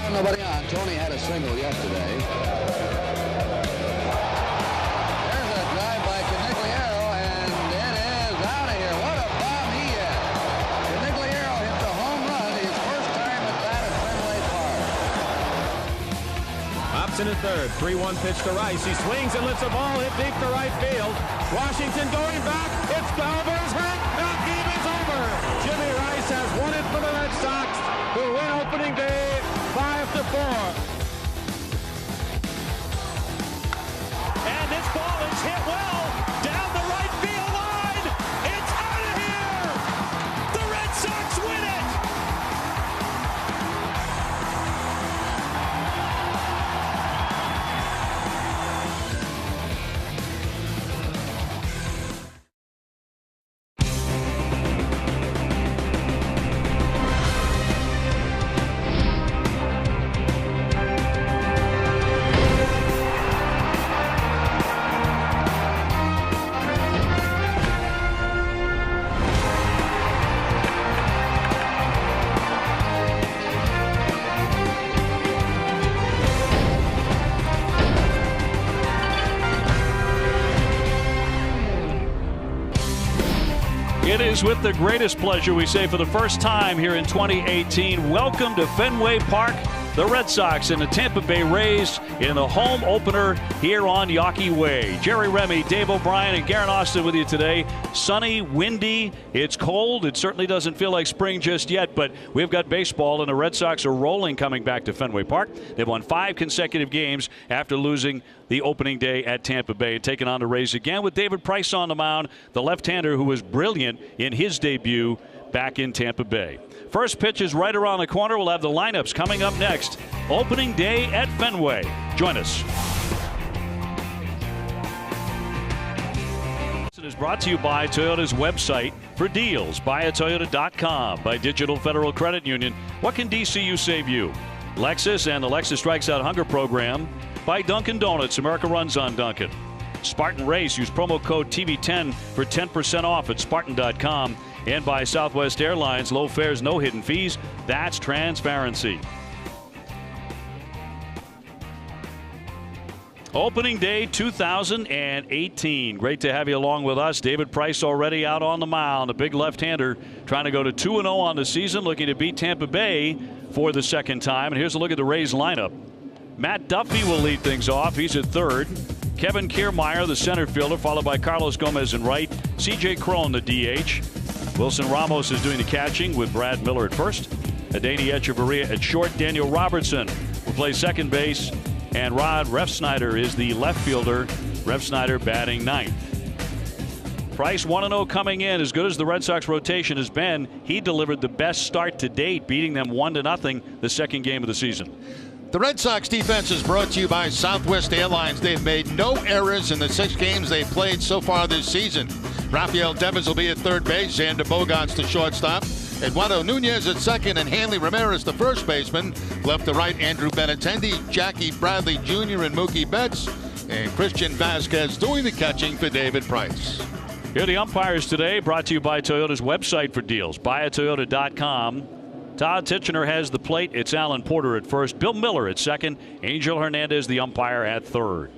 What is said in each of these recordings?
Nobody on. Tony had a single yesterday. There's a drive by Canigliaro, and it is out of here. What a bomb he had. Canigliaro hits a home run, his first time at that at Fenway Park. Hobson at third. 3-1 pitch to Rice. He swings and lets a ball hit deep to right field. Washington going back. It's Garber's hit. The game is over. Jimmy Rice has won it for the Red Sox, who win opening day 5-4. And this ball is hit well down the right field line. It's out of here. The Red Sox win it. It is with the greatest pleasure we say for the first time here in 2018, welcome to Fenway Park. The Red Sox and the Tampa Bay Rays in the home opener here on Yawkey Way. Jerry Remy, Dave O'Brien, and Garen Austin with you today. Sunny, windy, it's cold. It certainly doesn't feel like spring just yet, but we've got baseball, and the Red Sox are rolling coming back to Fenway Park. They've won 5 consecutive games after losing the opening day at Tampa Bay, taking on the Rays again with David Price on the mound, the left-hander who was brilliant in his debut back in Tampa Bay. First pitch is right around the corner. We'll have the lineups coming up next. Opening day at Fenway. Join us. It is brought to you by Toyota's website for deals. BuyAToyota.com. By Digital Federal Credit Union. What can DCU save you? Lexus and the Lexus Strikes Out Hunger program. By Dunkin' Donuts. America runs on Dunkin'. Spartan Race. Use promo code TV10 for 10% off at Spartan.com. And by Southwest Airlines, low fares, no hidden fees. That's transparency. Opening day 2018. Great to have you along with us. David Price already out on the mound. A big left-hander trying to go to 2-0 on the season, looking to beat Tampa Bay for the second time. And here's a look at the Rays lineup. Matt Duffy will lead things off. He's at third. Kevin Kiermaier, the center fielder, followed by Carlos Gomez in right. C.J. Cron, the DH. Wilson Ramos is doing the catching with Brad Miller at first. Adeiny Echeverria at short. Daniel Robertson will play second base. And Rod Refsnyder is the left fielder. Refsnyder batting ninth. Price 1-0 coming in. As good as the Red Sox rotation has been, he delivered the best start to date, beating them 1-0 the second game of the season. The Red Sox defense is brought to you by Southwest Airlines. They've made no errors in the 6 games they've played so far this season. Rafael Devers will be at third base. Xander Bogaerts the shortstop. Eduardo Nunez at second, and Hanley Ramirez the first baseman. Left to right, Andrew Benintendi, Jackie Bradley Jr. and Mookie Betts. And Christian Vasquez doing the catching for David Price. Here are the umpires today, brought to you by Toyota's website for deals. BuyAToyota.com. Todd Titchener has the plate. It's Alan Porter at first. Bill Miller at second. Angel Hernandez, the umpire, at third.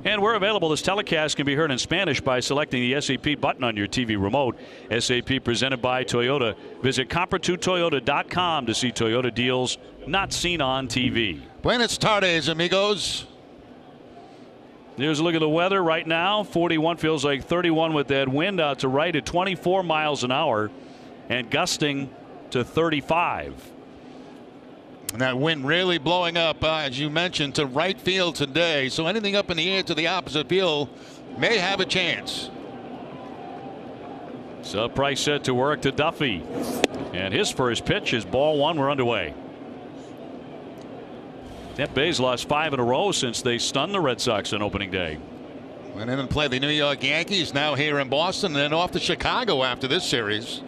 And we're available. This telecast can be heard in Spanish by selecting the SAP button on your TV remote. SAP presented by Toyota. Visit Compra2Toyota.com to see Toyota deals not seen on TV. Buenas tardes, amigos. Here's a look at the weather right now. 41 feels like 31 with that wind out to right at 24 miles an hour. And gusting to 35. And that wind really blowing up, as you mentioned, to right field today. So anything up in the air to the opposite field may have a chance. So Price set to work to Duffy. And his first pitch is ball one. We're underway. Tampa Bay's lost 5 in a row since they stunned the Red Sox on opening day. Went in and played the New York Yankees, now here in Boston, and then off to Chicago after this series.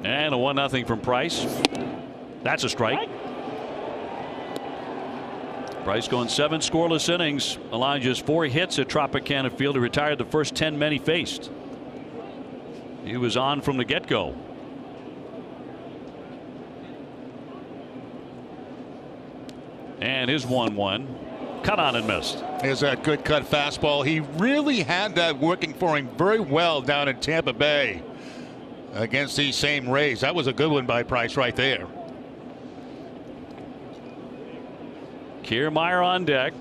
And a 1-0 from Price. That's a strike. Price going 7 scoreless innings, allowing just 4 hits at Tropicana Field. He retired the first 10 men he faced. He was on from the get-go. And his 1-1. Cut on and missed. There's that good cut fastball. He really had that working for him very well down in Tampa Bay against these same Rays. That was a good one by Price right there. Kiermaier on deck.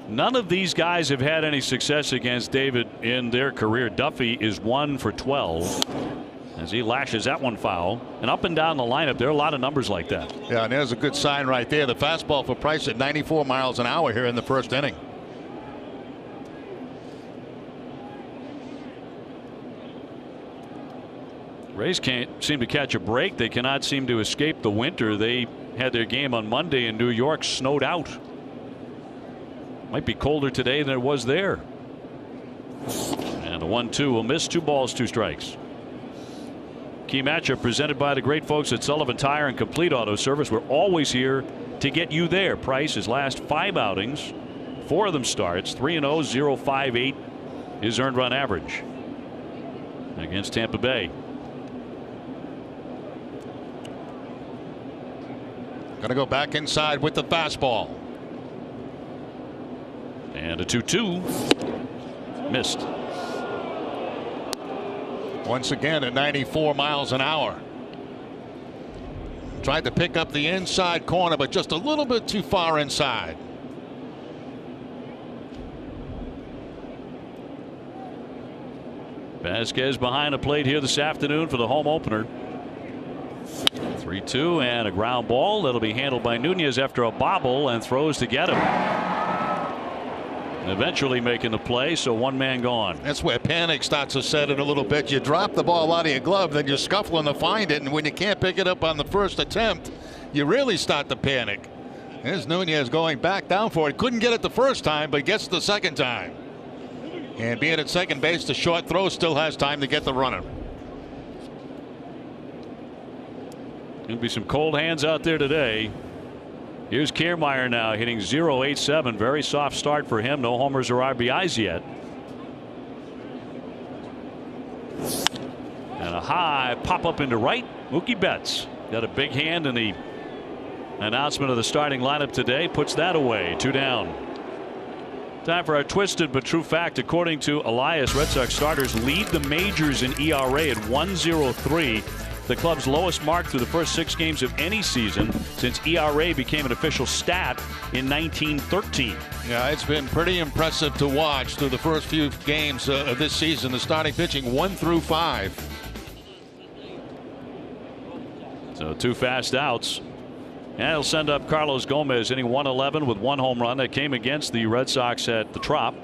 None of these guys have had any success against David in their career. Duffy is 1 for 12 as he lashes that one foul. And up and down the lineup, there are a lot of numbers like that. Yeah, and there's a good sign right there. The fastball for Price at 94 miles an hour here in the first inning. Rays can't seem to catch a break. They cannot seem to escape the winter. They had their game on Monday in New York snowed out. Might be colder today than it was there. And the 1-2 will miss. 2 balls, 2 strikes. Key matchup presented by the great folks at Sullivan Tire and Complete Auto Service. We're always here to get you there. Price, his last 5 outings, 4 of them starts. 3-0, 0.58 his earned run average against Tampa Bay. Going to go back inside with the fastball. And a 2-2. Missed. Once again at 94 miles an hour. Tried to pick up the inside corner, but just a little bit too far inside. Vasquez behind the plate here this afternoon for the home opener. 3-2 and a ground ball that'll be handled by Nunez after a bobble and throws to get him. Eventually making the play, so 1 man gone. That's where panic starts to set in a little bit. You drop the ball out of your glove, then you're scuffling to find it, and when you can't pick it up on the first attempt, you really start to panic. There's Nunez going back down for it. Couldn't get it the first time, but gets the second time. And being at second base, the short throw still has time to get the runner. Going to be some cold hands out there today. Here's Kiermaier now hitting .087. Very soft start for him. No homers or RBIs yet. And a high pop up into right. Mookie Betts got a big hand in the announcement of the starting lineup today. Puts that away. 2 down. Time for our twisted but true fact. According to Elias, Red Sox starters lead the majors in ERA at 1.03. The club's lowest mark through the first 6 games of any season since ERA became an official stat in 1913. Yeah, it's been pretty impressive to watch through the first few games of this season. The starting pitching 1 through 5. So 2 fast outs. And he'll send up Carlos Gomez, hitting .111 with 1 home run that came against the Red Sox at the Trop.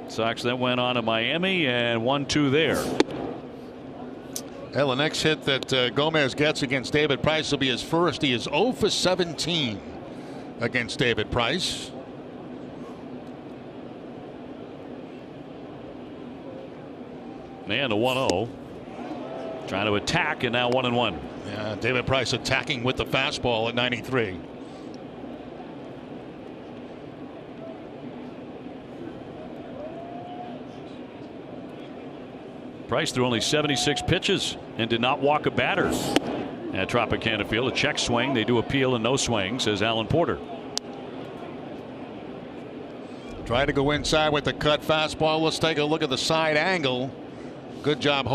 Sox then went on to Miami and 1-2 there. Well, the next hit that Gomez gets against David Price will be his first. He is 0 for 17 against David Price. And a 1-0. Trying to attack, and now 1-1. Yeah, David Price attacking with the fastball at 93. Price threw only 76 pitches and did not walk a batter at Tropicana Field. A check swing. They do appeal and no swing, says Alan Porter. Try to go inside with the cut fastball. Let's take a look at the side angle. Good job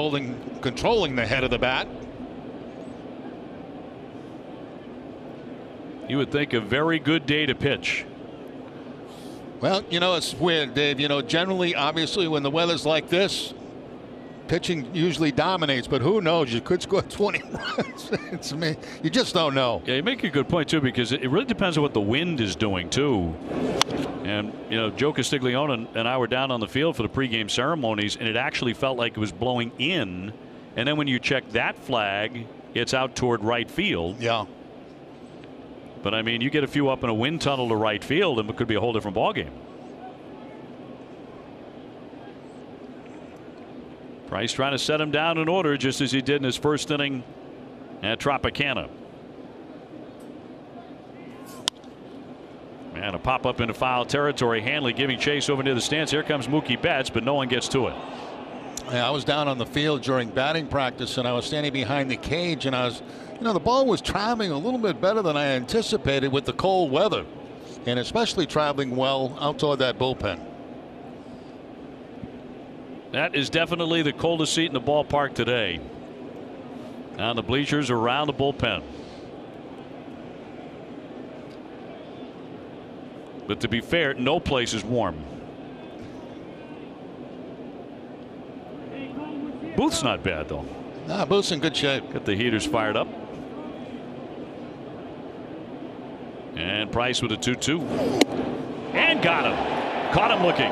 controlling the head of the bat. You would think a very good day to pitch. Well, you know, it's weird, Dave. You know, generally, obviously, when the weather's like this, pitching usually dominates, but who knows? You could score 20 runs. It's me. You just don't know. Yeah, you make a good point too, because it really depends on what the wind is doing too. And you know, Joe Castiglione and I were down on the field for the pregame ceremonies, and it actually felt like it was blowing in. And then when you check that flag, it's out toward right field. Yeah. But I mean, you get a few up in a wind tunnel to right field, and it could be a whole different ballgame. Price trying to set him down in order, just as he did in his first inning at Tropicana. And a pop up into foul territory. Hanley giving chase over near the stands. Here comes Mookie Betts, but no one gets to it. Yeah, I was down on the field during batting practice, and I was standing behind the cage, and I was, the ball was traveling a little bit better than I anticipated with the cold weather, and especially traveling well out toward that bullpen. That is definitely the coldest seat in the ballpark today. On the bleachers around the bullpen. But to be fair, no place is warm. Booth's not bad, though. Nah, Booth's in good shape. Got the heaters fired up. And Price with a 2-2. And got him. Caught him looking.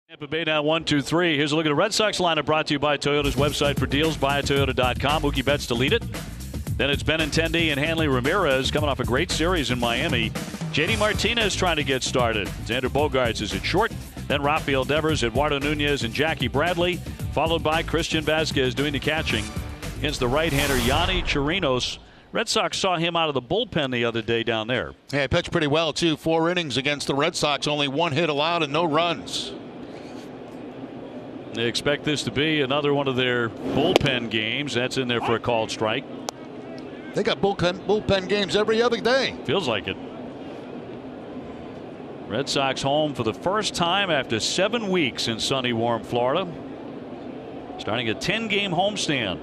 Tampa Bay down 1-2-3. Here's a look at the Red Sox lineup brought to you by Toyota's website for deals. Buyatoyota.com. Mookie Betts deleted. Then it's Benintendi and Hanley Ramirez coming off a great series in Miami. JD Martinez trying to get started. Xander Bogaerts is at short. Then Rafael Devers, Eduardo Nunez, and Jackie Bradley, followed by Christian Vazquez doing the catching against the right-hander Yanni Chirinos. Red Sox saw him out of the bullpen the other day down there. Yeah, he pitched pretty well, too. 4 innings against the Red Sox. Only 1 hit allowed and no runs. They expect this to be another one of their bullpen games. That's in there for a called strike. They got bullpen games every other day. Feels like it. Red Sox home for the first time after 7 weeks in sunny, warm Florida. Starting a 10-game homestand.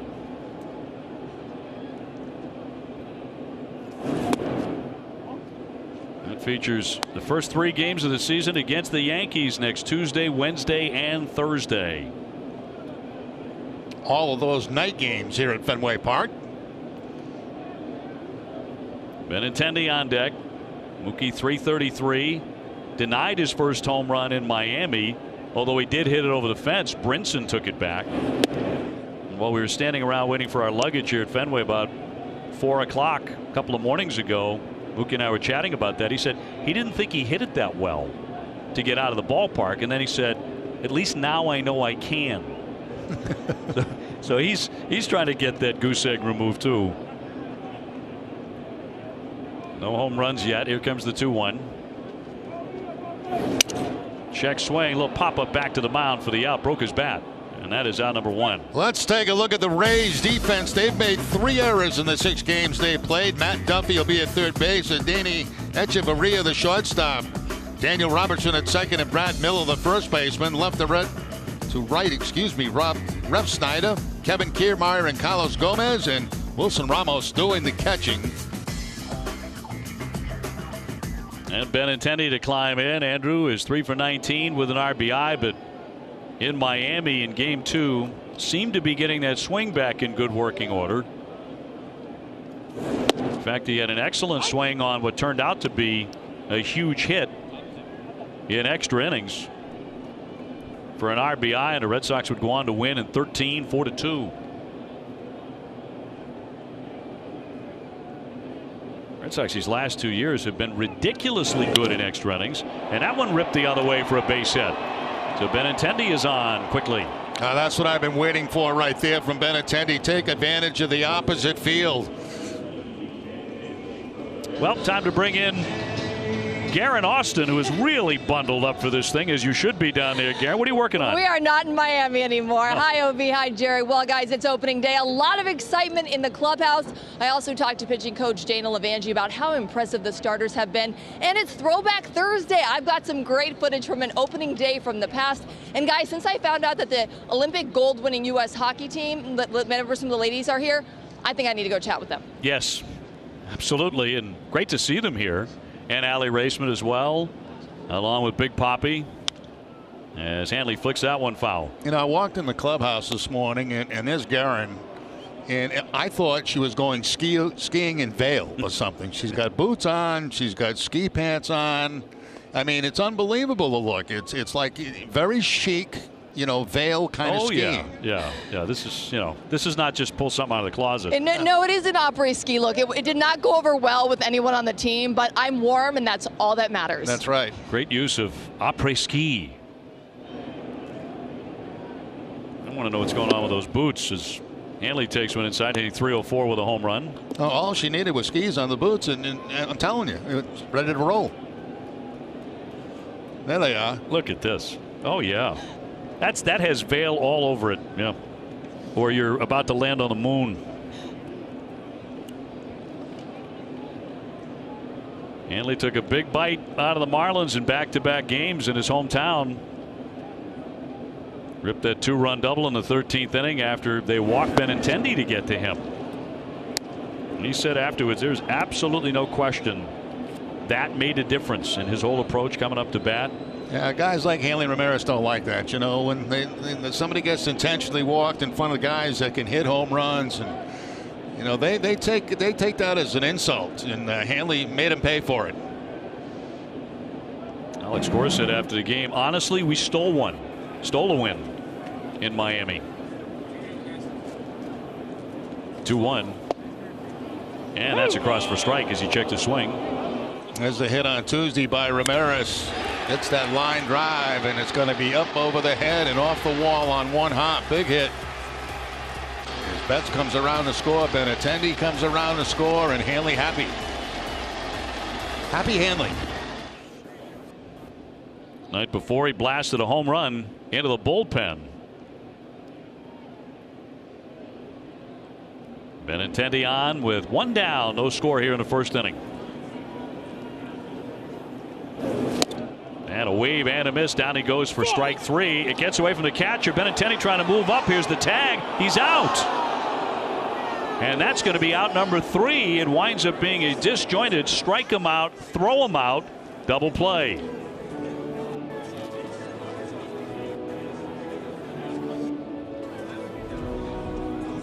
That features the first 3 games of the season against the Yankees next Tuesday, Wednesday, and Thursday. All of those night games here at Fenway Park. Benintendi on deck. Mookie 333. Denied his first home run in Miami, although he did hit it over the fence. Brinson took it back. And while we were standing around waiting for our luggage here at Fenway about 4 o'clock a couple of mornings ago, Mookie and I were chatting about that. He said he didn't think he hit it that well to get out of the ballpark, and then he said, at least now I know I can. so he's trying to get that goose egg removed too. No home runs yet. Here comes the 2-1. Check swing, little pop up back to the mound for the out. Broke his bat, and that is out number 1. Let's take a look at the Rays defense. They've made 3 errors in the 6 games they've played. Matt Duffy will be at third base, and Danny Echeverria the shortstop. Daniel Robertson at second, and Brad Miller the first baseman. Left to right, Rev Snyder, Kevin Kiermaier, and Carlos Gomez, and Wilson Ramos doing the catching. And Benintendi to climb in. Andrew is 3 for 19 with an RBI, but in Miami in game 2 seemed to be getting that swing back in good working order. In fact, he had an excellent swing on what turned out to be a huge hit in extra innings for an RBI, and the Red Sox would go on to win in 13, 4-2. Red Sox these last 2 years have been ridiculously good in extra innings, and that one ripped the other way for a base hit. So Benintendi is on quickly. That's what I've been waiting for right there from Benintendi. Take advantage of the opposite field. Well, time to bring in Garen Austin, who is really bundled up for this thing, as you should be down there. Garen, what are you working on? We are not in Miami anymore. Oh. Hi, OB. Hi, Jerry. Well, guys, it's opening day. A lot of excitement in the clubhouse. I also talked to pitching coach Dana Levangie about how impressive the starters have been. And it's Throwback Thursday. I've got some great footage from an opening day from the past. And, guys, since I found out that the Olympic gold-winning U.S. hockey team, members from the ladies are here, I think I need to go chat with them. Yes, absolutely. And great to see them here. And Allie Raceman as well, along with Big Poppy, as Hanley flicks that one foul. I walked in the clubhouse this morning, and there's Garen, and I thought she was going skiing in Vail or something. She's got boots on, she's got ski pants on. I mean, it's unbelievable to look. It's like very chic, Vail kind of skiing. Yeah. This is not just pull something out of the closet. And no, it is an après ski look. It did not go over well with anyone on the team, but I'm warm, and that's all that matters. That's right. Great use of après ski. I want to know what's going on with those boots, as Hanley takes one inside, hitting .304 with a home run. Oh, all she needed was skis on the boots, and I'm telling you, it's ready to roll. There they are. Look at this. Oh yeah, that has Vail all over it. Yeah, or you're about to land on the moon. Hanley took a big bite out of the Marlins in back-to-back games in his hometown. Ripped that 2-run double in the 13th inning after they walked Benintendi to get to him. And he said afterwards, there's absolutely no question that made a difference in his whole approach coming up to bat. Yeah, guys like Hanley Ramirez don't like that. You know, when somebody gets intentionally walked in front of guys that can hit home runs, and you know they take that as an insult, and Hanley made him pay for it. Alex Cora said after the game, honestly, we stole a win in Miami. 2-1, and that's across for strike as he checked his swing. There's a hit on Tuesday by Ramirez. It's that line drive, and it's going to be up over the head and off the wall on one hop. Big hit. As Betts comes around to score, Benintendi comes around to score, and Hanley happy. Happy Hanley. Night before, he blasted a home run into the bullpen. Benintendi on with one down, no score here in the first inning. And a wave and a miss. Down he goes for strike 3. It gets away from the catcher. Benintendi trying to move up. Here's the tag. He's out. And that's going to be out number 3. It winds up being a disjointed strike him out, throw him out, double play.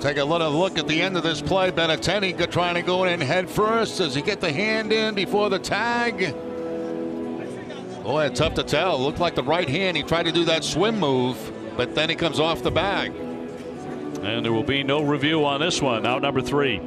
Take a little look at the end of this play. Benintendi trying to go in head first. Does he get the hand in before the tag? Boy, it's tough to tell. Looked like the right hand. He tried to do that swim move, but then he comes off the bag. And there will be no review on this one. Out number 3.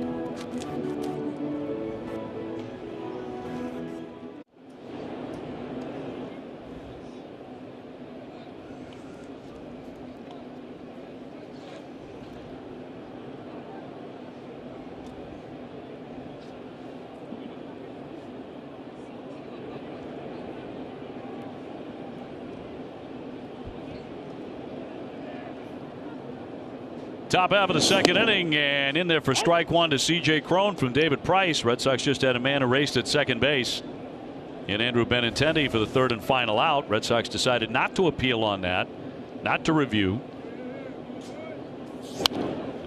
Top half of the second inning, and in there for strike 1 to C.J. Cron from David Price. Red Sox just had a man erased at second base in Andrew Benintendi for the third and final out. Red Sox decided not to appeal on that, not to review,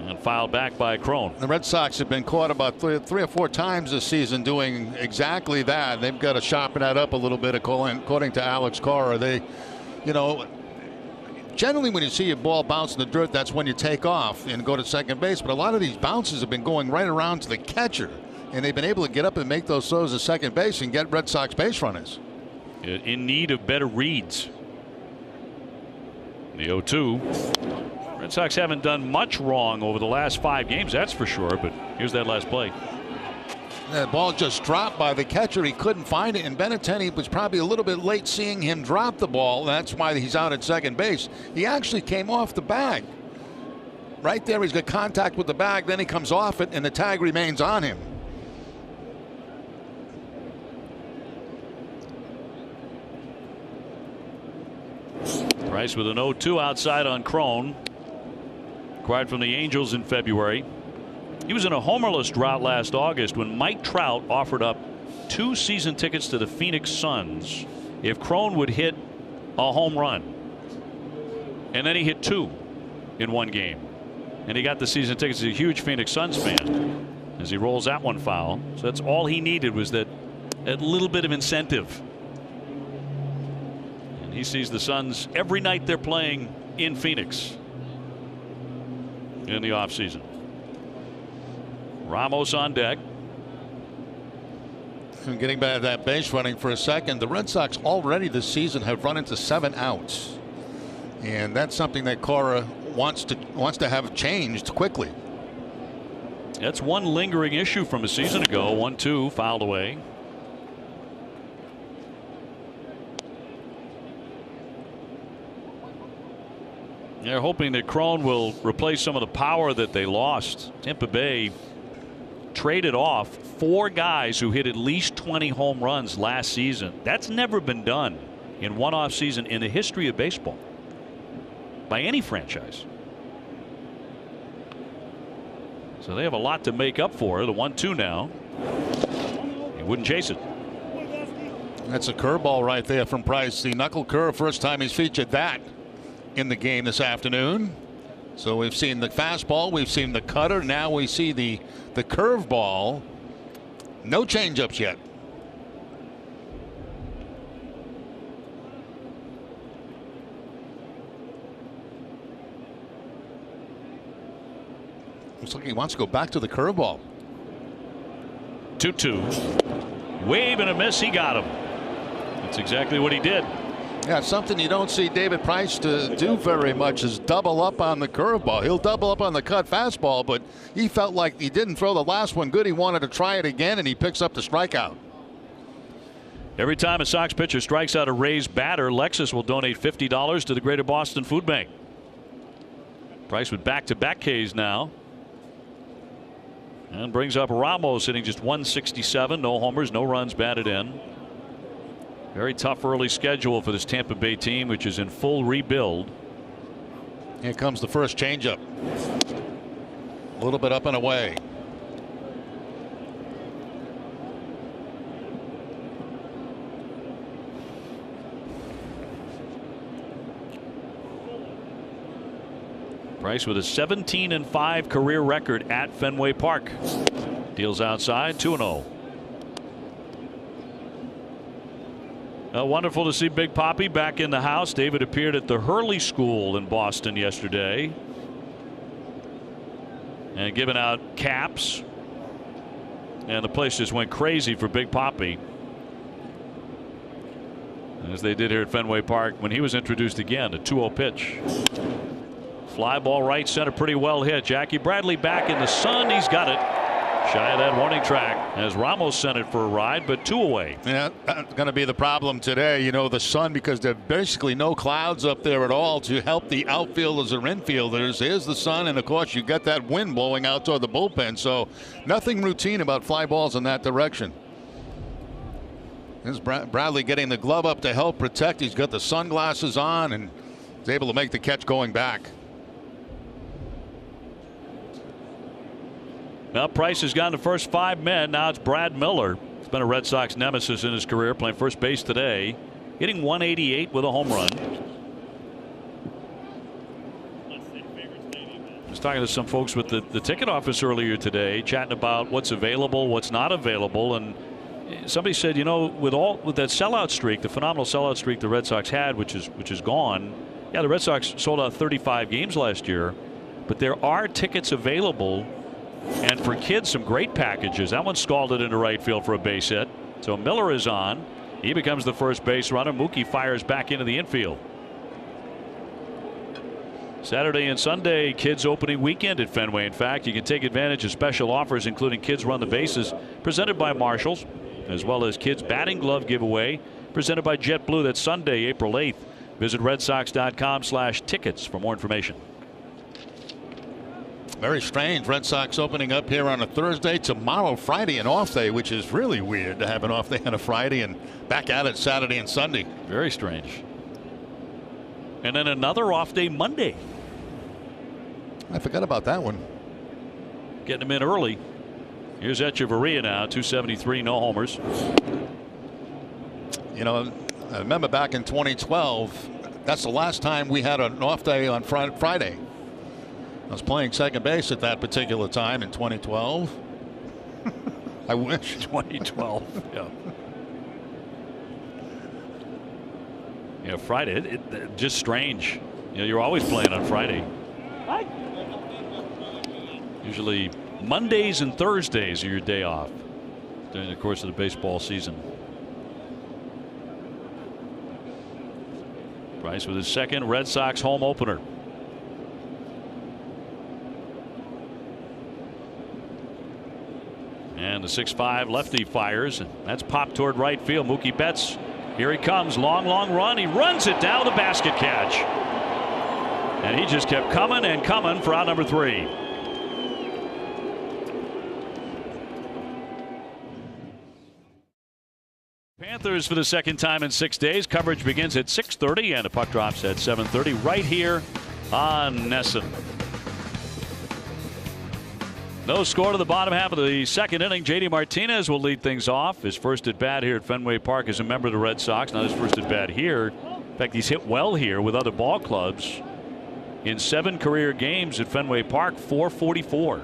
and filed back by Cron. The Red Sox have been caught about three or four times this season doing exactly that. They've got to sharpen that up a little bit, according to Alex Cora. They, you know, generally when you see a ball bounce in the dirt, that's when you take off and go to second base. But a lot of these bounces have been going right around to the catcher, and they've been able to get up and make those throws to second base and get Red Sox base runners. In need of better reads. The 0-2. Red Sox haven't done much wrong over the last 5 games, that's for sure. But here's that last play. That ball just dropped by the catcher. He couldn't find it, and Benintendi was probably a little bit late seeing him drop the ball. That's why he's out at second base. He actually came off the bag. Right there, he's got contact with the bag. Then he comes off it, and the tag remains on him. Price with an 0-2 outside on Cron. Acquired from the Angels in February. He was in a homerless drought last August when Mike Trout offered up 2 season tickets to the Phoenix Suns if Cron would hit a home run. And then he hit 2 in 1 game. And he got the season tickets. He's a huge Phoenix Suns fan as he rolls that one foul. So that's all he needed, was that little bit of incentive. And he sees the Suns every night they're playing in Phoenix in the offseason. Ramos on deck. And getting back to that base running for a second, the Red Sox already this season have run into 7 outs, and that's something that Cora wants to have changed quickly. That's one lingering issue from a season ago. 1-2 fouled away. They're hoping that Crone will replace some of the power that they lost. Tampa Bay traded off 4 guys who hit at least 20 home runs last season. That's never been done in one off season in the history of baseball by any franchise. So they have a lot to make up for. The 1-2 now. He wouldn't chase it. That's a curveball right there from Price. The knuckle curve, first time he's featured that in the game this afternoon. So we've seen the fastball, we've seen the cutter, now we see the curveball. No changeups yet. Looks like he wants to go back to the curveball. 2-2. Wave and a miss. He got him. That's exactly what he did. Yeah, something you don't see David Price to do very much is double up on the curveball. He'll double up on the cut fastball, but he felt like he didn't throw the last one good. He wanted to try it again, and he picks up the strikeout. Every time a Sox pitcher strikes out a Rays batter, Lexus will donate $50 to the Greater Boston Food Bank. Price with back-to-back Ks now. And brings up Ramos, hitting just 167. No homers, no runs batted in. Very tough early schedule for this Tampa Bay team, which is in full rebuild. Here comes the first changeup. A little bit up and away. Price with a 17-5 career record at Fenway Park. Deals outside, 2-0. Wonderful to see Big Papi back in the house. David appeared at the Hurley School in Boston yesterday and giving out caps, and the place just went crazy for Big Papi, as they did here at Fenway Park when he was introduced again. A 2-0 pitch. Fly ball right center, pretty well hit. Jackie Bradley back in the sun. He's got it. Shy of that warning track as Ramos sent it for a ride, but 2 away. Yeah, that's going to be the problem today. You know, the sun, because there's basically no clouds up there at all to help the outfielders or infielders. Here's the sun, and of course you got that wind blowing out toward the bullpen. So nothing routine about fly balls in that direction. Here's Bradley getting the glove up to help protect. He's got the sunglasses on and is able to make the catch going back. Well, Price has gotten the first 5 men. Now it's Brad Miller. He's been a Red Sox nemesis in his career, playing first base today, hitting 188 with a home run. I was talking to some folks with the ticket office earlier today, chatting about what's available, what's not available, and somebody said, you know, with that sellout streak, the phenomenal sellout streak the Red Sox had, which is gone. Yeah, the Red Sox sold out 35 games last year, but there are tickets available. And for kids, some great packages. That one scalded into right field for a base hit. So Miller is on. He becomes the first base runner. Mookie fires back into the infield. Saturday and Sunday, kids opening weekend at Fenway. In fact, you can take advantage of special offers, including Kids Run the Bases, presented by Marshalls, as well as Kids Batting Glove giveaway, presented by JetBlue. That's Sunday, April 8th. Visit redsox.com/tickets for more information. Very strange. Red Sox opening up here on a Thursday. Tomorrow, Friday, an off day, which is really weird to have an off day on a Friday and back at it Saturday and Sunday. Very strange. And then another off day Monday. I forgot about that one. Getting him in early. Here's Echeverria now, 273, no homers. You know, I remember back in 2012, that's the last time we had an off day on Friday. I was playing second base at that particular time in 2012. I wish. 2012. Yeah. Yeah, Friday. It just strange. You know, you're always playing on Friday. Usually Mondays and Thursdays are your day off during the course of the baseball season. Price with his second Red Sox home opener. And the 6'5 lefty fires, and that's popped toward right field. Mookie Betts, here he comes. Long run. He runs it down, the basket catch. And he just kept coming and coming for out number 3. Panthers for the second time in 6 days. Coverage begins at 6:30 and the puck drops at 7:30 right here on NESN. No score to the bottom half of the second inning. JD Martinez will lead things off. His first at bat here at Fenway Park as a member of the Red Sox. Not his first at bat here. In fact, he's hit well here with other ball clubs. In 7 career games at Fenway Park, .444.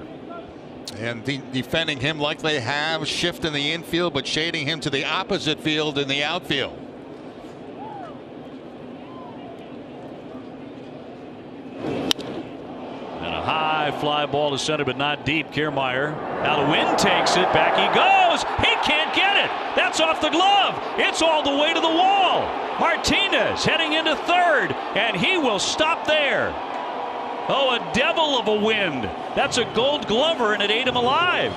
And defending him like they have, shifting the infield, but shading him to the opposite field in the outfield. And a high fly ball to center, but not deep. Kiermaier. Now the wind takes it. Back he goes. He can't get it. That's off the glove. It's all the way to the wall. Martinez heading into third, and he will stop there. Oh, a devil of a wind. That's a Gold Glover, and it ate him alive.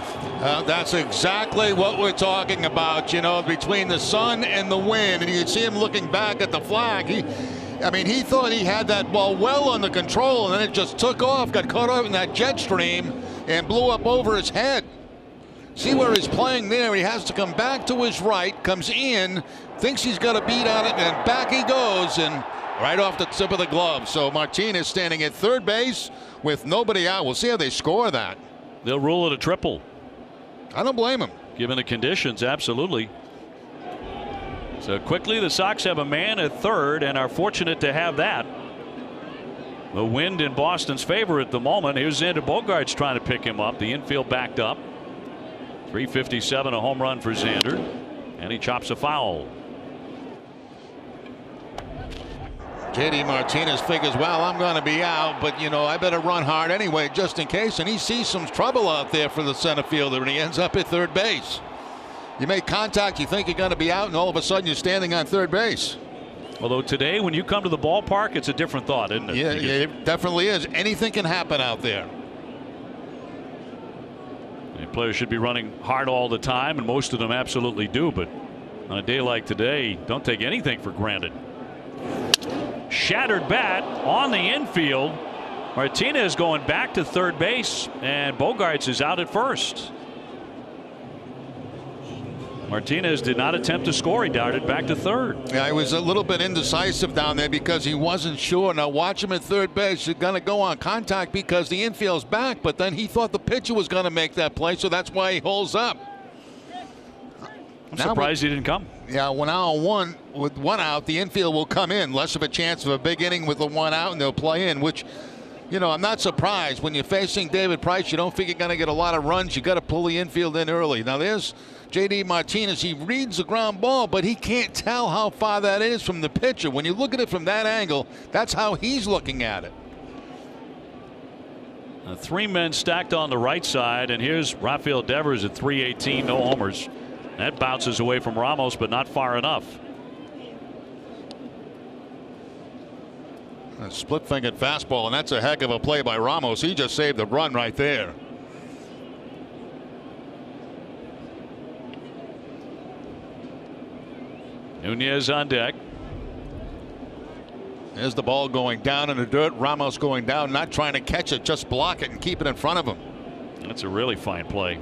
That's exactly what we're talking about, you know, between the sun and the wind. And you can see him looking back at the flag. He thought he had that ball well under control, and then it just took off, got caught up in that jet stream, and blew up over his head. See where he's playing there. He has to come back to his right, comes in, thinks he's got a beat on it, and back he goes, and right off the tip of the glove. So Martinez standing at third base with nobody out. We'll see how they score that. They'll rule it a triple. I don't blame him. Given the conditions, absolutely. So quickly the Sox have a man at third and are fortunate to have that. The wind in Boston's favor at the moment. Here's Xander Bogaerts trying to pick him up. The infield backed up. 357, a home run for Xander. And he chops a foul. JD Martinez figures, well, I'm going to be out, but, you know, I better run hard anyway just in case. And he sees some trouble out there for the center fielder, and he ends up at third base. You make contact, you think you're going to be out, and all of a sudden you're standing on third base. Although today, when you come to the ballpark, it's a different thought, isn't it? Yeah, it definitely is. Anything can happen out there. Players should be running hard all the time, and most of them absolutely do. But on a day like today, don't take anything for granted. Shattered bat on the infield. Martinez going back to third base, and Bogaerts is out at first. Martinez did not attempt to score. He darted back to third. Yeah, he was a little bit indecisive down there because he wasn't sure. Now watch him at third base. He's going to go on contact because the infield's back, but then he thought the pitcher was going to make that play, so that's why he holds up. I'm surprised he didn't come. Yeah, when now on with one out, the infield will come in. Less of a chance of a big inning with the one out, and they'll play in, which, you know, I'm not surprised. When you're facing David Price, you don't think you're going to get a lot of runs. You got to pull the infield in early. Now there's JD Martinez. He reads the ground ball, but he can't tell how far that is from the pitcher. When you look at it from that angle, that's how he's looking at it. 3 men stacked on the right side, and here's Rafael Devers at 318, no homers. That bounces away from Ramos, but not far enough. A split-fingered fastball, and that's a heck of a play by Ramos. He just saved the run right there. Nunez on deck. There's the ball going down in the dirt. Ramos going down, not trying to catch it, just block it and keep it in front of him. That's a really fine play.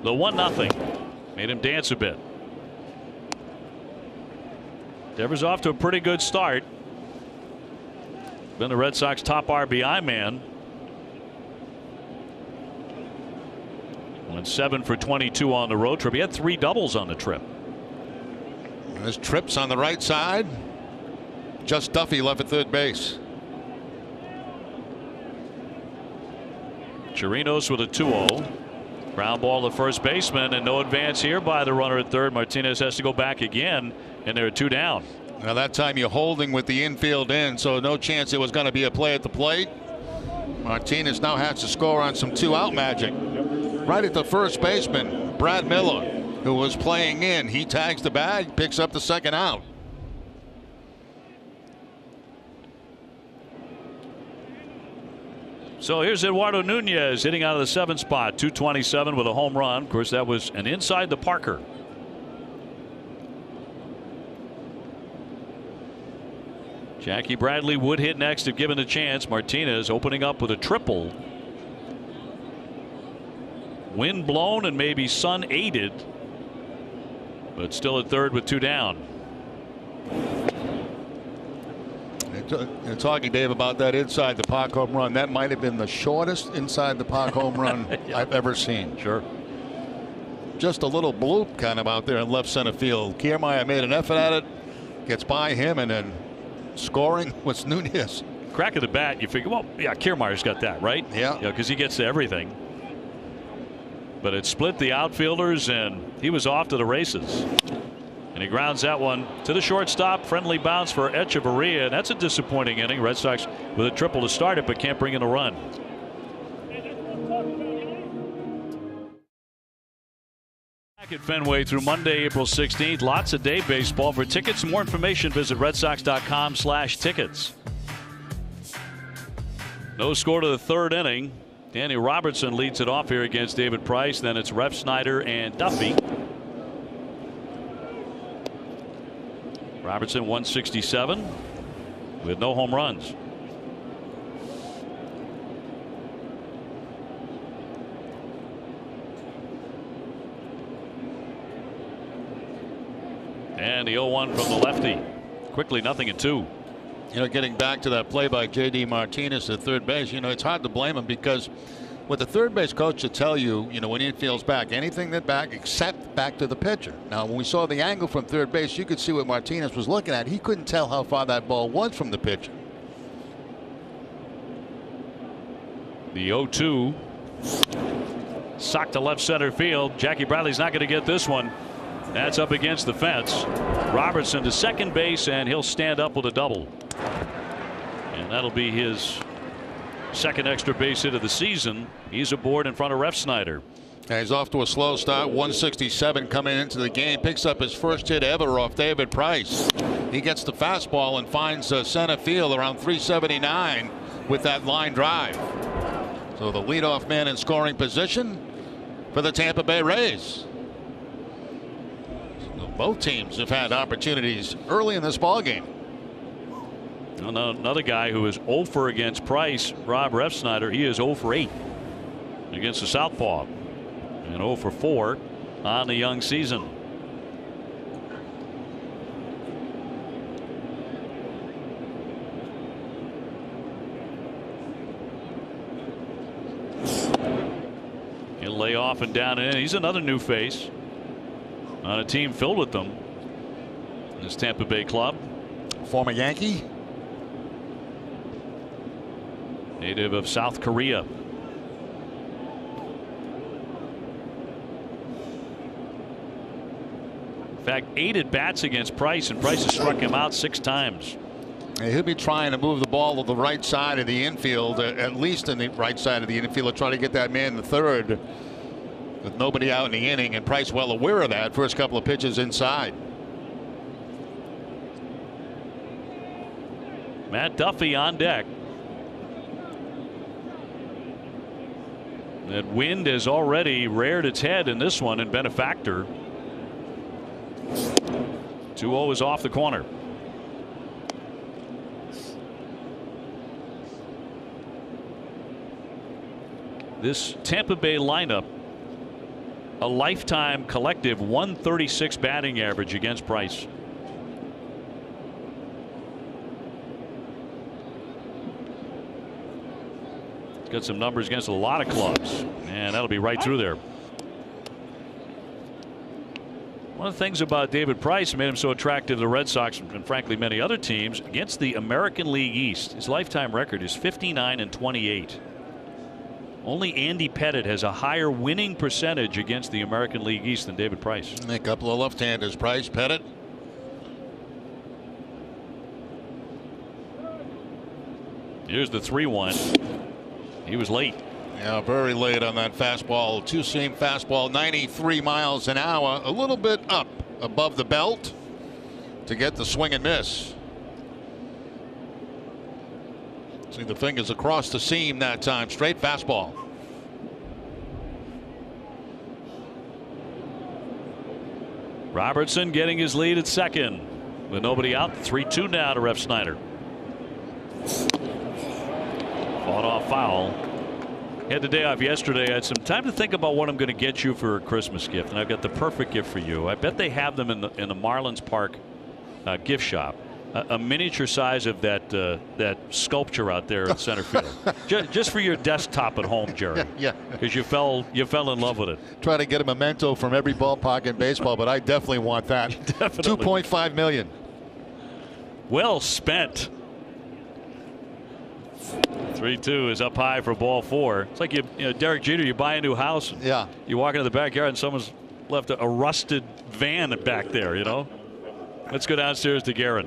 The 1-0 made him dance a bit. Devers off to a pretty good start. Been the Red Sox top RBI man. Went 7 for 22 on the road trip. He had 3 doubles on the trip. There's trips on the right side. Just Duffy left at third base. Chirinos with a 2-0. Ground ball to first baseman, and no advance here by the runner at third. Martinez has to go back again, and there are 2 down. Now that time you're holding with the infield in, so no chance there was going to be a play at the plate. Martinez now has to score on some 2-out magic. Right at the first baseman, Brad Miller, who was playing in. He tags the bag, picks up the second out. So here's Eduardo Nunez hitting out of the 7th spot, 227 with a home run. Of course, that was an inside the Parker. Jackie Bradley would hit next if given a chance. Martinez opening up with a triple. Wind blown and maybe sun aided, but still at third with 2 down. You're talking, Dave, about that inside the park home run. That might have been the shortest inside the park home run yeah. I've ever seen. Sure. Just a little bloop kind of out there in left center field. Kiermaier made an effort at it, gets by him, and then scoring was Nunez. Crack of the bat, you figure, well, yeah, Kiermaier's got that, right? Yeah. Because he gets to everything. But it split the outfielders, and he was off to the races. And he grounds that one to the shortstop. Friendly bounce for Echeverria. That's a disappointing inning. Red Sox with a triple to start it, but can't bring in a run. Back at Fenway through Monday, April 16th. Lots of day baseball. For tickets and more information, visit redsox.com/tickets. No score to the third inning. Danny Robertson leads it off here against David Price. Then it's Refsnyder and Duffy. Robertson 167 with no home runs. And the 0-1 from the lefty. Quickly, 0-2. You know, getting back to that play by J.D. Martinez at third base, you know, it's hard to blame him because with the third base coach to tell you, you know, when he feels back, anything that back except back to the pitcher. Now, when we saw the angle from third base, you could see what Martinez was looking at. He couldn't tell how far that ball was from the pitcher. The 0-2 socked to left center field. Jackie Bradley's not going to get this one. That's up against the fence. Robertson to second base, and he'll stand up with a double. And that'll be his second extra base hit of the season. He's aboard in front of Refsnyder. And he's off to a slow start. 167 coming into the game. Picks up his first hit ever off David Price. He gets the fastball and finds center field around 379 with that line drive. So the leadoff man in scoring position for the Tampa Bay Rays. So both teams have had opportunities early in this ball game. Another guy who is 0 for against Price, Rob Refsnyder. He is 0 for 8 against the southpaw, and 0 for 4 on the young season. He'll lay off and down and in. He's another new face on a team filled with them. This Tampa Bay club. Former Yankee. Native of South Korea. In fact, 8 at bats against Price, and Price has struck him out 6 times. He'll be trying to move the ball to the right side of the infield, at least in the right side of the infield, trying to get that man in the third with nobody out in the inning, and Price well aware of that. First couple of pitches inside. Matt Duffy on deck. That wind has already reared its head in this one and been a factor. 2-0 is off the corner. This Tampa Bay lineup, a lifetime collective 136 batting average against Price. Got some numbers against a lot of clubs, and that'll be right through there. One of the things about David Price made him so attractive to the Red Sox and frankly many other teams against the American League East. His lifetime record is 59-28. Only Andy Pettitte has a higher winning percentage against the American League East than David Price. A couple of left-handers, Price, Pettitte. Here's the 3-1. He was late. Yeah, very late on that fastball. Two-seam fastball, 93 miles an hour, a little bit up above the belt to get the swing and miss. See the fingers across the seam that time. Straight fastball. Robertson getting his lead at second with nobody out. 3-2 now to Refsnyder. Fought off foul. Had the day off yesterday. I had some time to think about what I'm going to get you for a Christmas gift, and I've got the perfect gift for you. I bet they have them in the Marlins Park gift shop. A miniature size of that sculpture out there in center field, just for your desktop at home, Jerry. Yeah. Because you fell in love with it. Try to get a memento from every ballpark in baseball, but I definitely want that. Definitely. $2.5 million. Well spent. 3-2 is up high for ball 4. It's like you know, Derek Jeter. You buy a new house. Yeah. You walk into the backyard and someone's left a rusted van back there. You know. Let's go downstairs to Guerin.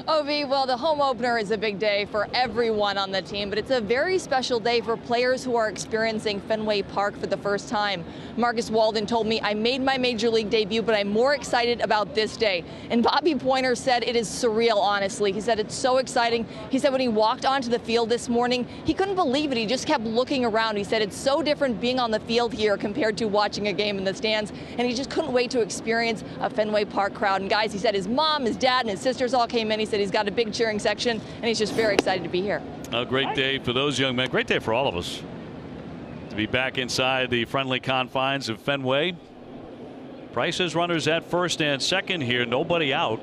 OV, well, the home opener is a big day for everyone on the team, but it's a very special day for players who are experiencing Fenway Park for the first time. Marcus Walden told me, I made my major league debut, but I'm more excited about this day. And Bobby Pointer said it is surreal, honestly. He said it's so exciting. He said when he walked onto the field this morning, he couldn't believe it. He just kept looking around. He said it's so different being on the field here compared to watching a game in the stands, and he just couldn't wait to experience a Fenway Park crowd. And guys, he said his mom, his dad, and his sisters all came in. He said he's got a big cheering section, and he's just very excited to be here. A great day for those young men. Great day for all of us to be back inside the friendly confines of Fenway. Price has runners at first and second here. Nobody out.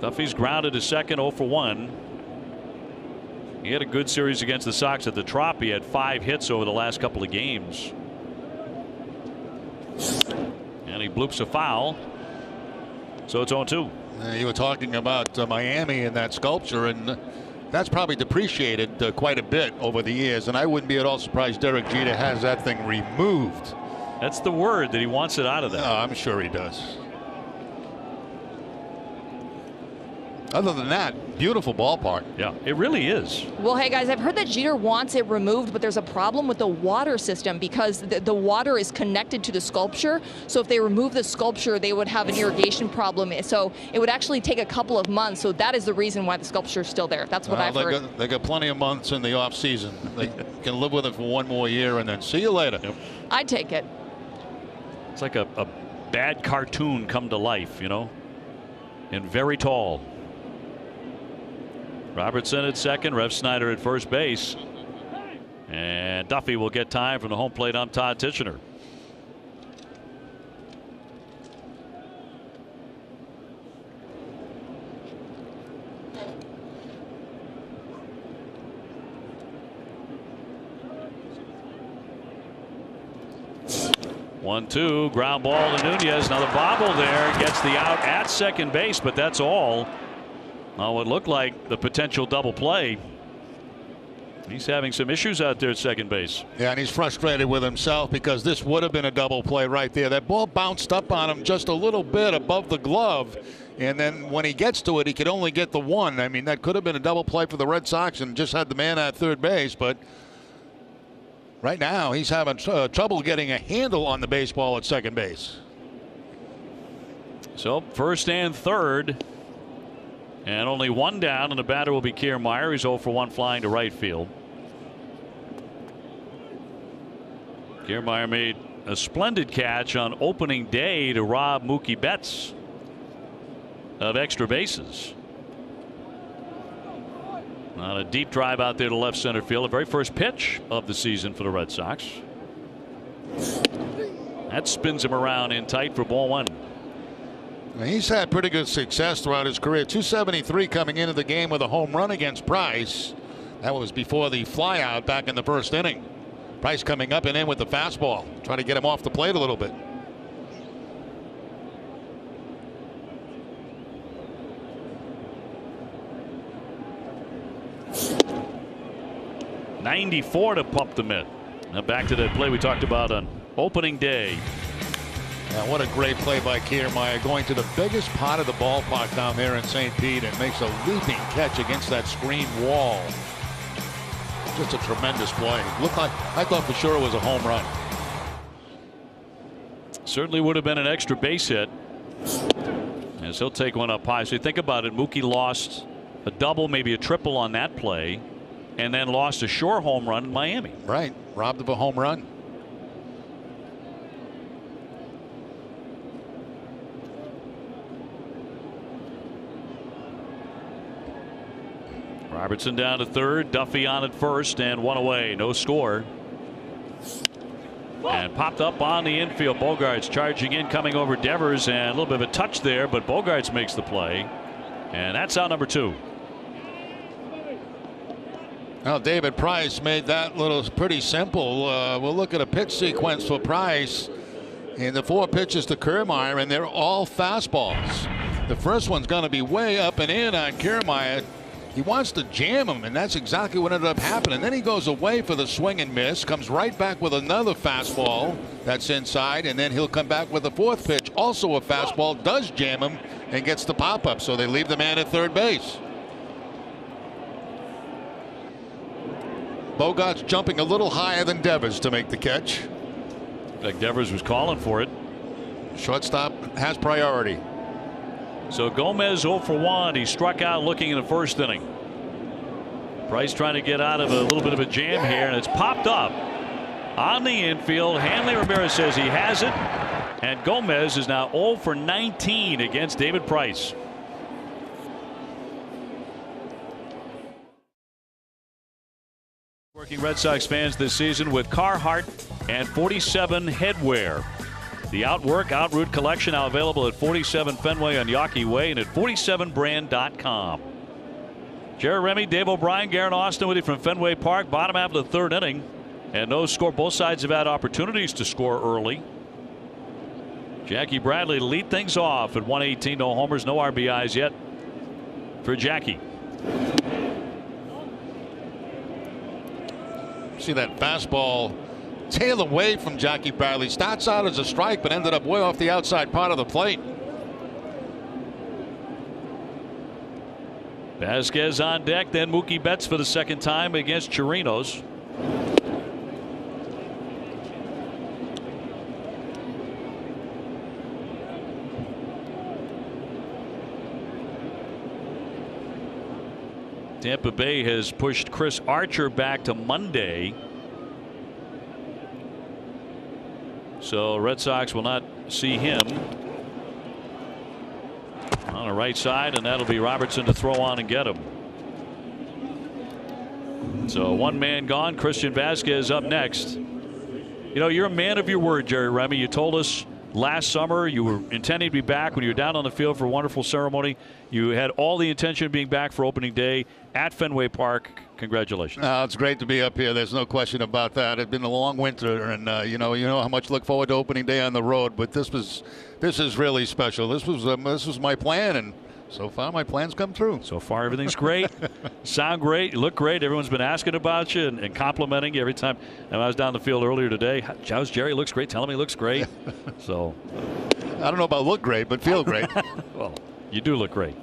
Duffy's grounded to second, 0 for 1. He had a good series against the Sox at the Trop. He had 5 hits over the last couple of games. And he bloops a foul. So it's 0-2. You were talking about Miami and that sculpture, and that's probably depreciated quite a bit over the years, and I wouldn't be at all surprised Derek Jeter has that thing removed. That's the word, that he wants it out of there. Oh, I'm sure he does. Other than that, beautiful ballpark. Yeah, it really is. Well, hey guys, I've heard that Jeter wants it removed, but there's a problem with the water system because the water is connected to the sculpture. So if they remove the sculpture, they would have an irrigation problem. So it would actually take a couple of months. So that is the reason why the sculpture is still there. That's what I've heard. They got plenty of months in the off season. They can live with it for one more year and then see you later. Yep. I'd take it. It's like a bad cartoon come to life, you know, and very tall. Robertson at second, Rev Snyder at first base. And Duffy will get time from the home plate ump Todd Tichenor. One-two, ground ball to Nunez. Now the bobble there gets the out at second base, but that's all. Oh, it looked like the potential double play. He's having some issues out there at second base. Yeah, and he's frustrated with himself because this would have been a double play right there. That ball bounced up on him just a little bit above the glove, and then when he gets to it, he could only get the one. I mean, that could have been a double play for the Red Sox and just had the man at third base, but right now he's having trouble getting a handle on the baseball at second base. So first and third. And only one down, and the batter will be Kiermaier. He's 0 for 1 flying to right field. Kiermaier made a splendid catch on opening day to rob Mookie Betts of extra bases. On a deep drive out there to left center field, the very first pitch of the season for the Red Sox. That spins him around in tight for ball 1. He's had pretty good success throughout his career. 273 coming into the game with a home run against Price. That was before the flyout back in the first inning. Price coming up and in with the fastball, trying to get him off the plate a little bit. .94 to pump the mitt. Now back to that play we talked about on opening day. Yeah, what a great play by Kiermaier, going to the biggest part of the ballpark down there in St. Pete and makes a leaping catch against that screen wall. Just a tremendous play. Looked like, I thought for sure it was a home run. Certainly would have been an extra base hit. As he'll take one up high. So you think about it, Mookie lost a double, maybe a triple on that play, and then lost a sure home run in Miami. Right, robbed of a home run. Robertson down to third, Duffy on at first, and one away, no score. And popped up on the infield. Bogaerts charging in, coming over Devers, and a little bit of a touch there, but Bogaerts makes the play. And that's out number 2. Well, David Price made that little pretty simple. We'll look at a pitch sequence for Price. And the 4 pitches to Kiermaier, and they're all fastballs. The first one's going to be way up and in on Kiermaier. He wants to jam him, and that's exactly what ended up happening. Then he goes away for the swing and miss, comes right back with another fastball that's inside, and then he'll come back with a 4th pitch, also a fastball, does jam him, and gets the pop-up. So they leave the man at third base. Bogaerts jumping a little higher than Devers to make the catch. Like Devers was calling for it. Shortstop has priority. So Gomez 0 for 1. He struck out looking in the first inning. Price trying to get out of a little bit of a jam here, and it's popped up on the infield. Hanley Ramirez says he has it, and Gomez is now 0 for 19 against David Price. Working Red Sox fans this season with Carhartt and 47 headwear. The Outwork Outroot collection now available at 47 Fenway on Yawkey Way and at 47brand.com. Jerry Remy, Dave O'Brien, Garrett Austin with you from Fenway Park. Bottom half of the 3rd inning, and no score. Both sides have had opportunities to score early. Jackie Bradley to lead things off at 118. No homers, no RBIs yet for Jackie. See that fastball tail away from Jackie Bradley. Starts out as a strike, but ended up way off the outside part of the plate. Vasquez on deck, then Mookie Betts for the 2nd time against Chirinos. Tampa Bay has pushed Chris Archer back to Monday. So Red Sox will not see him on the right side, and that'll be Robertson to throw on and get him. So 1 man gone. Christian Vasquez up next. You know, you're a man of your word, Jerry Remy. You told us last summer you were intending to be back when you were down on the field for a wonderful ceremony. You had all the intention of being back for opening day at Fenway Park. Congratulations. It's great to be up here. There's no question about that. It's been a long winter, and you know how much I look forward to opening day on the road. But this is really special. This was my plan, and so far my plans come true. So far everything's great. Sound great. You look great. Everyone's been asking about you and complimenting you every time. And I was down the field earlier today. How's Jerry? Looks great. Telling me he looks great. So I don't know about look great, but feel great. Well, you do look great.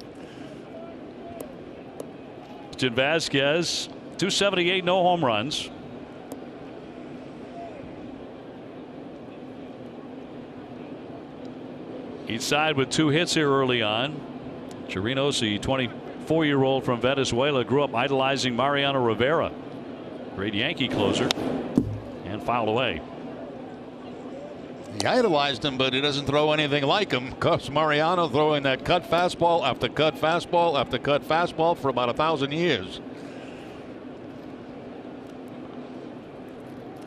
Christian Vasquez, 278, no home runs. Each side with 2 hits here early on. Chirinos, the 24-year-old from Venezuela, grew up idolizing Mariano Rivera. Great Yankee closer. And fouled away. He idolized him, but he doesn't throw anything like him. Because Mariano throwing that cut fastball after cut fastball after cut fastball for about 1,000 years.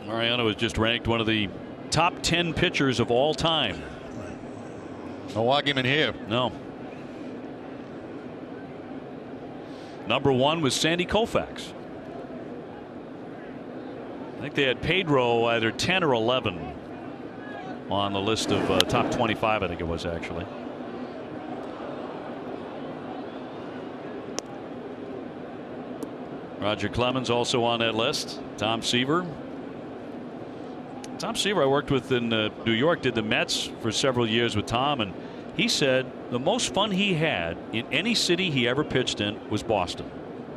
Mariano was just ranked one of the top 10 pitchers of all time. No argument here. No. Number 1 was Sandy Koufax. I think they had Pedro either 10 or 11 on the list of top 25. I think it was actually. Roger Clemens also on that list. Tom Seaver. Tom Seaver I worked with in New York, did the Mets for several years with Tom, and he said the most fun he had in any city he ever pitched in was Boston.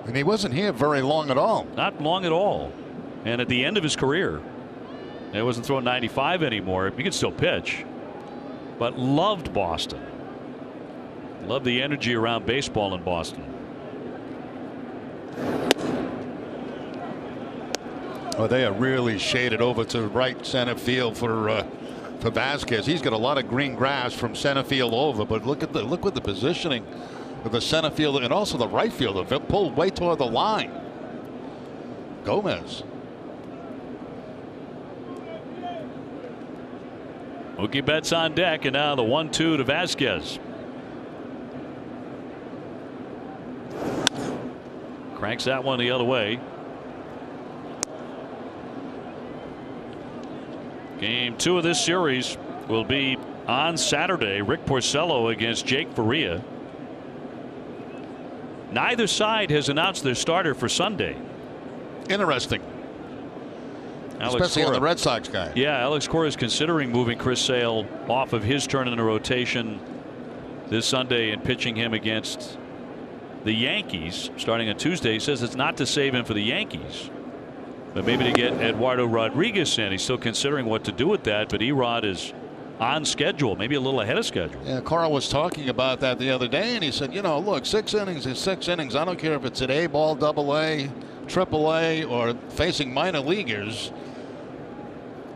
And he wasn't here very long at all. Not long at all. And at the end of his career, he wasn't throwing 95 anymore. He could still pitch, but loved Boston. Loved the energy around baseball in Boston. Well, they are really shaded over to right center field for Vasquez. He's got a lot of green grass from center field over, but look at the positioning with the center fielder and also the right fielder pulled way toward the line. Gomez. Mookie Betts on deck, and now the 1-2 to Vasquez. Cranks that one the other way. Game 2 of this series will be on Saturday. Rick Porcello against Jake Faria. Neither side has announced their starter for Sunday. Interesting. Especially on the Red Sox guy. Yeah, Alex Cora is considering moving Chris Sale off of his turn in the rotation this Sunday and pitching him against the Yankees starting on Tuesday. He says it's not to save him for the Yankees, but maybe to get Eduardo Rodriguez in. He's still considering what to do with that, but Erod is on schedule, maybe a little ahead of schedule. Yeah, Cora was talking about that the other day, and he said, you know, look, 6 innings is 6 innings. I don't care if it's at A ball, double A, triple A, or facing minor leaguers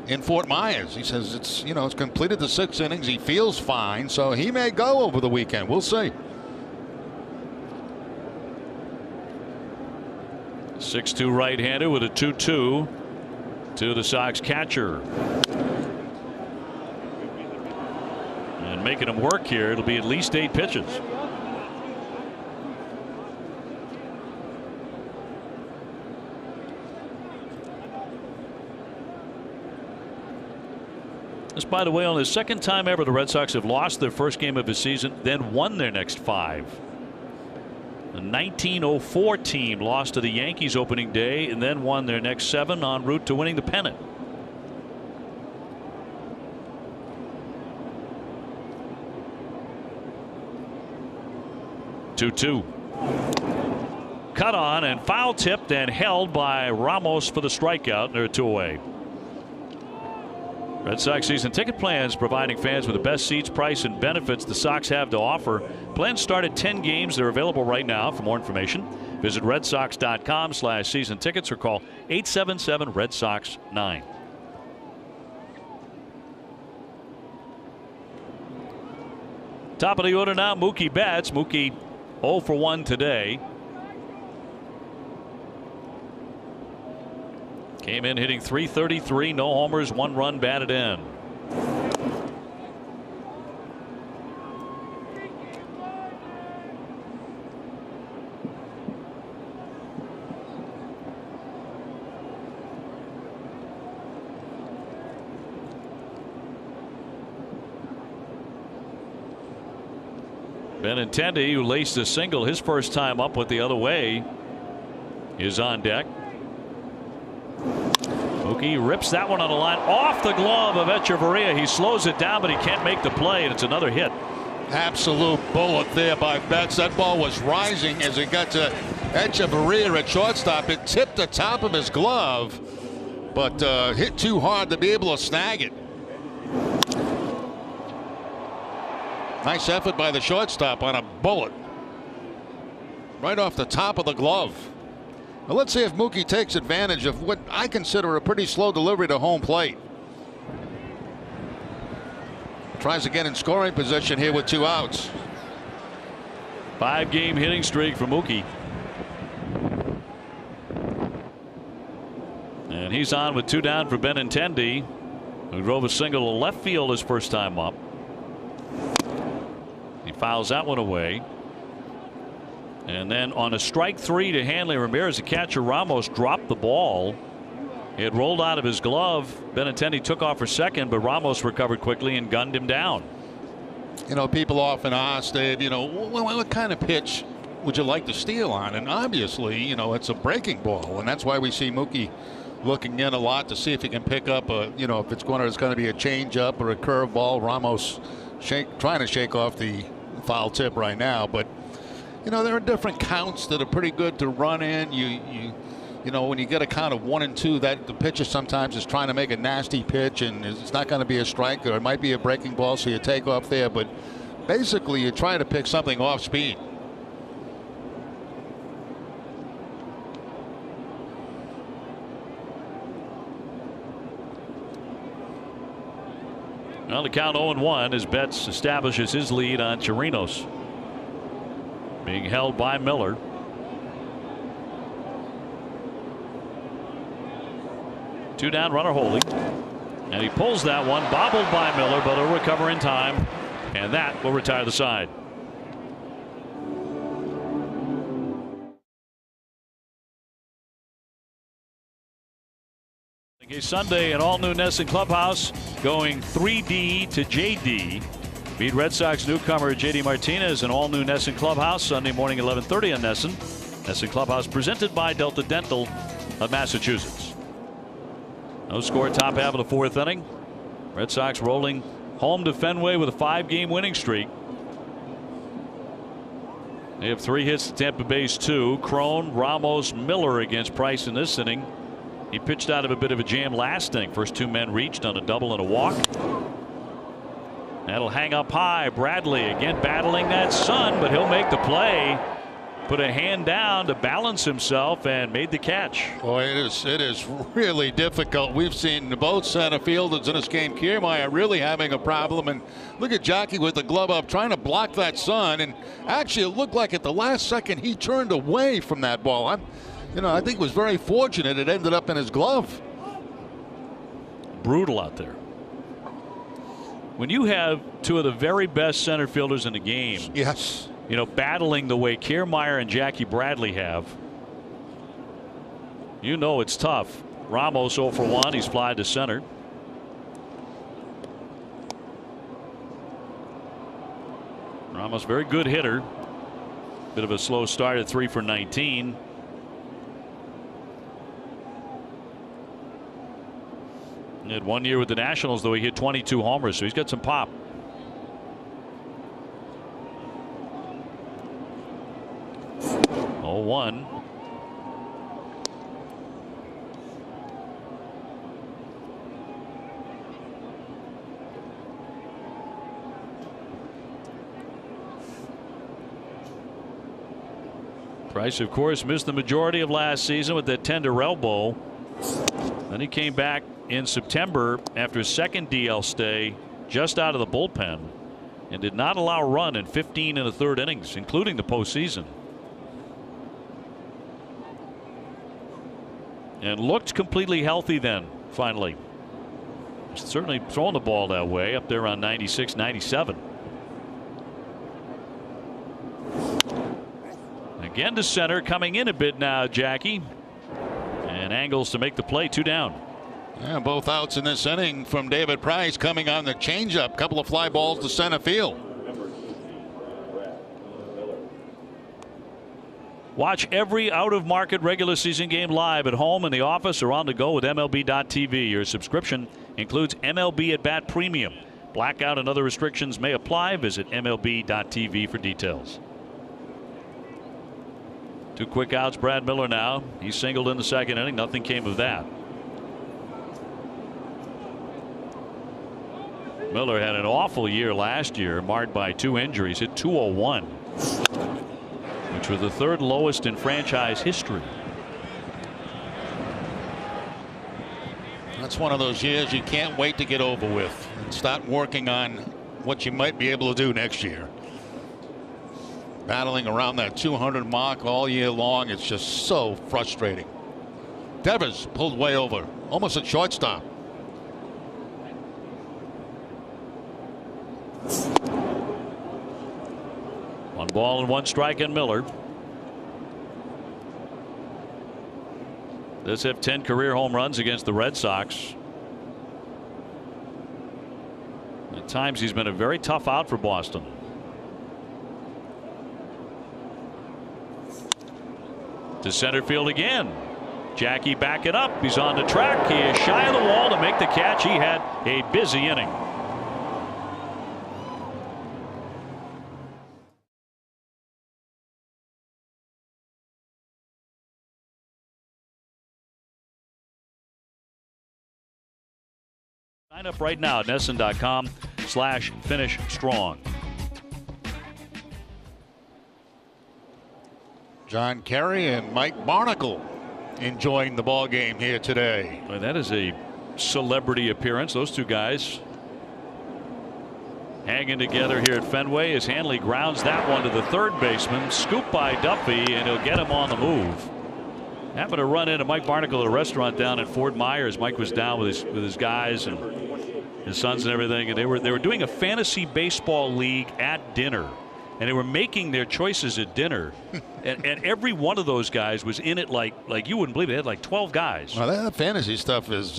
in Fort Myers. He says it's, you know, it's completed the 6 innings. He feels fine, so he may go over the weekend. We'll see. 6'2" right-hander with a 2-2 to the Sox catcher. And making him work here, it'll be at least 8 pitches. This, by the way, only the second time ever the Red Sox have lost their first game of the season, then won their next 5. The 1904 team lost to the Yankees opening day and then won their next 7 en route to winning the pennant. Two. Cut on and foul tipped and held by Ramos for the strikeout. They're 2 away. Red Sox season ticket plans providing fans with the best seats, price, and benefits the Sox have to offer. Plans start at 10 games. They're available right now. For more information, visit redsox.com/season tickets or call 877-RED-SOX-9. Top of the order now, Mookie Betts. Mookie 0 for 1 today. Came in hitting .333, no homers, 1 run batted in. Benintendi, who laced a single his first time up with the other way, is on deck. Mookie rips that one on the line off the glove of Echeverria. He slows it down, but he can't make the play, and it's another hit. Absolute bullet there by Betts. That ball was rising as it got to Echeverria at shortstop. It tipped the top of his glove, but hit too hard to be able to snag it. Nice effort by the shortstop on a bullet right off the top of the glove. Well, let's see if Mookie takes advantage of what I consider a pretty slow delivery to home plate. Tries to get in scoring position here with 2 outs. 5-game hitting streak for Mookie. And he's on with 2 down for Benintendi, who drove a single to left field his first time up. He fouls that one away. And then on a strike 3 to Hanley Ramirez, the catcher Ramos dropped the ball. It rolled out of his glove. Benintendi took off for second, but Ramos recovered quickly and gunned him down. You know, people often ask, Dave, you know, what kind of pitch would you like to steal on? And obviously, you know, it's a breaking ball, and that's why we see Mookie looking in a lot to see if he can pick up a, you know, if it's going to be a changeup or a curveball. Ramos trying to shake off the foul tip right now, but you know, there are different counts that are pretty good to run in. You know, when you get a count of 1 and 2, that the pitcher sometimes is trying to make a nasty pitch, and it's not going to be a strike, or it might be a breaking ball, so you take off there. But basically, you're trying to pick something off speed. Well, the count 0-1 as Betts establishes his lead on Chirinos. being held by Miller. Two down, runner holding. And he pulls that one, bobbled by Miller, but he'll recover in time. And that will retire the side. A Sunday, an all-new NESN clubhouse going 3D to JD. Meet Red Sox newcomer JD Martinez, an all-new NESN clubhouse Sunday morning 11:30 on NESN. NESN clubhouse presented by Delta Dental of Massachusetts. No score, top half of the fourth inning. Red Sox rolling home to Fenway with a 5-game winning streak. They have 3 hits to Tampa Bay's 2. Crone, Ramos, Miller against Price in this inning. He pitched out of a bit of a jam last inning. First 2 men reached on a double and a walk. That'll hang up high. Bradley again battling that sun, but he'll make the play. Put a hand down to balance himself and made the catch. Boy, it is really difficult. We've seen both center fielders in this game. Kiermaier really having a problem, and look at Jackie with the glove up trying to block that sun, and actually it looked like at the last second he turned away from that ball. I think it was very fortunate it ended up in his glove. Brutal out there. When you have 2 of the very best center fielders in the game, yes, battling the way Kiermaier and Jackie Bradley have, it's tough. Ramos 0 for 1. He's flied to center. Ramos, very good hitter. Bit of a slow start at 3 for 19. He had 1 year with the Nationals, though he hit 22 homers, so he's got some pop. Oh, 1. Price, of course, missed the majority of last season with that tender elbow. Then he came back in September after his second DL stay, just out of the bullpen, and did not allow a run in 15 1/3 innings, including the postseason. And looked completely healthy then, finally. Certainly throwing the ball that way, up there around 96, 97. Again to center, coming in a bit now, Jackie. And angles to make the play, 2 down. Yeah, both outs in this inning from David Price, coming on the changeup. Couple of fly balls to center field. Watch every out-of-market regular season game live at home, in the office, or on the go with MLB.tv. Your subscription includes MLB at Bat Premium. Blackout and other restrictions may apply. Visit MLB.tv for details. 2 quick outs. Brad Miller now. He singled in the second inning. Nothing came of that. Miller had an awful year last year, marred by 2 injuries. Hit .201, which was the 3rd lowest in franchise history. That's one of those years you can't wait to get over with and start working on what you might be able to do next year. Battling around that 200 mark all year long, it's just so frustrating. Devers pulled way over, almost at shortstop. One ball and 1 strike in Miller. Does have 10 career home runs against the Red Sox. At times he's been a very tough out for Boston. To center field again. Jackie back it up. He's on the track. He is shy of the wall to make the catch. He had a busy inning. Sign up right now at NESN.com/FinishStrong. John Kerry and Mike Barnacle enjoying the ball game here today. Well, that is a celebrity appearance. Those 2 guys hanging together here at Fenway as Hanley grounds that one to the third baseman. Scooped by Duffy, and he'll get him on the move. Happened to run into Mike Barnacle at a restaurant down in Fort Myers. Mike was down with his guys and his sons and everything, and they were doing a fantasy baseball league at dinner, and they were making their choices at dinner, and every one of those guys was in it like you wouldn't believe it. They had like 12 guys. Well, that fantasy stuff is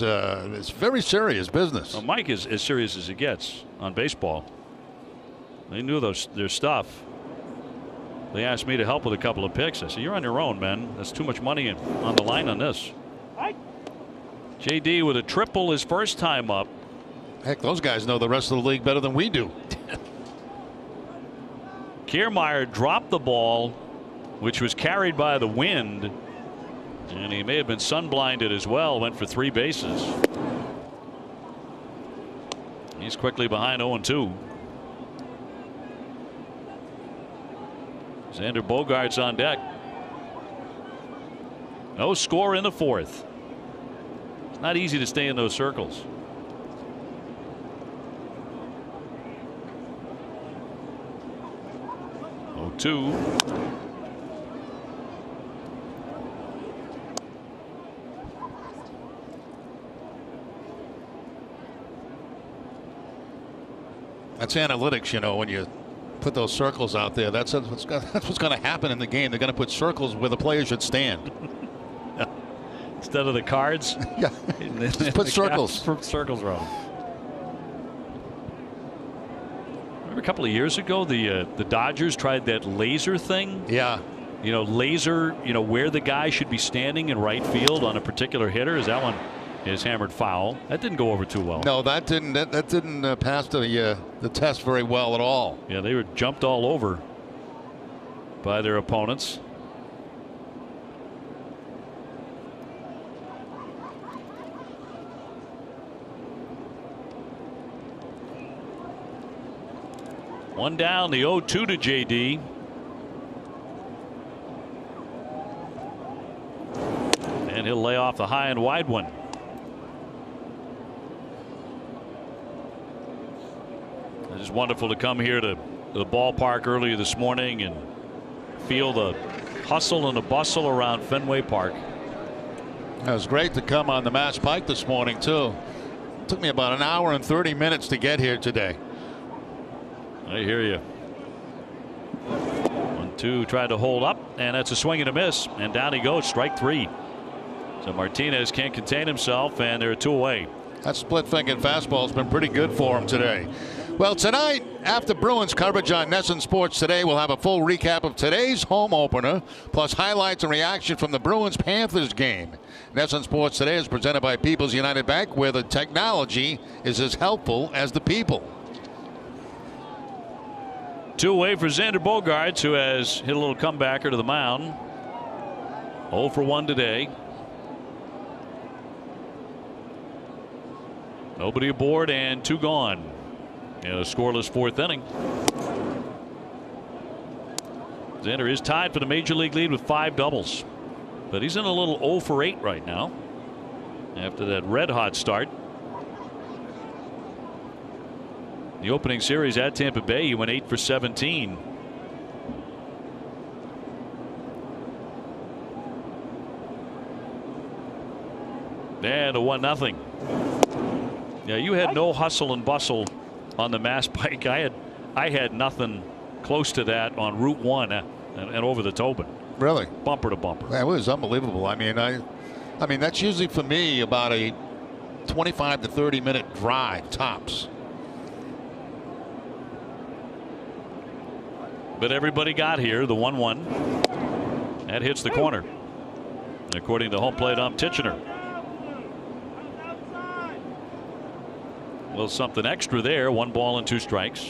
very serious business. Well, Mike is as serious as it gets on baseball. They knew their stuff. They asked me to help with a couple of picks. I said, "You're on your own, man. That's too much money on the line on this." JD with a triple his first time up. Heck, those guys know the rest of the league better than we do. Kiermaier dropped the ball, which was carried by the wind, and he may have been sunblinded as well. Went for 3 bases. He's quickly behind 0-2. Xander Bogaerts on deck. No score in the 4th. It's not easy to stay in those circles. Two. That's analytics, you know, when you put those circles out there. That's what's going to happen in the game. They're going to put circles where the players should stand. Instead of the cards? Yeah. Just put circles. Put circles around. Remember a couple of years ago, the Dodgers tried that laser thing? Yeah. You know, laser, you know, where the guy should be standing in right field on a particular hitter. Is that one is hammered foul? That didn't go over too well. No, that didn't pass the test very well at all. Yeah, they were jumped all over by their opponents. One down, the 0-2 to JD. And he'll lay off the high and wide one. It is wonderful to come here to the ballpark earlier this morning and feel the hustle and the bustle around Fenway Park. It was great to come on the Mass Pike this morning, too. It took me about an hour and 30 minutes to get here today. I hear you. 1-2, tried to hold up, and that's a swing and a miss, and down he goes, strike 3. So Martinez can't contain himself, and they're 2 away. That split-fingered fastball has been pretty good for him today. Well, tonight, after Bruins coverage on NESN Sports Today, we'll have a full recap of today's home opener, plus highlights and reaction from the Bruins-Panthers game. NESN Sports Today is presented by People's United Bank, where the technology is as helpful as the people. 2 away for Xander Bogaerts, who has hit a little comebacker to the mound. 0 for 1 today. Nobody aboard and 2 gone in a scoreless 4th inning. Xander is tied for the major league lead with 5 doubles, but he's in a little 0 for 8 right now after that red hot start. The opening series at Tampa Bay, he went 8 for 17. And a 1-0. Yeah, you had no hustle and bustle on the Mass Pike. I had nothing close to that on Route 1 and over the Tobin. Really? Bumper to bumper. That was unbelievable. I mean, that's usually for me about a 25 to 30 minute drive tops. But everybody got here. The 1-1. That hits the corner, according to home plate ump Titchener. Well, something extra there. 1 ball and 2 strikes.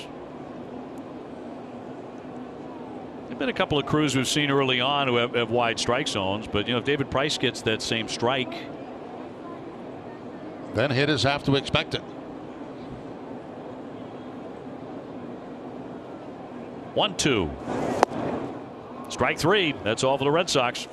There have been a couple of crews we've seen early on who have wide strike zones, but you know, if David Price gets that same strike, then hitters have to expect it. 1-2. Strike 3. That's all for the Red Sox.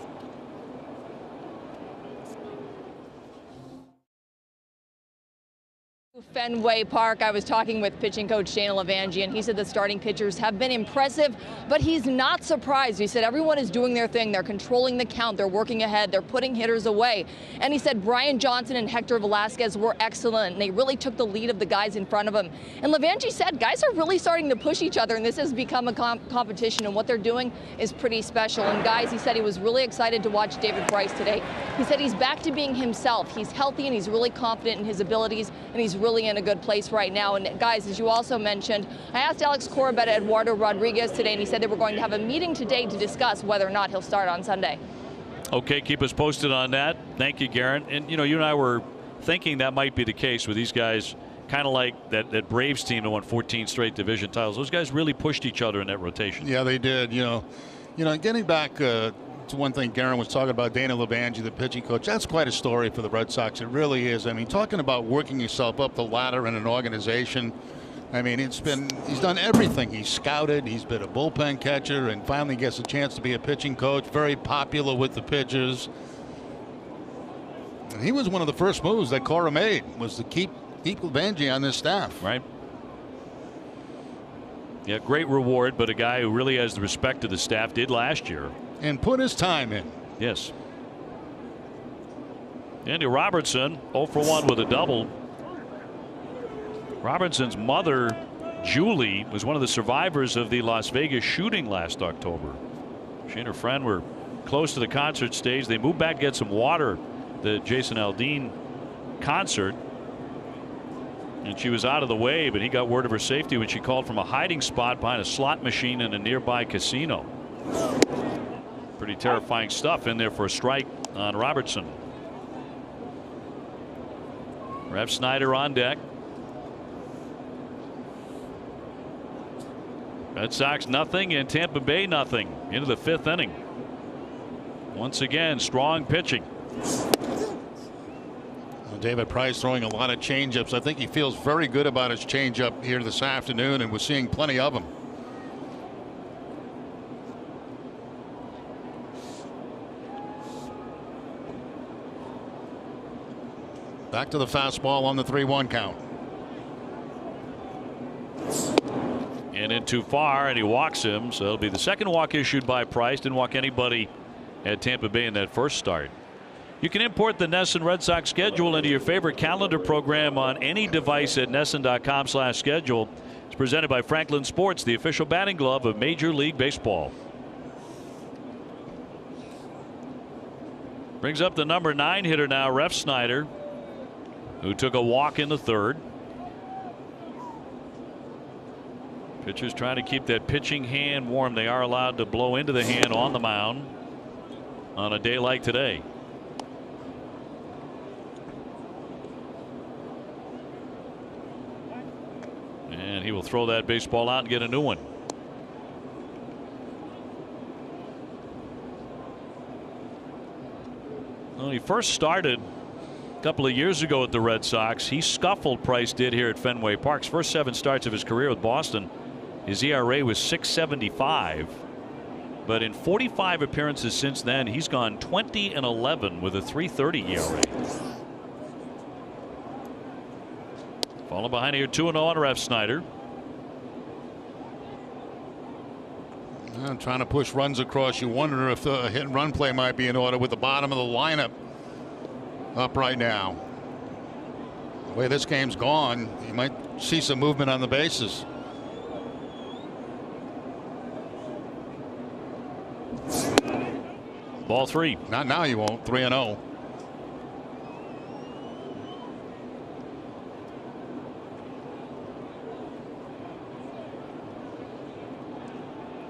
Fenway Park. I was talking with pitching coach Dana Levangie, and he said the starting pitchers have been impressive, but he's not surprised. He said everyone is doing their thing. They're controlling the count. They're working ahead. They're putting hitters away. And he said Brian Johnson and Hector Velasquez were excellent, and they really took the lead of the guys in front of them. And Levangie said guys are really starting to push each other, and this has become a competition, and what they're doing is pretty special. And guys, he said he was really excited to watch David Price today. He said he's back to being himself. He's healthy, and he's really confident in his abilities, and he's really in a good place right now. And guys, as you also mentioned, I asked Alex Cora about Eduardo Rodriguez today, and he said they were going to have a meeting today to discuss whether or not he'll start on Sunday. Okay, keep us posted on that. Thank you, Garen. And you and I were thinking that might be the case with these guys, kind of like that Braves team that won 14 straight division titles. Those guys really pushed each other in that rotation. Yeah, they did. You know, getting back to one thing Garen was talking about, Dana Levangie, the pitching coach. That's quite a story for the Red Sox. It really is. I mean, talking about working yourself up the ladder in an organization. I mean, he's done everything. He's scouted. He's been a bullpen catcher, and finally gets a chance to be a pitching coach. Very popular with the pitchers. And he was one of the first moves that Cora made, was to keep Levangie on this staff. Right. Yeah, great reward, but a guy who really has the respect of the staff, did last year. And put his time in. Yes. Andy Robertson, 0 for 1 with a double. Robertson's mother, Julie, was one of the survivors of the Las Vegas shooting last October. She and her friend were close to the concert stage. They moved back to get some water, the Jason Aldean concert. And she was out of the way, but he got word of her safety when she called from a hiding spot behind a slot machine in a nearby casino. Pretty terrifying stuff in there for a strike on Robertson. Rev Snyder on deck. Red Sox nothing and Tampa Bay nothing into the 5th inning. Once again, strong pitching. David Price throwing a lot of changeups. I think he feels very good about his changeup here this afternoon, and we're seeing plenty of them. Back to the fastball on the 3-1 count. And in too far, and he walks him. So it'll be the second walk issued by Price. Didn't walk anybody at Tampa Bay in that first start. You can import the NESN Red Sox schedule into your favorite calendar program on any device at NESN.com/schedule. It's presented by Franklin Sports, the official batting glove of Major League Baseball. Brings up the number 9 hitter now, Rev Snyder, who took a walk in the 3rd. Pitchers trying to keep that pitching hand warm. They are allowed to blow into the hand on the mound on a day like today. And he will throw that baseball out and get a new one. When he first started a couple of years ago at the Red Sox, he scuffled, Price did, here at Fenway Park's first 7 starts of his career with Boston. His ERA was .675, but in 45 appearances since then, he's gone 20-11 with a .330 ERA. Falling behind here, 2-0 on Rev Snyder. Trying to push runs across. You wonder if the hit and run play might be in order with the bottom of the lineup up right now. The way this game's gone, you might see some movement on the bases. Ball 3. Not now, you won't. 3-0.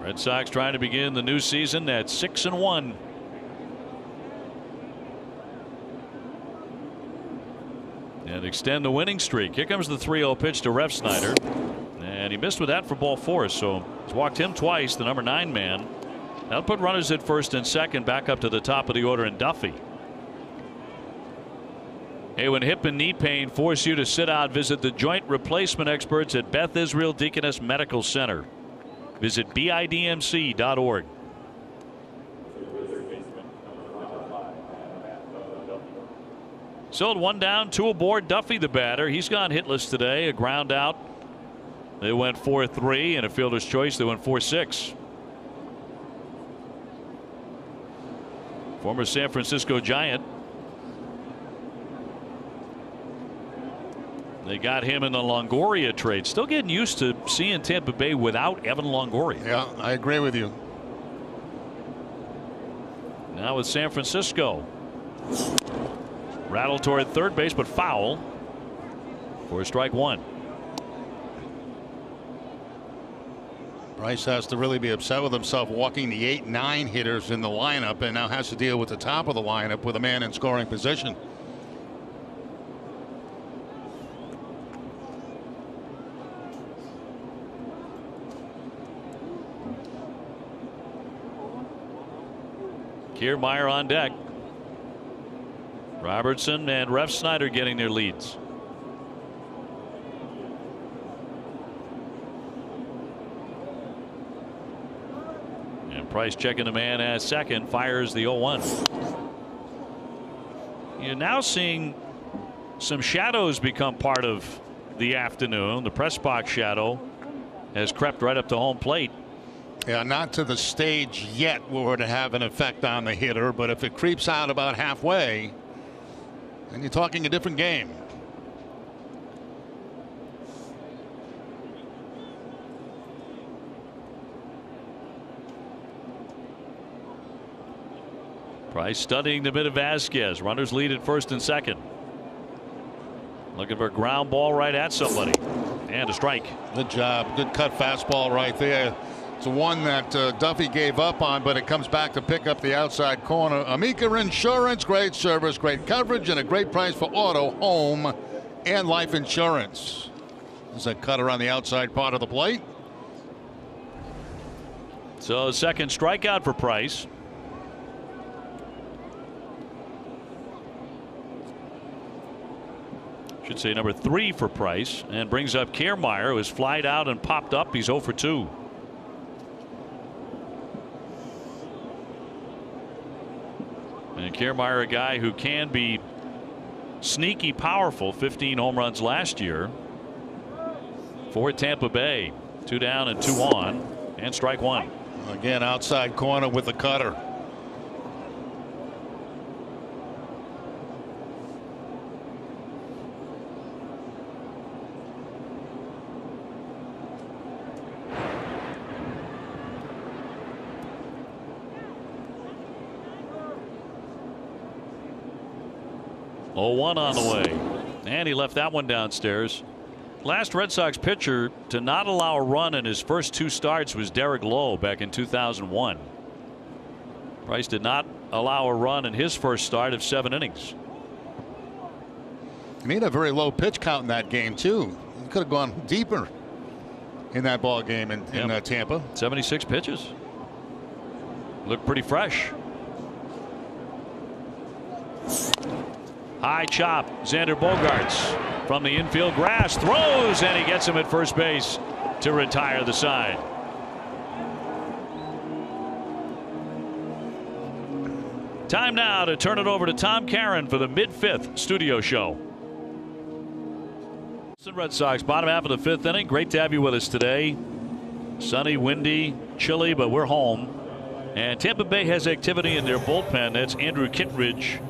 Red Sox trying to begin the new season at 6-1. And extend the winning streak. Here comes the 3-0 pitch to Rev Snyder. And he missed with that for ball 4. So he's walked him twice, the number 9 man. That'll put runners at first and second, back up to the top of the order in Duffy. Hey, when hip and knee pain force you to sit out, visit the joint replacement experts at Beth Israel Deaconess Medical Center. Visit bidmc.org. So 1 down, 2 aboard. Duffy, the batter, he's gone hitless today. A ground out. They went 4-3, and a fielder's choice. They went 4-6. Former San Francisco Giant. They got him in the Longoria trade. Still getting used to seeing Tampa Bay without Evan Longoria. Yeah, I agree with you. Now with San Francisco. Rattle toward third base, but foul for strike 1. Bryce has to really be upset with himself walking the 8-9 hitters in the lineup, and now has to deal with the top of the lineup with a man in scoring position. Kiermaier on deck. Robertson and Ref Snyder getting their leads. And Price checking the man at second, fires the 0-1. You're now seeing some shadows become part of the afternoon. The press box shadow has crept right up to home plate. Yeah, not to the stage yet where to have an effect on the hitter, but if it creeps out about halfway, then you're talking a different game. Price studying the bit of Vasquez. Runners lead at first and second. Looking for a ground ball right at somebody. And a strike. Good job. Good cut fastball right there. It's one that Duffy gave up on, but it comes back to pick up the outside corner. Amica Insurance, great service, great coverage, and a great price for auto, home, and life insurance. There's a cutter on the outside part of the plate. So second strikeout for Price. Should say number 3 for Price, and brings up Kiermaier, who has flied out and popped up. He's 0 for 2. And Kiermaier, a guy who can be sneaky powerful. 15 home runs last year for Tampa Bay. 2 down and 2 on, and strike 1. Again, outside corner with the cutter. Oh, 1 on the way, and he left that one downstairs. Last Red Sox pitcher to not allow a run in his first 2 starts was Derek Lowe back in 2001. Price did not allow a run in his first start of 7 innings. He made a very low pitch count in that game too. He could have gone deeper in that ball game in Tampa. 76 pitches. Looked pretty fresh. High chop. Xander Bogaerts from the infield grass throws, and he gets him at first base to retire the side. Time now to turn it over to Tom Caron for the mid-5th studio show. Red Sox, bottom half of the 5th inning. Great to have you with us today. Sunny, windy, chilly, but we're home. And Tampa Bay has activity in their bullpen. That's Andrew Kittredge.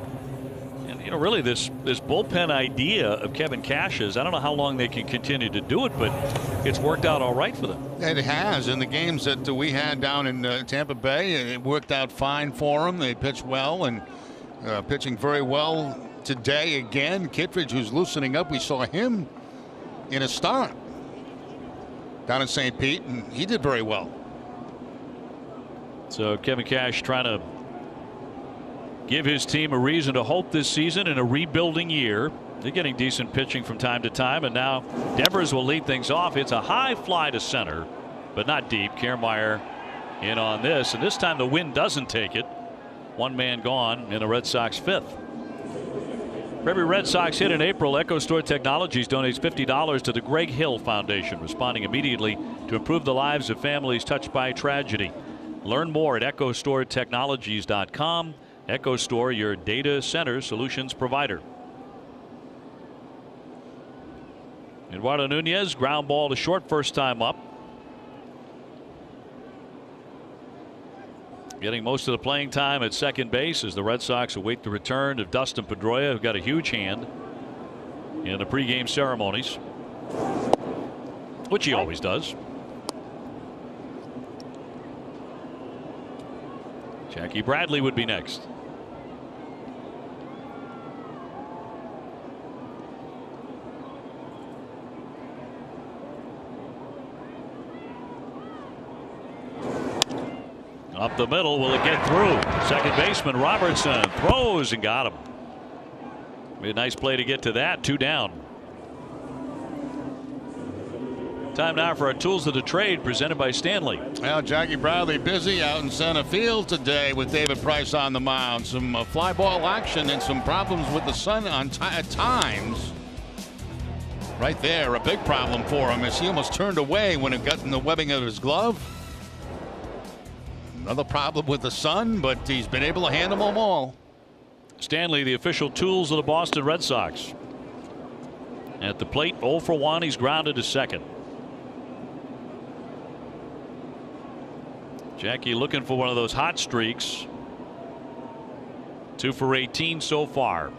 And you know, really this bullpen idea of Kevin Cash's, I don't know how long they can continue to do it, but it's worked out all right for them. It has. In the games that we had down in Tampa Bay, it worked out fine for them. They pitched well, and pitching very well today again. Kittredge, who's loosening up, we saw him in a start down in St. Pete, and he did very well. So Kevin Cash trying to give his team a reason to hope this season in a rebuilding year. They're getting decent pitching from time to time, and now Devers will lead things off. It's a high fly to center, but not deep. Kiermaier in on this, and this time the wind doesn't take it. One man gone in the Red Sox 5th. For every Red Sox hit in April, Echo Store Technologies donates $50 to the Greg Hill Foundation, responding immediately to improve the lives of families touched by tragedy. Learn more at EchoStoreTechnologies.com. Echo Store, your data center solutions provider. Eduardo Nunez, ground ball to short, first time up. Getting most of the playing time at second base as the Red Sox await the return of Dustin Pedroia, who got a huge hand in the pregame ceremonies, which he always does. Jackie Bradley would be next. Up the middle, will it get through? Second baseman Robertson throws and got him. Be a nice play to get to that. 2 down. Time now for our tools of the trade presented by Stanley. Well, Jackie Bradley busy out in center field today with David Price on the mound. Some fly ball action and some problems with the sun at times. Right there, a big problem for him as he almost turned away when it got in the webbing of his glove. Another problem with the sun, but he's been able to handle them all. Stanley, the official tools of the Boston Red Sox. At the plate, 0 for 1. He's grounded to second. Jackie looking for one of those hot streaks. 2 for 18 so far.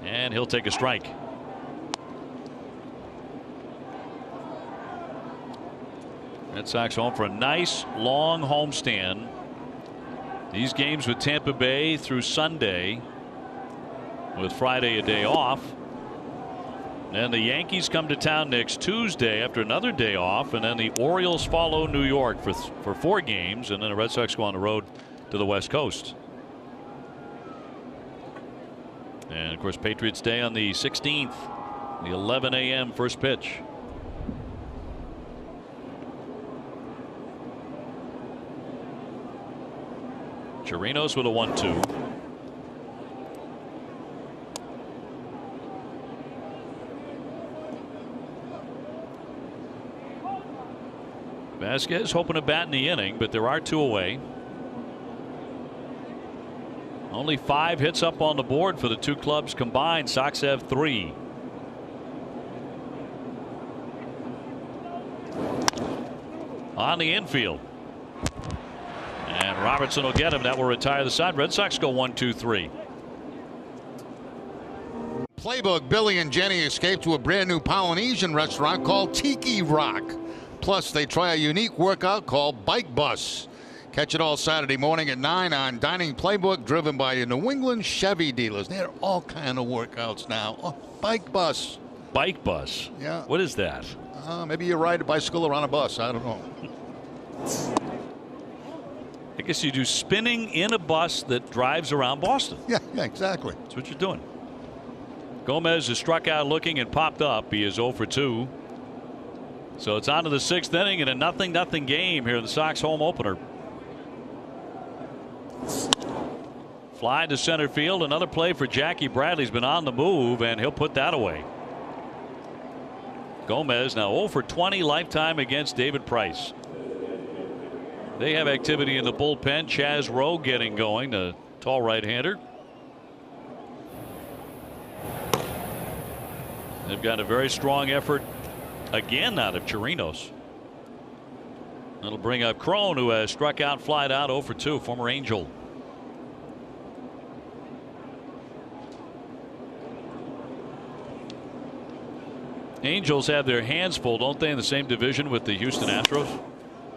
And he'll take a strike. Red Sox home for a nice long homestand. These games with Tampa Bay through Sunday, with Friday a day off. And the Yankees come to town next Tuesday after another day off, and then the Orioles follow New York for 4 games, and then the Red Sox go on the road to the West Coast. And of course, Patriots Day on the 16th, the 11 a.m. first pitch. Chirinos with a 1-2. Vasquez hoping to bat in the inning, but there are 2 away. Only 5 hits up on the board for the 2 clubs combined. Sox have 3. On the infield. And Robertson will get him. That will retire the side. Red Sox go 1-2-3. Playbook: Billy and Jenny escape to a brand new Polynesian restaurant called Tiki Rock. Plus, they try a unique workout called Bike Bus. Catch it all Saturday morning at 9 on Dining Playbook, driven by your New England Chevy dealers. They have all kind of workouts now. Oh, Bike Bus. Bike Bus? Yeah. What is that? Maybe you ride a bicycle or on a bus. I don't know. I guess you do spinning in a bus that drives around Boston. Yeah, exactly. That's what you're doing. Gomez is struck out looking and popped up. He is 0 for 2. So it's on to the 6th inning in a 0-0 game here in the Sox home opener. Fly to center field. Another play for Jackie Bradley's been on the move, and he'll put that away. Gomez now 0 for 20 lifetime against David Price. They have activity in the bullpen. Chaz Rowe getting going, the tall right-hander. They've got a very strong effort again out of Chirinos. That'll bring up Crone, who has struck out, flied out 0 for 2, former Angel. Angels have their hands full, don't they, in the same division with the Houston Astros?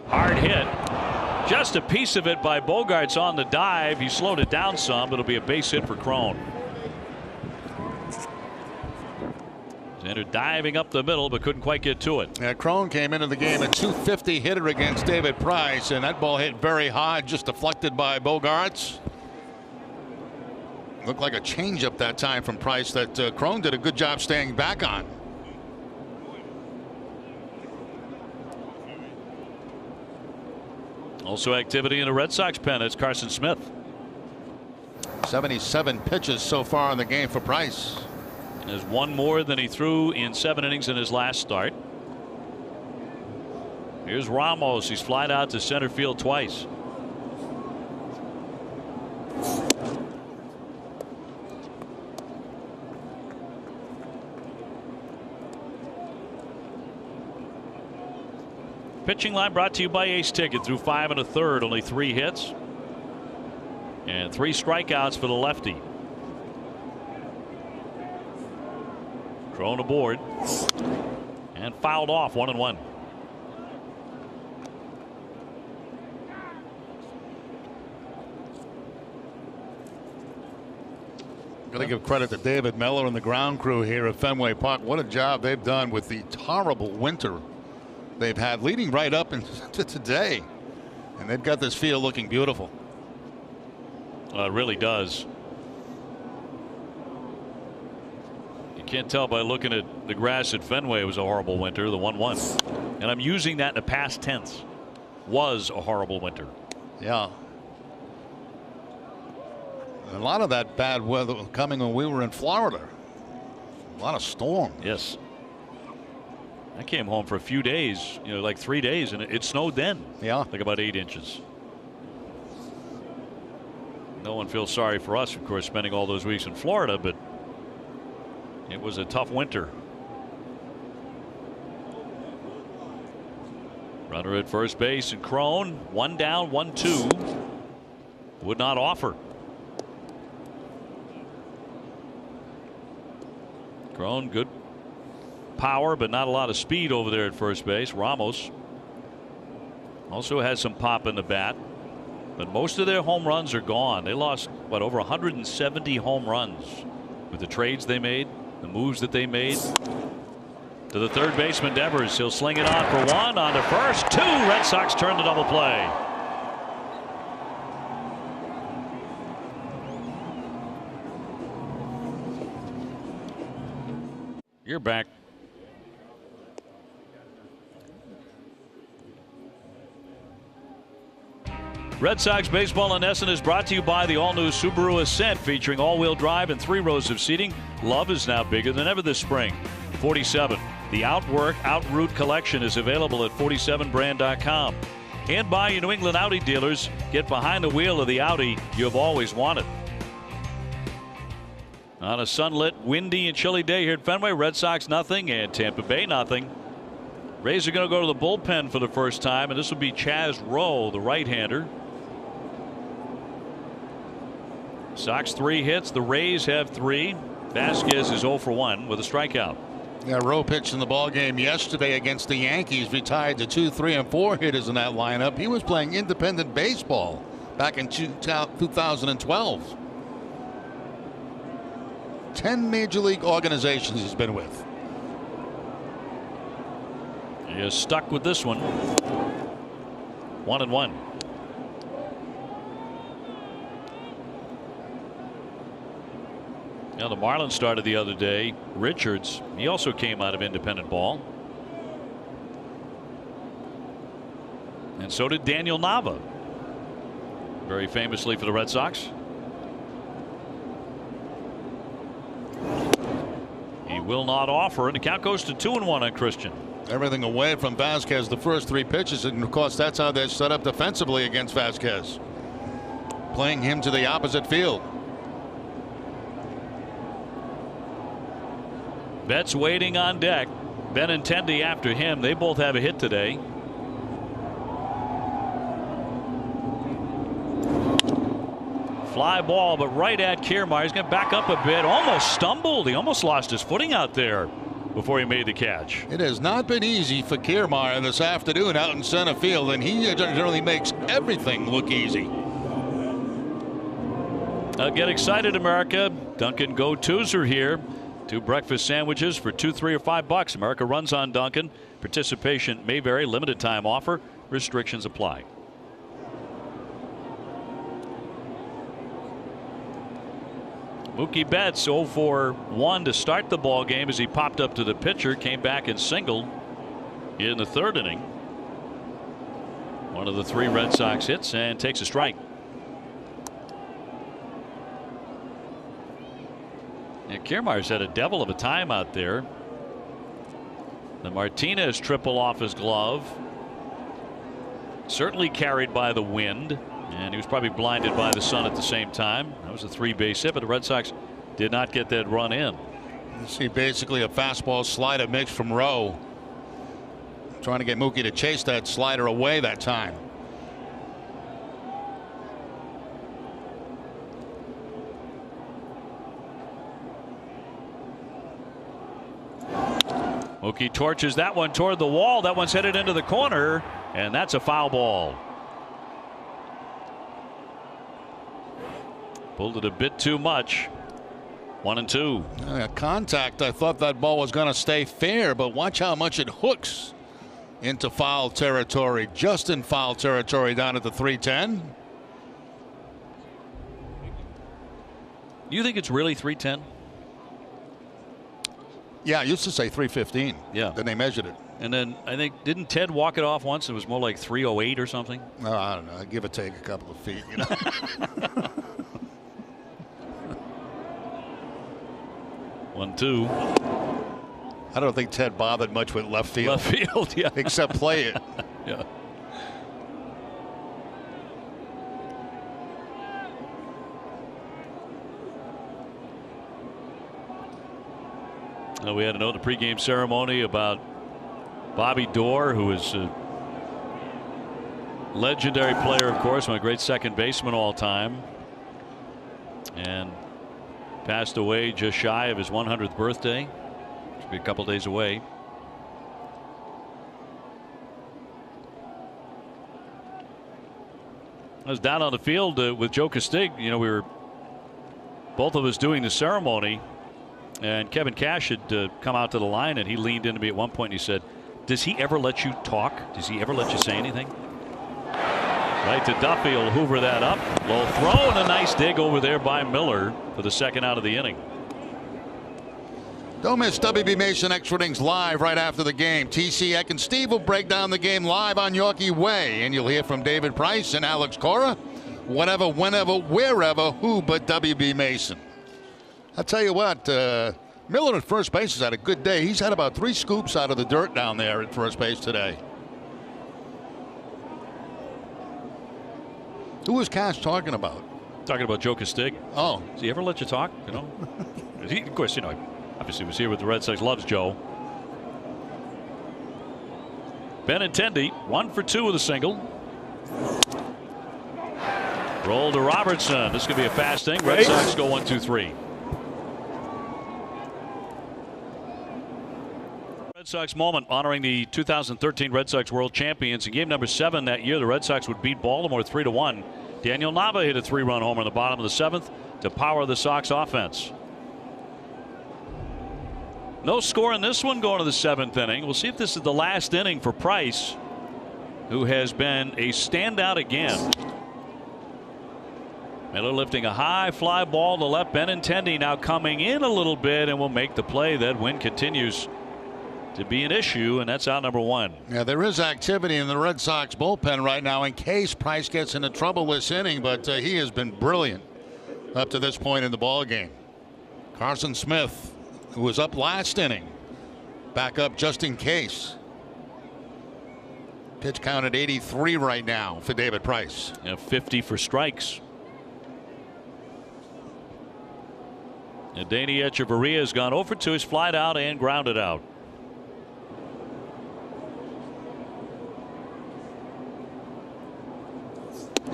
Hard hit. Just a piece of it by Bogaerts on the dive. He slowed it down some. It'll be a base hit for Crone. Xander diving up the middle, but couldn't quite get to it. Yeah, Crone came into the game a .250 hitter against David Price, and that ball hit very hard, just deflected by Bogaerts. Looked like a changeup that time from Price that Crone did a good job staying back on. Also activity in the Red Sox pen. It's Carson Smith. 77 pitches so far in the game for Price. There's 1 more than he threw in 7 innings in his last start. Here's Ramos. He's flied out to center field twice. Pitching line brought to you by Ace Ticket. Through 5 1/3, only 3 hits and 3 strikeouts for the lefty. Thrown aboard and fouled off. 1-1. Got to give credit to David Miller and the ground crew here at Fenway Park. What a job they've done with the horrible winter they've had leading right up into today. And they've got this field looking beautiful. It really does. You can't tell by looking at the grass at Fenway it was a horrible winter, the 1-1. And I'm using that in the past tense. Was a horrible winter. Yeah. A lot of that bad weather coming when we were in Florida. A lot of storm. Yes. I came home for a few days, like 3 days, and it snowed then. Yeah. Like about 8 inches. No one feels sorry for us, of course, spending all those weeks in Florida, but it was a tough winter. Runner at first base and Crone. 1 down, 1-2. Would not offer. Crone, good power, but not a lot of speed over there at first base. Ramos also has some pop in the bat, but most of their home runs are gone. They lost, over 170 home runs with the trades they made, the moves that they made. To the third baseman, Devers. He'll sling it on for 1, on to first. 2. Red Sox turn the double play. You're back. Red Sox baseball in NESN is brought to you by the all-new Subaru Ascent, featuring all-wheel drive and 3 rows of seating. Love is now bigger than ever this spring. 47. The Outwork Outroot collection is available at 47brand.com. And by your New England Audi dealers. Get behind the wheel of the Audi you have always wanted. On a sunlit, windy, and chilly day here at Fenway, Red Sox nothing and Tampa Bay nothing. Rays are going to go to the bullpen for the first time, and this will be Chaz Rowe, the right-hander. Sox 3 hits. The Rays have 3. Vasquez is 0 for 1 with a strikeout. Yeah, Rowe pitched in the ball game yesterday against the Yankees, retired to 2, 3, and 4 hitters in that lineup. He was playing independent baseball back in 2012. 10 major league organizations he's been with. He is stuck with this one. 1-1. Now the Marlins started the other day. Richards, he also came out of independent ball. And so did Daniel Nava, very famously for the Red Sox. He will not offer, and the count goes to 2-1 on Christian. Everything away from Vasquez the first 3 pitches, and of course that's how they're set up defensively against Vasquez, playing him to the opposite field. Betts waiting on deck. Benintendi after him. They both have a hit today. Fly ball, but right at Kiermaier. He's going to back up a bit. Almost stumbled. He almost lost his footing out there before he made the catch. It has not been easy for Kiermaier this afternoon out in center field, and he generally makes everything look easy. Get excited, America. Dunkin' Go-Tos are here. 2 breakfast sandwiches for $2, $3, or $5. America runs on Dunkin'. Participation may vary. Limited time offer. Restrictions apply. Mookie Betts 0 for 1 to start the ball game as he popped up to the pitcher, came back and singled in the 3rd inning. One of the 3 Red Sox hits and takes a strike. And Kiermaier's had a devil of a time out there. The Martinez triple off his glove. Certainly carried by the wind, and he was probably blinded by the sun at the same time. That was a 3-base hit, but the Red Sox did not get that run in. You see basically a fastball slider mix from Rowe. Trying to get Mookie to chase that slider away that time. Mookie torches that one toward the wall. That one's headed into the corner, and that's a foul ball. Pulled it a bit too much. 1-2. Contact. I thought that ball was going to stay fair, but watch how much it hooks into foul territory. Just in foul territory down at the 310. You think it's really 310? Yeah, I used to say 315. Yeah. Then they measured it. And then I think, didn't Ted walk it off once? It was more like 308 or something. No, I don't know. Give or take a couple of feet, you know. 1-2. I don't think Ted bothered much with left field. Left field, yeah. Except play it. Yeah. We had to know the pregame ceremony about Bobby Doerr, who is a legendary player, of course, one of the great second baseman all time, and passed away just shy of his 100th birthday. Should be a couple days away. I was down on the field with Joe Castig. You know, we were both of us doing the ceremony. And Kevin Cash had come out to the line, and he leaned into me at one point and he said, "Does he ever let you talk? Does he ever let you say anything?" Right to Duffy will hoover that up. Low throw and a nice dig over there by Miller for the second out of the inning. Don't miss WB Mason Extra Innings live right after the game. TC Eck and Steve will break down the game live on Yorkie Way. And you'll hear from David Price and Alex Cora. Whatever, whenever, wherever, who but WB Mason. I'll tell you what, Miller at first base has had a good day. He's had about 3 scoops out of the dirt down there at first base today. Who was Cash talking about? Talking about Joe Castig. Oh. Does he ever let you talk? You know, he, of course, you know, obviously was here with the Red Sox. Loves Joe. Benintendi 1 for 2 with a single. Roll to Robertson. This could be a fast thing. Red Sox go 1-2-3. Red Sox moment honoring the 2013 Red Sox World Champions. In game number 7 that year, the Red Sox would beat Baltimore 3-1. Daniel Nava hit a 3-run homer in the bottom of the 7th to power the Sox offense. No score in this one going to the 7th inning. We'll see if this is the last inning for Price, who has been a standout again. Miller lifting a high fly ball to left. Benintendi now coming in a little bit and will make the play. That win continues to be an issue, and that's out number 1. Yeah, there is activity in the Red Sox bullpen right now in case Price gets into trouble this inning, but he has been brilliant up to this point in the ball game. Carson Smith, who was up last inning, back up just in case. Pitch count at 83 right now for David Price. 50 for strikes. And Danny Echeverria has gone 0 for 2. He's flied out and grounded out.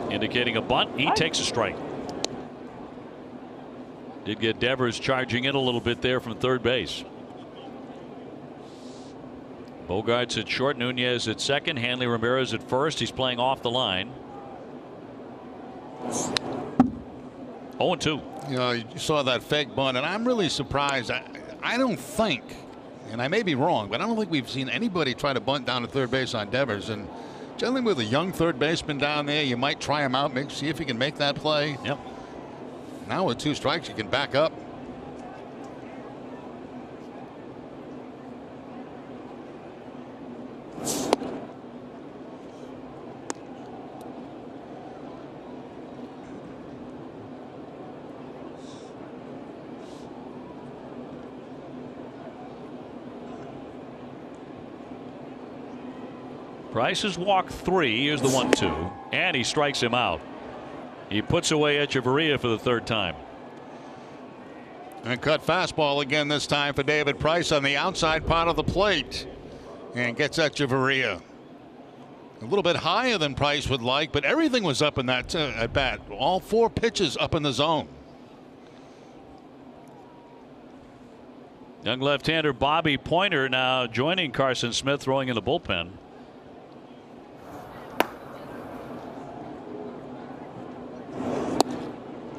Indicating a bunt. He takes a strike. Did get Devers charging in a little bit there from third base. Bogarts at short, Nunez at second, Hanley Ramirez at first. He's playing off the line. 0-2. You know, you saw that fake bunt, and I'm really surprised. I don't think, and I may be wrong, but I don't think we've seen anybody try to bunt down to third base on Devers. And generally with a young third baseman down there, you might try him out, see if he can make that play. Yep. Now with 2 strikes, you can back up. Price has walked 3. Here's the 1-2, and he strikes him out. He puts away Echeverria for the 3rd time. And cut fastball again this time for David Price on the outside part of the plate. And gets Echeverria. A little bit higher than Price would like, but everything was up in that at bat. All 4 pitches up in the zone. Young left-hander Bobby Pointer now joining Carson Smith, throwing in the bullpen.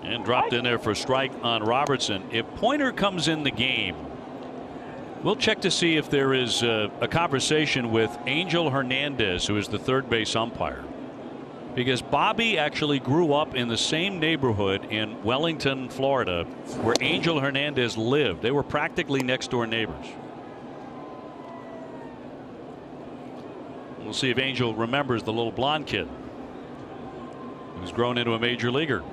And dropped in there for a strike on Robertson. If Pointer comes in the game, we'll check to see if there is a conversation with Angel Hernandez, who is the third base umpire. Because Bobby actually grew up in the same neighborhood in Wellington, Florida, where Angel Hernandez lived. They were practically next door neighbors. We'll see if Angel remembers the little blonde kid who's grown into a major leaguer.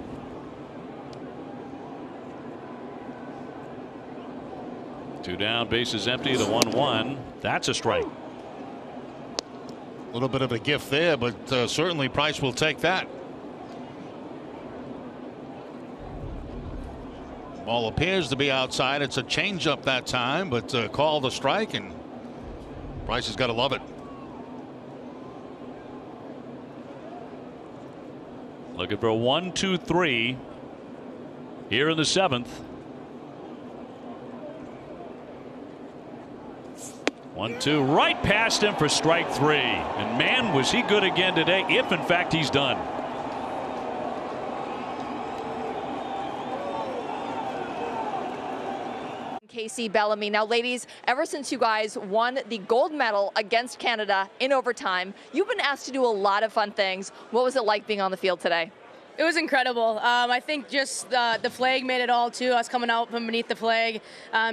Two down, bases empty, the 1-1. That's a strike. A little bit of a gift there, but certainly Price will take that. Ball appears to be outside. It's a changeup that time, but called a strike, and Price has got to love it. Looking for a 1-2-3 here in the 7th. 1-2 right past him for strike 3. And man, was he good again today, if in fact he's done. Casey Bellamy. Now, ladies, ever since you guys won the gold medal against Canada in overtime, you've been asked to do a lot of fun things. What was it like being on the field today? It was incredible. I think just the flag made it all, too. Us coming out from beneath the flag,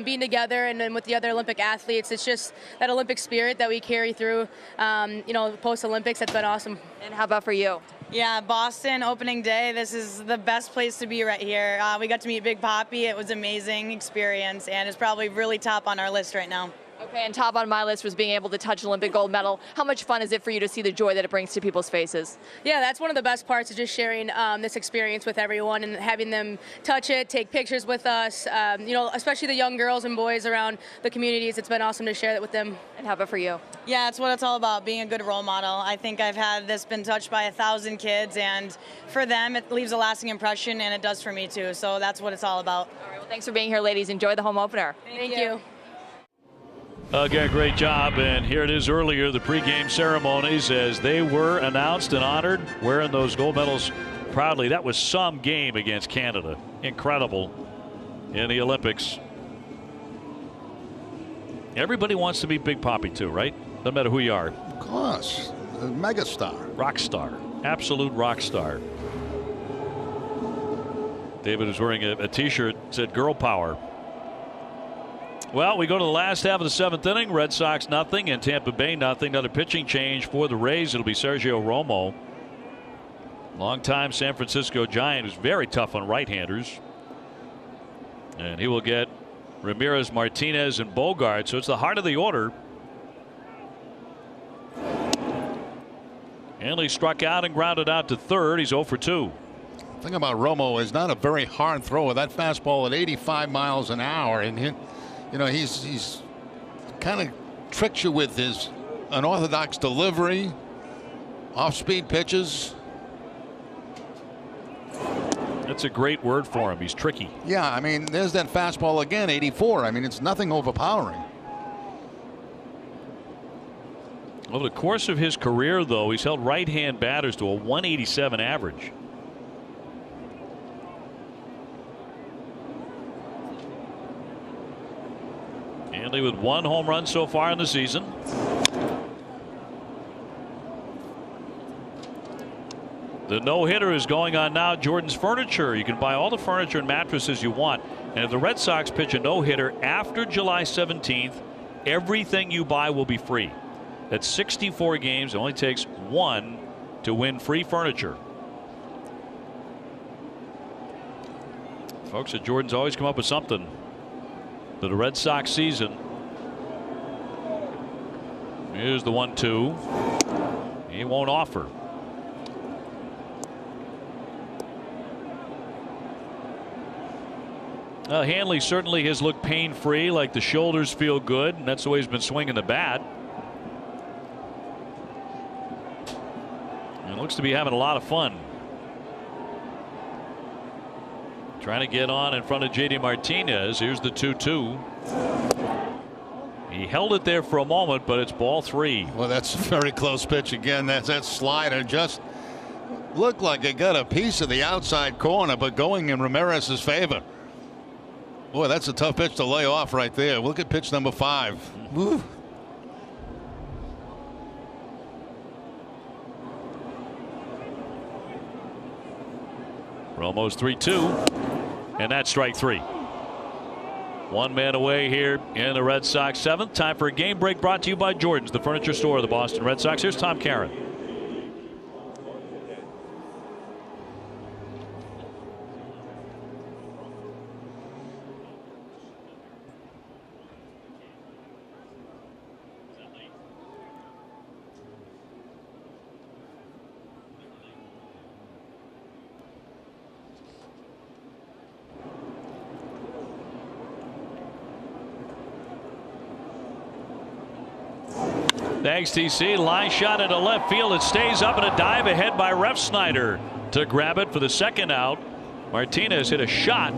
being together, and then with the other Olympic athletes. It's just that Olympic spirit that we carry through, post-Olympics. That's been awesome. And how about for you? Yeah, Boston opening day. This is the best place to be right here. We got to meet Big Papi. It was an amazing experience, and it's probably really top on our list right now. Okay, and top on my list was being able to touch an Olympic gold medal. How much fun is it for you to see the joy that it brings to people's faces? Yeah, that's one of the best parts, of just sharing this experience with everyone and having them touch it, take pictures with us, especially the young girls and boys around the communities. It's been awesome to share that with them. And how about for you? Yeah, it's what it's all about, being a good role model. I think I've had this been touched by 1,000 kids, and for them it leaves a lasting impression, and it does for me too. So that's what it's all about. All right, well, thanks for being here, ladies. Enjoy the home opener. Thank you. Again, great job. And here it is earlier, the pregame ceremonies as they were announced and honored, wearing those gold medals proudly. That was some game against Canada. Incredible in the Olympics. Everybody wants to be Big Papi too, right? Doesn't matter who you are. Of course. A megastar. Rock star. Absolute rock star. David is wearing a t-shirt that said girl power. Well, we go to the last half of the 7th inning. Red Sox nothing and Tampa Bay nothing. Another pitching change for the Rays. It'll be Sergio Romo. Longtime San Francisco Giant, who's very tough on right-handers. And he will get Ramirez, Martinez, and Bogart. So it's the heart of the order. Hanley struck out and grounded out to third. He's 0 for 2. The thing about Romo is not a very hard thrower. That fastball at 85 miles an hour, and he's kind of tricks you with his unorthodox delivery, off-speed pitches. That's a great word for him. He's tricky. Yeah, I mean, there's that fastball again, 84. I mean, it's nothing overpowering. Over the course of his career, though, he's held right-hand batters to a 187 average. Hanley with 1 home run so far in the season. The no-hitter is going on now. Jordan's Furniture. You can buy all the furniture and mattresses you want. And if the Red Sox pitch a no-hitter after July 17th, everything you buy will be free. That's 64 games. It only takes 1 to win free furniture. Folks at Jordan's always come up with something for the Red Sox season. Here's the 1-2. He won't offer. Hanley certainly has looked pain-free, like the shoulders feel good, and that's the way he's been swinging the bat. And looks to be having a lot of fun. Trying to get on in front of J.D. Martinez. Here's the 2-2. He held it there for a moment, but it's ball 3. Well, that's a very close pitch again. That slider just looked like it got a piece of the outside corner, but going in Ramirez's favor. Boy, that's a tough pitch to lay off right there. Look at pitch number 5. Woo. Romo's 3-2, and that's strike 3. One man away here in the Red Sox 7th. Time for a game break brought to you by Jordan's, the furniture store of the Boston Red Sox. Here's Tom Caron. Thanks, TC. Line shot into left field. It stays up, and a dive ahead by Refsnyder to grab it for the second out. Martinez hit a shot,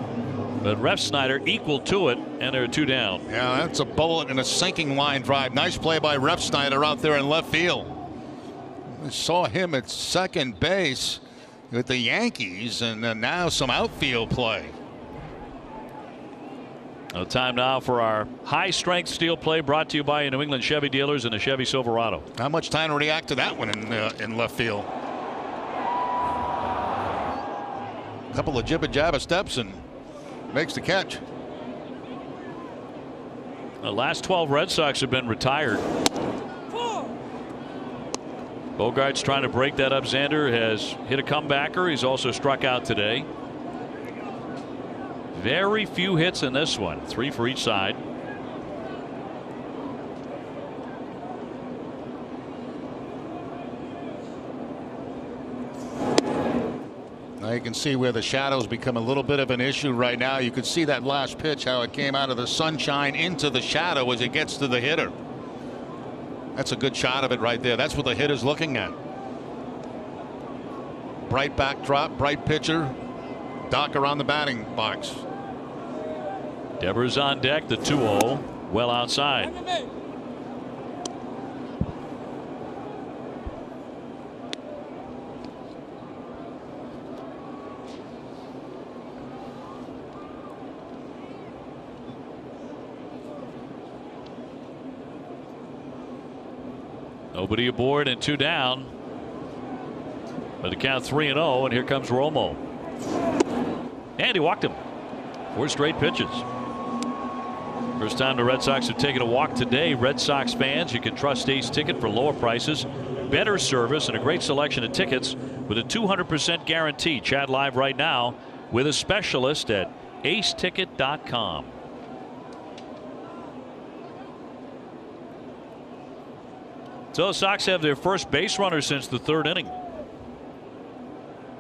but Refsnyder equal to it, and there are 2 down. Yeah, that's a bullet in a sinking line drive. Nice play by Refsnyder out there in left field. We saw him at second base with the Yankees, and now some outfield play. Time now for our high-strength steel play brought to you by New England Chevy dealers and the Chevy Silverado. Not much time to react to that one in left field. A couple of jibba-jabba steps and makes the catch. The last 12 Red Sox have been retired. Bogart's trying to break that up. Xander has hit a comebacker. He's also struck out today. Very few hits in this one. 3 for each side. Now you can see where the shadows become a little bit of an issue right now. You could see that last pitch, how it came out of the sunshine into the shadow as it gets to the hitter. That's a good shot of it right there. That's what the hitter's looking at. Bright backdrop, bright pitcher. Doc around the batting box. Devers on deck, the 2-0, well outside. Nobody aboard and 2 down. But the count 3-0, and here comes Romo. And he walked him. 4 straight pitches. First time the Red Sox have taken a walk today. Red Sox fans, you can trust Ace Ticket for lower prices, better service, and a great selection of tickets with a 200% guarantee. Chat live right now with a specialist at aceticket.com. So the Sox have their first base runner since the 3rd inning.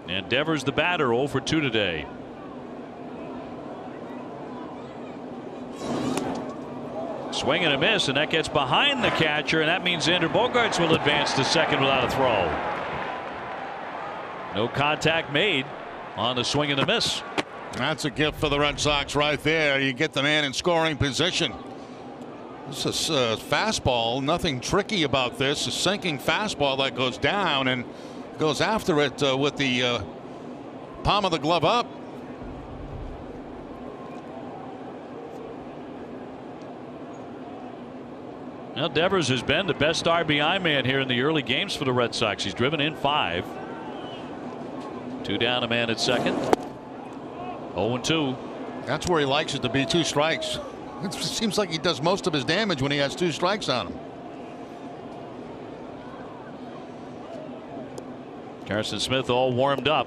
And Devers the batter, 0 for 2 today. Swing and a miss, and that gets behind the catcher, and that means Xander Bogaerts will advance to second without a throw. No contact made on the swing and a miss. That's a gift for the Red Sox right there. You get the man in scoring position. This is a fastball, nothing tricky about this. A sinking fastball that goes down and goes after it with the palm of the glove up. Now Devers has been the best RBI man here in the early games for the Red Sox. He's driven in 5. 2 down, a man at second. 0-2. That's where he likes it to be, 2 strikes. It seems like he does most of his damage when he has 2 strikes on him. Carson Smith all warmed up.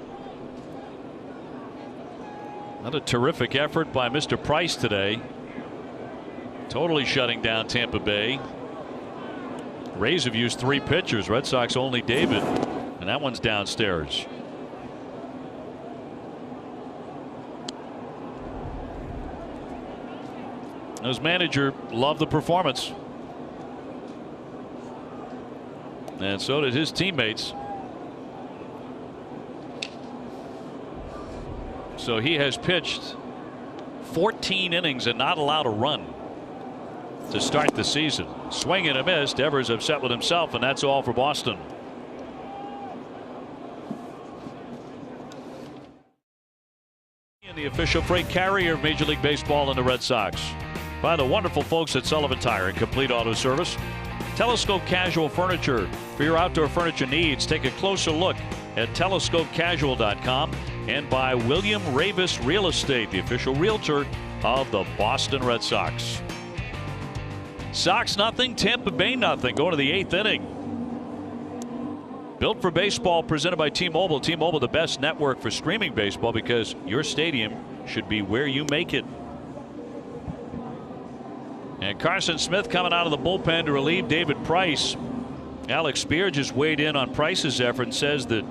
Not a terrific effort by Mr. Price today. Totally shutting down Tampa Bay. Rays have used 3 pitchers. Red Sox only David, and that one's downstairs. His manager loved the performance, and so did his teammates. So he has pitched 14 innings and not allowed a run to start the season. Swing and a miss. Devers upset with himself, and that's all for Boston. The official freight carrier of Major League Baseball and the Red Sox. By the wonderful folks at Sullivan Tire and Complete Auto Service. Telescope Casual Furniture. For your outdoor furniture needs, take a closer look at telescopecasual.com. And by William Ravis Real Estate, the official realtor of the Boston Red Sox. Sox nothing, Tampa Bay nothing. Going to the 8th inning. Built for baseball, presented by T-Mobile. T-Mobile, the best network for streaming baseball, because your stadium should be where you make it. And Carson Smith coming out of the bullpen to relieve David Price. Alex Spear just weighed in on Price's effort and says that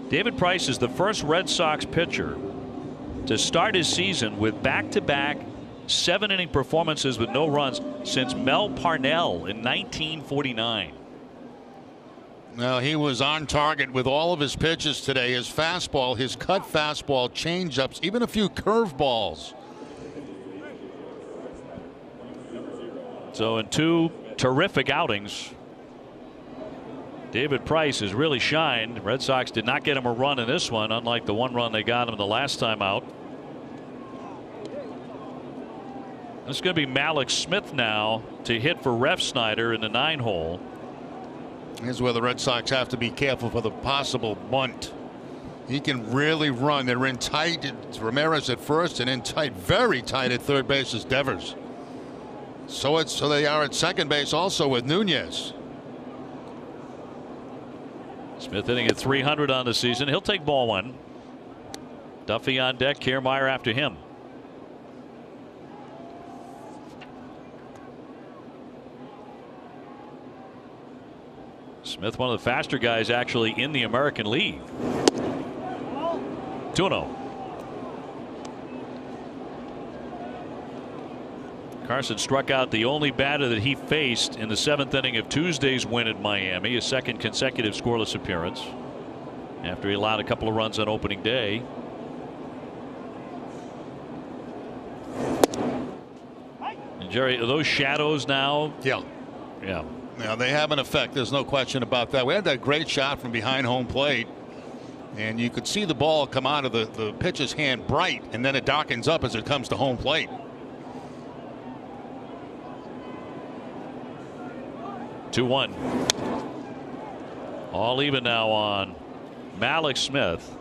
David Price is the first Red Sox pitcher to start his season with back-to-back 7-inning performances with no runs since Mel Parnell in 1949. Well, he was on target with all of his pitches today. His fastball, his cut fastball, changeups, even a few curveballs. So in 2 terrific outings, David Price has really shined. Red Sox did not get him a run in this one, unlike the 1 run they got him the last time out. This is going to be Malik Smith now to hit for Refsnyder in the 9-hole. Here's where the Red Sox have to be careful for the possible bunt. He can really run. They're in tight. It's Ramirez at first and in tight, very tight at third base is Devers. So they are at second base also with Nunez. Smith hitting at 300 on the season. He'll take ball 1. Duffy on deck. Kiermaier after him. Smith, one of the faster guys actually in the American League. 2-0. Carson struck out the only batter that he faced in the 7th inning of Tuesday's win at Miami, his 2nd consecutive scoreless appearance, after he allowed a couple of runs on opening day. And Jerry, are those shadows now? Yeah. Yeah. Yeah, they have an effect. There's no question about that. We had that great shot from behind home plate, and you could see the ball come out of the pitcher's hand bright, and then it darkens up as it comes to home plate. Two-1. All even now on Malik Smith.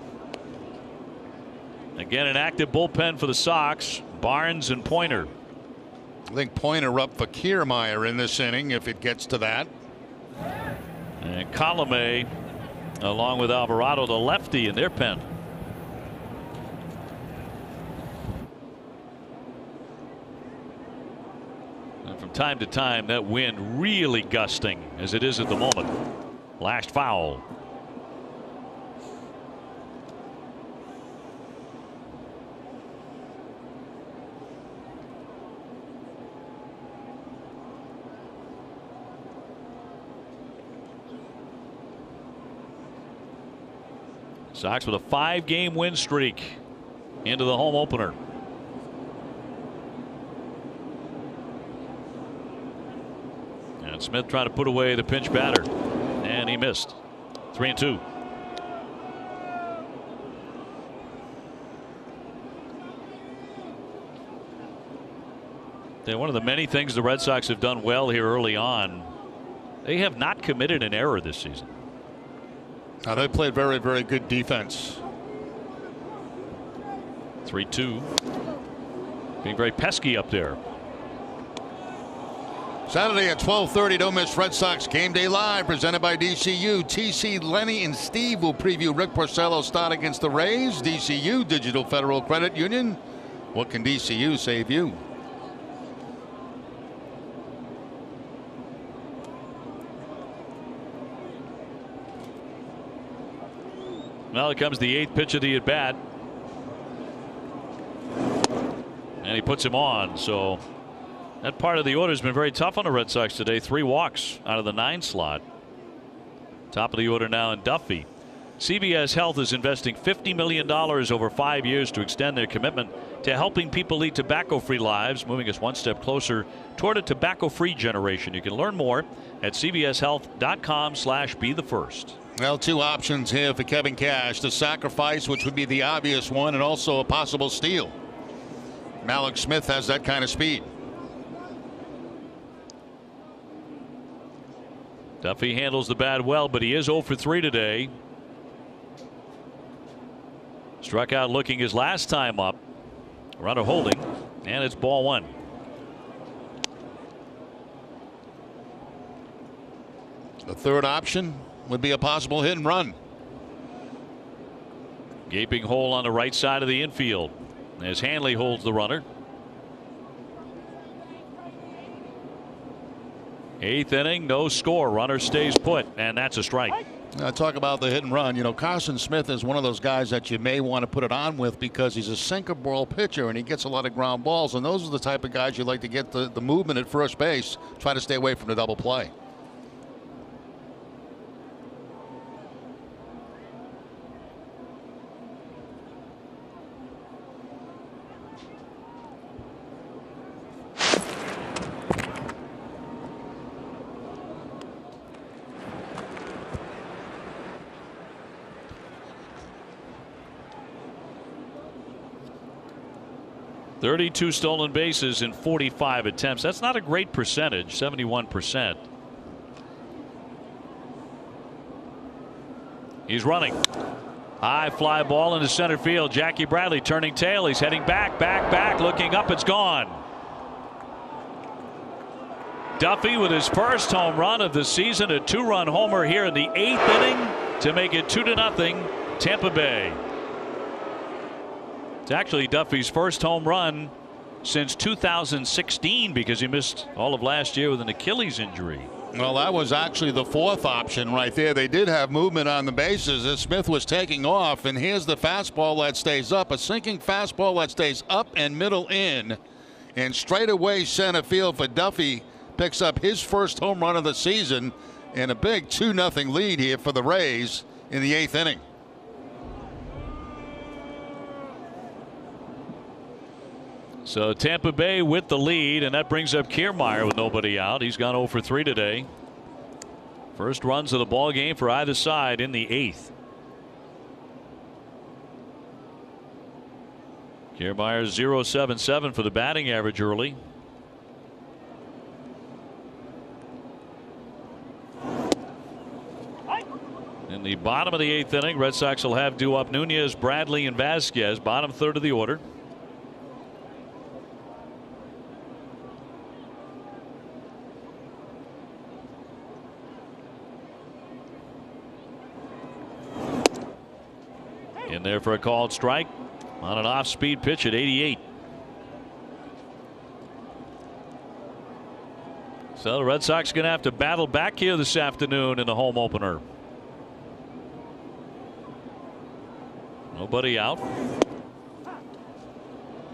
Again, an active bullpen for the Sox. Barnes and Pointer. I think Pointer up for Kiermaier in this inning if it gets to that. And Colomé along with Alvarado, the lefty, in their pen. And from time to time, that wind really gusting as it is at the moment. Last foul. Sox with a 5-game win streak into the home opener. And Smith trying to put away the pinch batter, and he missed. 3-2. One of the many things the Red Sox have done well here early on, they have not committed an error this season. Now they played very, very good defense. 3-2. Being very pesky up there. Saturday at 12:30, don't miss Red Sox Game Day Live, presented by DCU. TC, Lenny, and Steve will preview Rick Porcello's start against the Rays. DCU, Digital Federal Credit Union. What can DCU save you? Now it comes the 8th pitch of the at bat, and he puts him on. So that part of the order has been very tough on the Red Sox today. 3 walks out of the 9 slot. Top of the order now in Duffy. CVS Health is investing $50 million over 5 years to extend their commitment to helping people lead tobacco-free lives, moving us one step closer toward a tobacco-free generation. You can learn more at cvshealth.com/be-the-first. Well, two options here for Kevin Cash. The sacrifice, which would be the obvious one, and also a possible steal. Mallex Smith has that kind of speed. Duffy handles the bat well, but he is 0 for 3 today. Struck out looking his last time up. Runner holding, and it's ball 1. The third option would be a possible hit and run. Gaping hole on the right side of the infield as Hanley holds the runner. 8th inning, no score. Runner stays put, and that's a strike. Talk about the hit and run. You know, Carson Smith is one of those guys that you may want to put it on with because he's a sinker ball pitcher and he gets a lot of ground balls. And those are the type of guys you like to get the movement at first base. Try to stay away from the double play. .32 stolen bases in 45 attempts. That's not a great percentage, 71%. He's running. High fly ball into center field. Jackie Bradley turning tail. He's heading back, looking up. It's gone. Duffy with his first home run of the season, a 2-run homer here in the 8th inning to make it 2-0 Tampa Bay. It's actually Duffy's first home run since 2016 because he missed all of last year with an Achilles injury. Well, that was actually the fourth option right there. They did have movement on the bases as Smith was taking off, and here's the fastball that stays up, a sinking fastball that stays up and middle in, and straight away center field for Duffy picks up his first home run of the season and a big 2-0 lead here for the Rays in the 8th inning. So Tampa Bay with the lead, and that brings up Kiermaier with nobody out. He's gone 0 for 3 today. First runs of the ball game for either side in the 8th. Kiermaier 0.77 for the batting average early. In the bottom of the 8th inning, Red Sox will have due up Nunez, Bradley, and Vasquez, bottom third of the order. In there for a called strike on an off-speed pitch at 88. So the Red Sox are going to have to battle back here this afternoon in the home opener. Nobody out.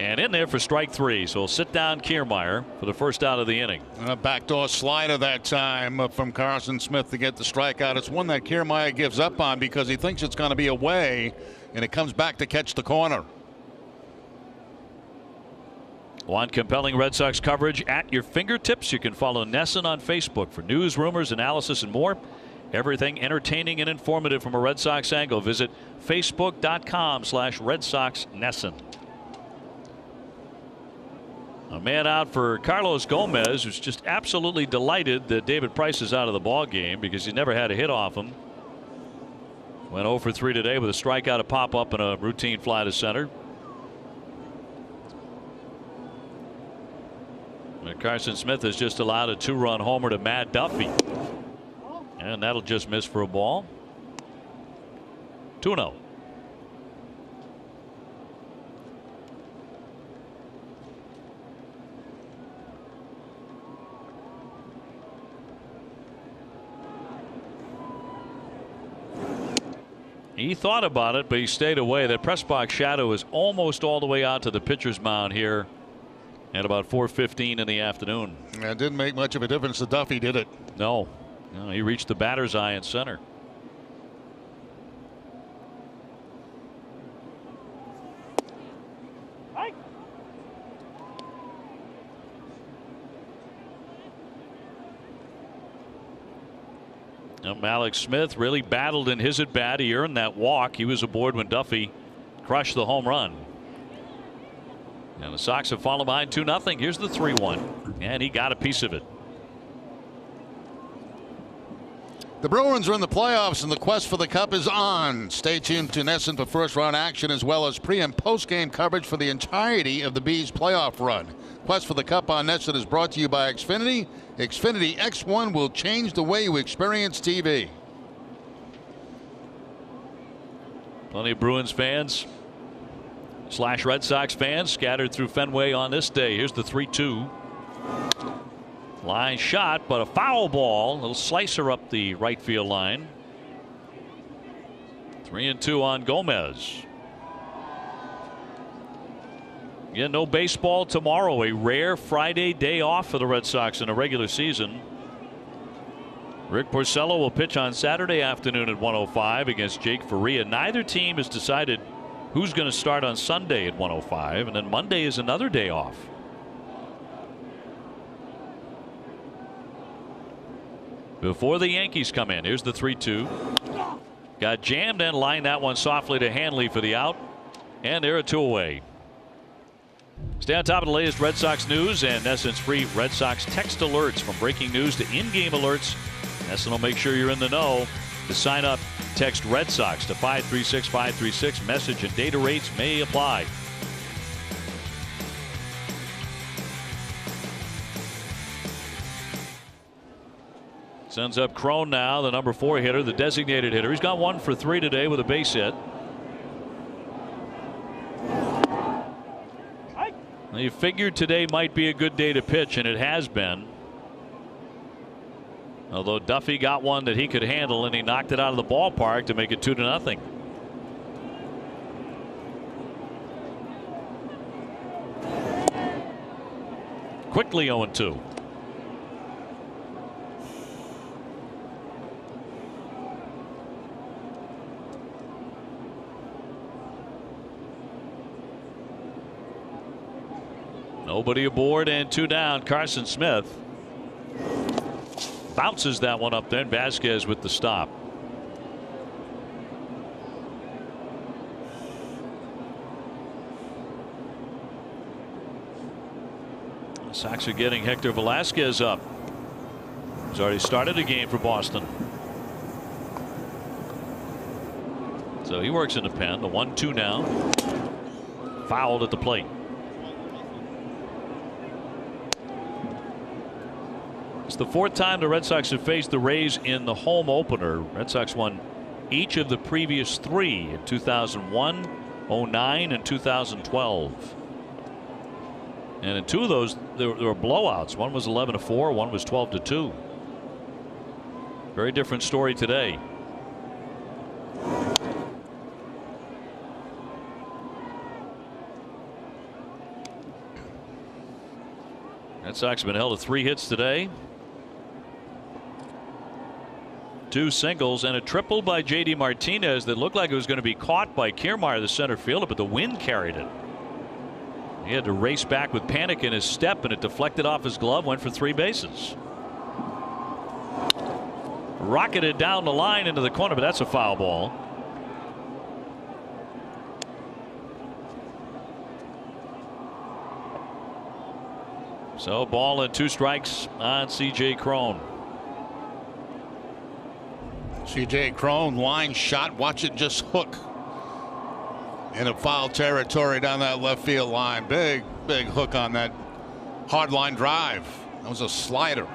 And in there for strike 3. So we'll sit down Kiermaier for the first out of the inning. A backdoor slider that time from Carson Smith to get the strikeout. It's one that Kiermaier gives up on because he thinks it's going to be away, and it comes back to catch the corner. Want compelling Red Sox coverage at your fingertips? You can follow NESN on Facebook for news, rumors, analysis, and more. Everything entertaining and informative from a Red Sox angle. Visit facebook.com/Red Sox NESN. A man out for Carlos Gomez, who's just absolutely delighted that David Price is out of the ball game because he never had a hit off him. Went 0 for 3 today with a strikeout, a pop up, and a routine fly to center. And Carson Smith has just allowed a 2-run homer to Matt Duffy, and that'll just miss for a ball. 2-0. He thought about it, but he stayed away. That press box shadow is almost all the way out to the pitcher's mound here at about 4:15 in the afternoon. Yeah, it didn't make much of a difference to Duffy, did it? No, he reached the batter's eye in center. Alex Smith really battled in his at bat. He earned that walk. He was aboard when Duffy crushed the home run. And the Sox have fallen behind 2-0. Here's the 3-1, and he got a piece of it. The Bruins are in the playoffs, and the quest for the cup is on. Stay tuned to NESN for first-round action, as well as pre- and post-game coverage for the entirety of the Bees' playoff run. Quest for the cup on NESN is brought to you by Xfinity. Xfinity X1 will change the way you experience TV. Plenty of Bruins fans / Red Sox fans scattered through Fenway on this day. Here's the 3-2. Line shot, but a foul ball. A little slicer up the right field line. 3-2 on Gomez. Yeah, no baseball tomorrow. A rare Friday day off for the Red Sox in a regular season. Rick Porcello will pitch on Saturday afternoon at 1:05 against Jake Faria. Neither team has decided who's going to start on Sunday at 1:05, and then Monday is another day off. Before the Yankees come in, here's the 3-2. Got jammed and lined that one softly to Hanley for the out, and they're a 2 away. Stay on top of the latest Red Sox news and NESN's free Red Sox text alerts, from breaking news to in-game alerts. NESN will make sure you're in the know. To sign up, text Red Sox to 536-536. Message and data rates may apply. Sends up Crone now, the number 4 hitter, the designated hitter. He's got 1 for 3 today with a base hit. You figured today might be a good day to pitch, and it has been. Although Duffy got one that he could handle, and he knocked it out of the ballpark to make it 2-0. Quickly 0-2. Nobody aboard and 2 down. Carson Smith bounces that one up there, and Vasquez with the stop. The Sox are getting Hector Velasquez up. He's already started a game for Boston. So he works in the pen. The 1-2 now. Fouled at the plate. It's the 4th time the Red Sox have faced the Rays in the home opener. Red Sox won each of the previous 3 in 2001, 09, and 2012. And in 2 of those, there were blowouts. One was 11-4, one was 12-2. Very different story today. Red Sox have been held to 3 hits today. 2 singles and a triple by J.D. Martinez that looked like it was going to be caught by Kiermaier, the center fielder, but the wind carried it. He had to race back with panic in his step, and it deflected off his glove, went for 3 bases. Rocketed down the line into the corner, but that's a foul ball. So ball and 2 strikes on C.J. Crone. C.J. Crone, line shot. Watch it just hook into foul territory down that left field line. Big hook on that hard line drive. That was a slider.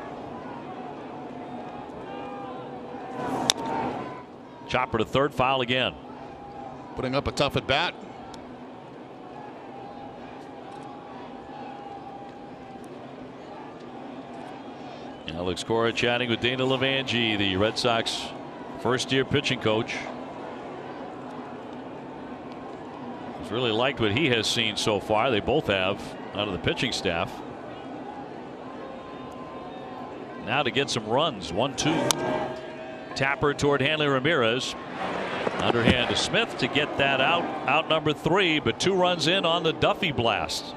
Chopper to third, foul again. Putting up a tough at bat. Alex Cora chatting with Dana Levangie, the Red Sox first-year pitching coach. He's really liked what he has seen so far. They both have, out of the pitching staff. Now to get some runs. 1-2. Tapper toward Hanley Ramirez. Underhand to Smith to get that out number 3, but 2 runs in on the Duffy blast.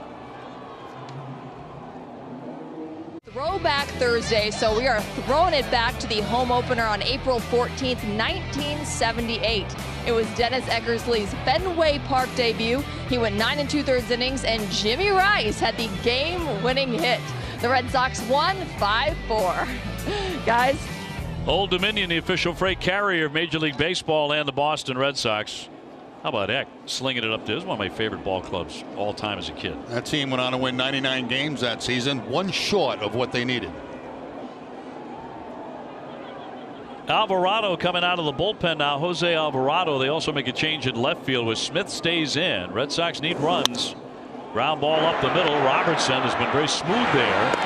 Throwback Thursday, so we are throwing it back to the home opener on April 14th, 1978. It was Dennis Eckersley's Fenway Park debut. He went 9 2/3 innings, and Jimmy Rice had the game-winning hit. The Red Sox won 5-4. Guys. Old Dominion, the official freight carrier of Major League Baseball and the Boston Red Sox. How about that? Slinging it up there. This is one of my favorite ball clubs all time as a kid. That team went on to win 99 games that season, one short of what they needed. Alvarado coming out of the bullpen now. Jose Alvarado. They also make a change in left field where Smith stays in. Red Sox need runs. Ground ball up the middle. Robertson has been very smooth there.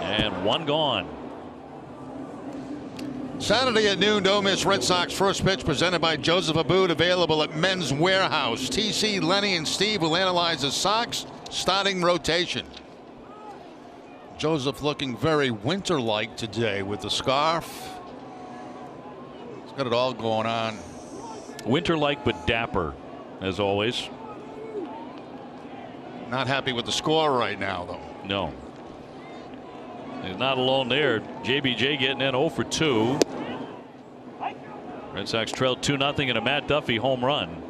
And one gone. Saturday at noon, don't miss Red Sox first pitch presented by Joseph Abboud, available at Men's Warehouse. TC, Lenny, and Steve will analyze the Sox starting rotation. Joseph looking very winter-like today with the scarf. He's got it all going on. Winter-like but dapper, as always. Not happy with the score right now, though. No. He's not alone there. JBJ getting in 0 for 2. Red Sox trailed 2-0 in a Matt Duffy home run.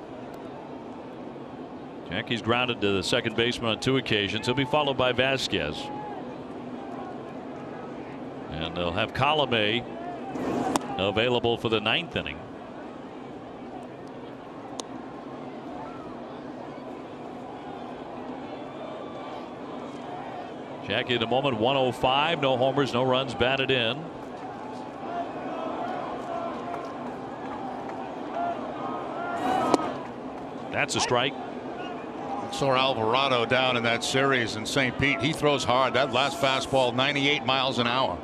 Jackie's grounded to the second baseman on 2 occasions. He'll be followed by Vasquez. And they'll have Colomé available for the 9th inning. Jackie at the moment 105, no homers, no runs batted in. That's a strike. Saw Alvarado down in that series in St. Pete. He throws hard. That last fastball 98 miles an hour.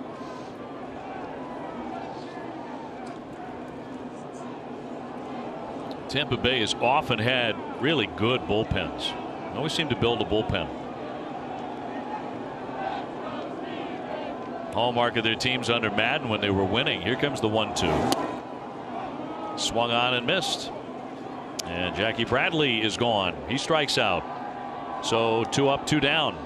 Tampa Bay has often had really good bullpens. They always seem to build a bullpen. Hallmark of their teams under Madden when they were winning. Here comes the 1-2. Swung on and missed. And Jackie Bradley is gone. He strikes out. So 2 up, 2 down.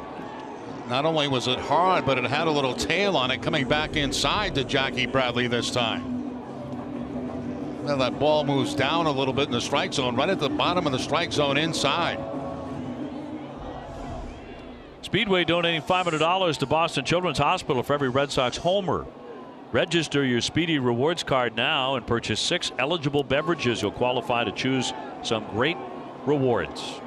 Not only was it hard, but it had a little tail on it coming back inside to Jackie Bradley this time. Now that ball moves down a little bit in the strike zone, right at the bottom of the strike zone inside. Speedway donating $500 to Boston Children's Hospital for every Red Sox homer. Register your Speedy Rewards card now and purchase 6 eligible beverages. You'll qualify to choose some great rewards.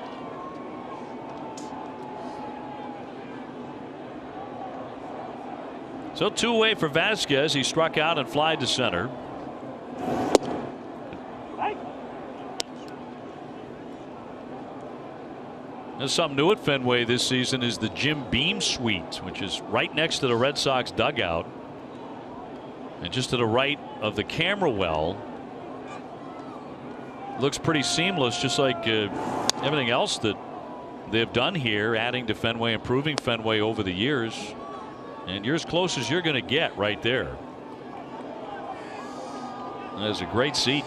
So 2 away for Vasquez. He struck out and flied to center. There's something new at Fenway this season is the Jim Beam Suite, which is right next to the Red Sox dugout. And just to the right of the camera well. Looks pretty seamless, just like everything else that they've done here, adding to Fenway, improving Fenway over the years. And you're as close as you're going to get right there. There's a great seat.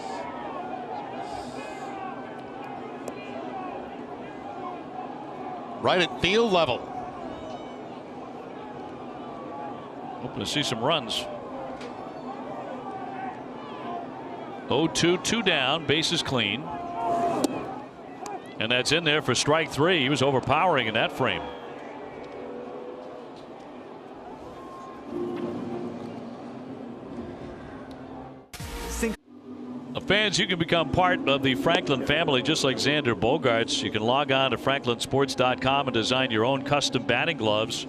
Right at field level. Hoping to see some runs. 0-2, 2 down, bases clean. And that's in there for strike 3. He was overpowering in that frame. Fans, you can become part of the Franklin family just like Xander Bogaerts. You can log on to franklinsports.com and design your own custom batting gloves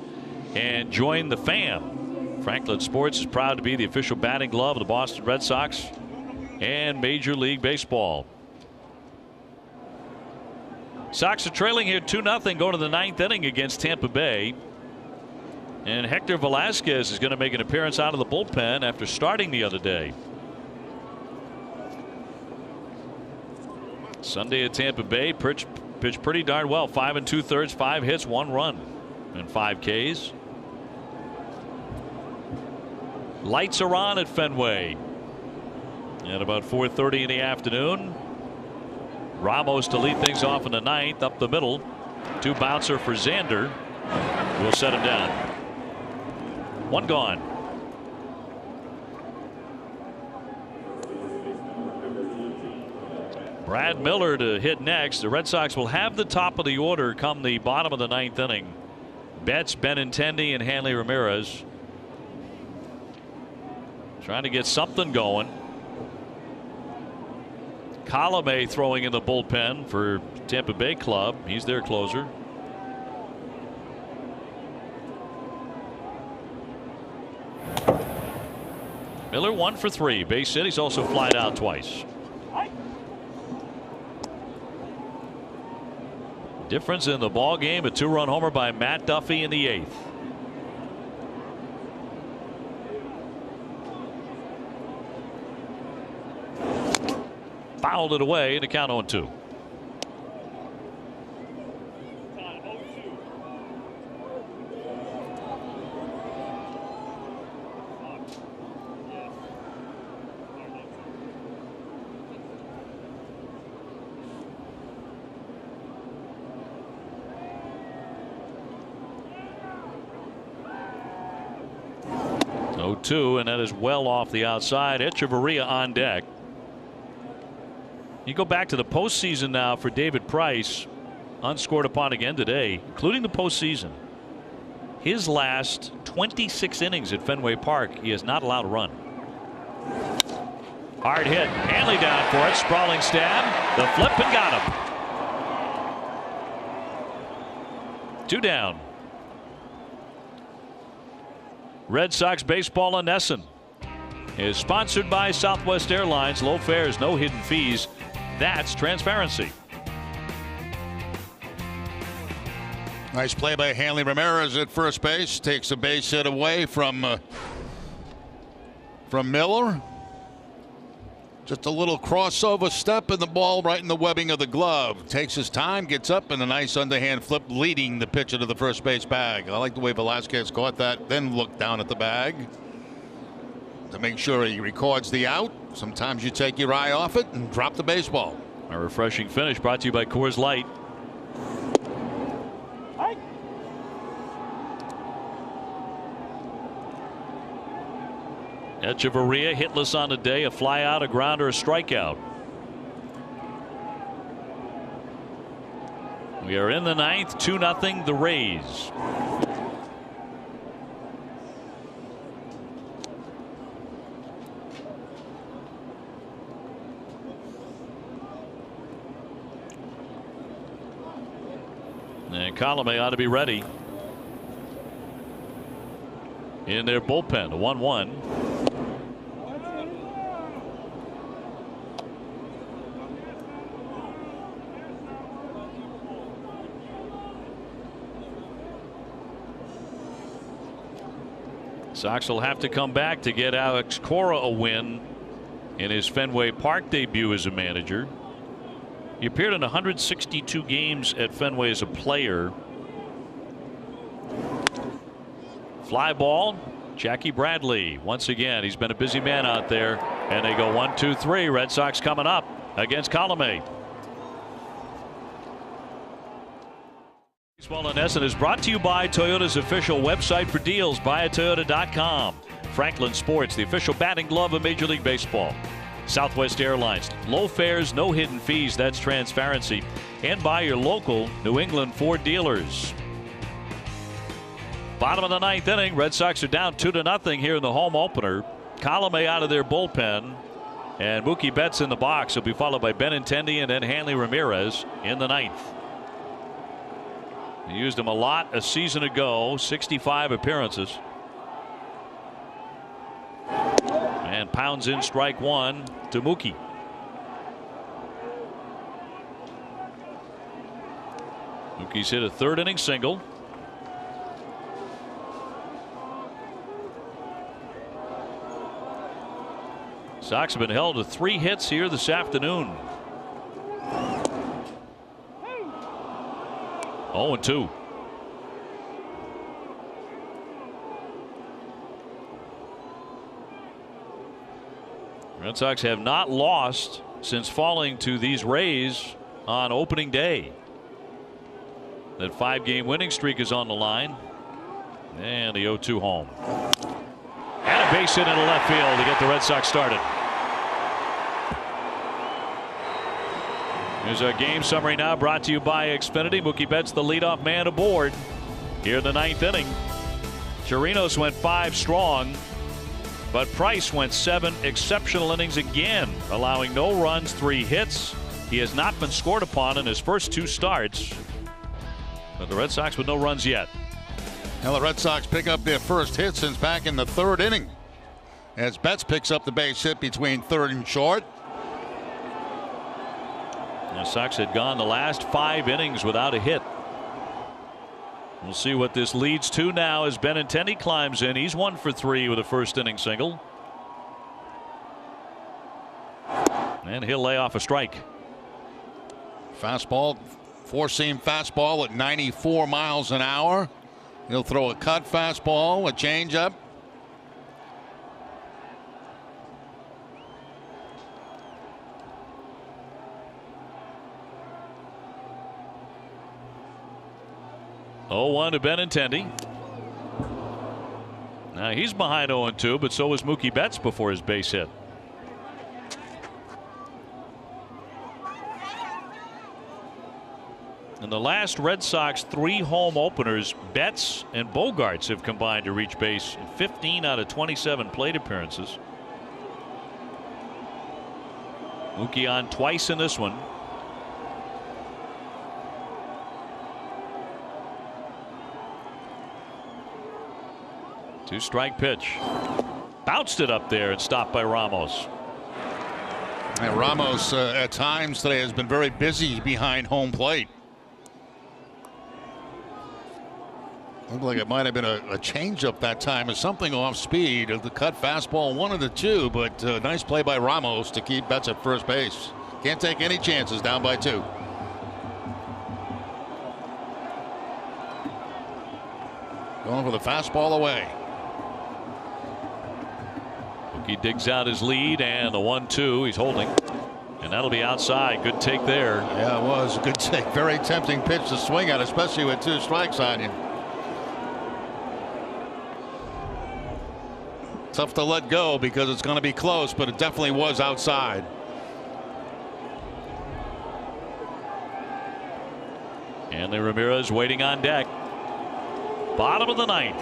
and join the fam. Franklin Sports is proud to be the official batting glove of the Boston Red Sox and Major League Baseball. Sox are trailing here 2-0 going to the 9th inning against Tampa Bay. And Hector Velasquez is going to make an appearance out of the bullpen after starting the other day. Sunday at Tampa Bay, pitched pretty darn well. 5 2/3, 5 hits, 1 run, and 5 Ks. Lights are on at Fenway. At about 4:30 in the afternoon. Ramos to lead things off in the 9th, up the middle. 2 bouncer for Xander. Will set him down. One gone. Brad Miller to hit next. The Red Sox will have the top of the order come the bottom of the 9th inning. Betts, Benintendi, and Hanley Ramirez trying to get something going. Colomé throwing in the bullpen for Tampa Bay Club. He's their closer. Miller 1 for 3. Base hit. He's also flied out twice. Difference in the ball game, a 2-run homer by Matt Duffy in the 8th. Fouled it away to count 0-2. And that is well off the outside. Echeverria on deck. You go back to the postseason now for David Price. Unscored upon again today, including the postseason. His last 26 innings at Fenway Park, he has not allowed a run. Hard hit. Hanley down for it. Sprawling stab. The flip and got him. 2 down. Red Sox baseball on Nesson is sponsored by Southwest Airlines. Low fares, no hidden fees. That's transparency. Nice play by Hanley Ramirez at first base. Takes a base hit away from Miller. Just a little crossover step and the ball right in the webbing of the glove. Takes his time, gets up, and a nice underhand flip leading the pitcher to the first base bag. I like the way Velasquez caught that, then looked down at the bag to make sure he records the out. Sometimes you take your eye off it and drop the baseball. A refreshing finish brought to you by Coors Light. Echeverria hitless on the day, a fly out, a grounder, a strikeout. We are in the 9th, 2-0 the Rays. And Colomé ought to be ready in their bullpen. A 1-1. Sox will have to come back to get Alex Cora a win in his Fenway Park debut as a manager. He appeared in 162 games at Fenway as a player. Fly ball. Jackie Bradley once again. He's been a busy man out there, and they go 1-2-3. Red Sox coming up against Colomé. Baseball on Nesson is brought to you by Toyota's official website for deals, buyatoyota.com. Franklin Sports, the official batting glove of Major League Baseball. Southwest Airlines, low fares, no hidden fees, that's transparency. And by your local New England Ford dealers. Bottom of the 9th inning, Red Sox are down 2-0 here in the home opener. Colomé out of their bullpen, and Mookie Betts in the box. He'll be followed by Benintendi and then Hanley Ramirez in the 9th. He used him a lot a season ago, 65 appearances. And pounds in strike 1 to Mookie. Mookie's hit a 3rd inning single. Sox have been held to 3 hits here this afternoon. 0-2. Red Sox have not lost since falling to these Rays on opening day. That 5-game winning streak is on the line. And the 0-2 home. base hit into left field to get the Red Sox started. Here's our game summary now, brought to you by Xfinity. Mookie Betts, the leadoff man aboard here in the 9th inning. Chirinos went 5 strong, but Price went 7 exceptional innings again, allowing no runs, 3 hits. He has not been scored upon in his first 2 starts, but the Red Sox with no runs yet. Now the Red Sox pick up their first hit since back in the 3rd inning, as Betts picks up the base hit between 3rd and short. The Sox had gone the last 5 innings without a hit. We'll see what this leads to now as Benintendi climbs in. He's 1 for 3 with a first inning single. And he'll lay off a strike. Fastball, 4-seam fastball at 94 miles an hour. He'll throw a cut fastball, a changeup. Oh, 1 to Benintendi. Now he's behind 0-2, but so was Mookie Betts before his base hit. In the last Red Sox 3 home openers, Betts and Bogarts have combined to reach base in 15 out of 27 plate appearances. Mookie on twice in this one. Two-strike pitch. Bounced it up there and stopped by Ramos. And Ramos at times today has been very busy behind home plate. Looked like it might have been a changeup that time, or something off speed of the cut fastball, 1 of the 2, but nice play by Ramos to keep Betts at first base. Can't take any chances down by 2. Going for the fastball away. He digs out his lead, and the 1-2 he's holding, and that'll be outside. Good take there. Yeah, it was a good take. Very tempting pitch to swing at, especially with 2 strikes on you. Tough to let go because it's going to be close, but it definitely was outside. Hanley Ramirez waiting on deck. Bottom of the 9th.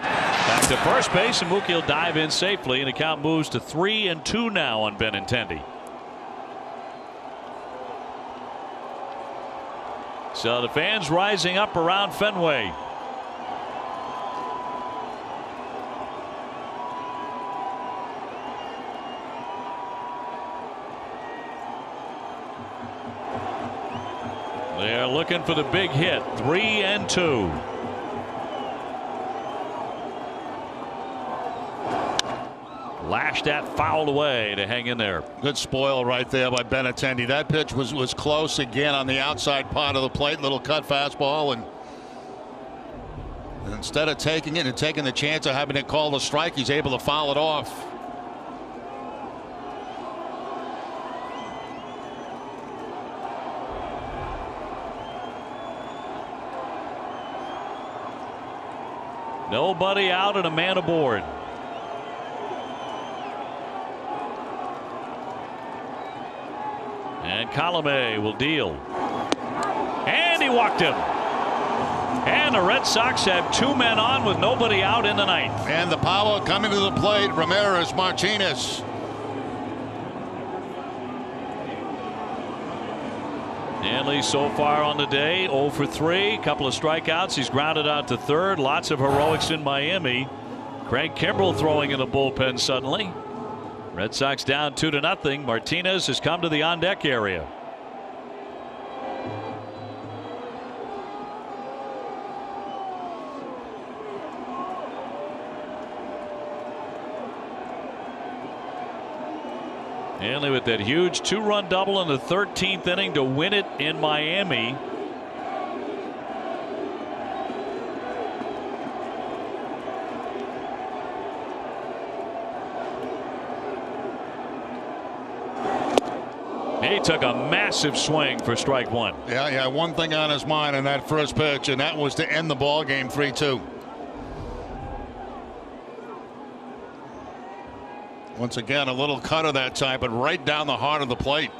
Back to first base, and Mookie will dive in safely, and the count moves to 3-2 now on Benintendi. So the fans rising up around Fenway. They are looking for the big hit. 3-2. Lashed that, fouled away to hang in there. Good spoil right there by Benintendi. That pitch was close again on the outside part of the plate. Little cut fastball, and instead of taking it and taking the chance of having it called a strike, he's able to foul it off. Nobody out and a man aboard. And Colomé will deal. And he walked him. And the Red Sox have 2 men on with nobody out in the 9th. And the power coming to the plate. Ramirez, Martinez. Hanley so far on the day 0 for 3. Couple of strikeouts. He's grounded out to 3rd. Lots of heroics in Miami. Craig Kimbrell throwing in the bullpen suddenly. Red Sox down 2-0. Martinez has come to the on deck area. Hanley with that huge 2-run double in the 13th inning to win it in Miami. He took a massive swing for strike one. Yeah, one thing on his mind in that first pitch, and that was to end the ball game 3-2. Once again, a little cutter that time, but right down the heart of the plate.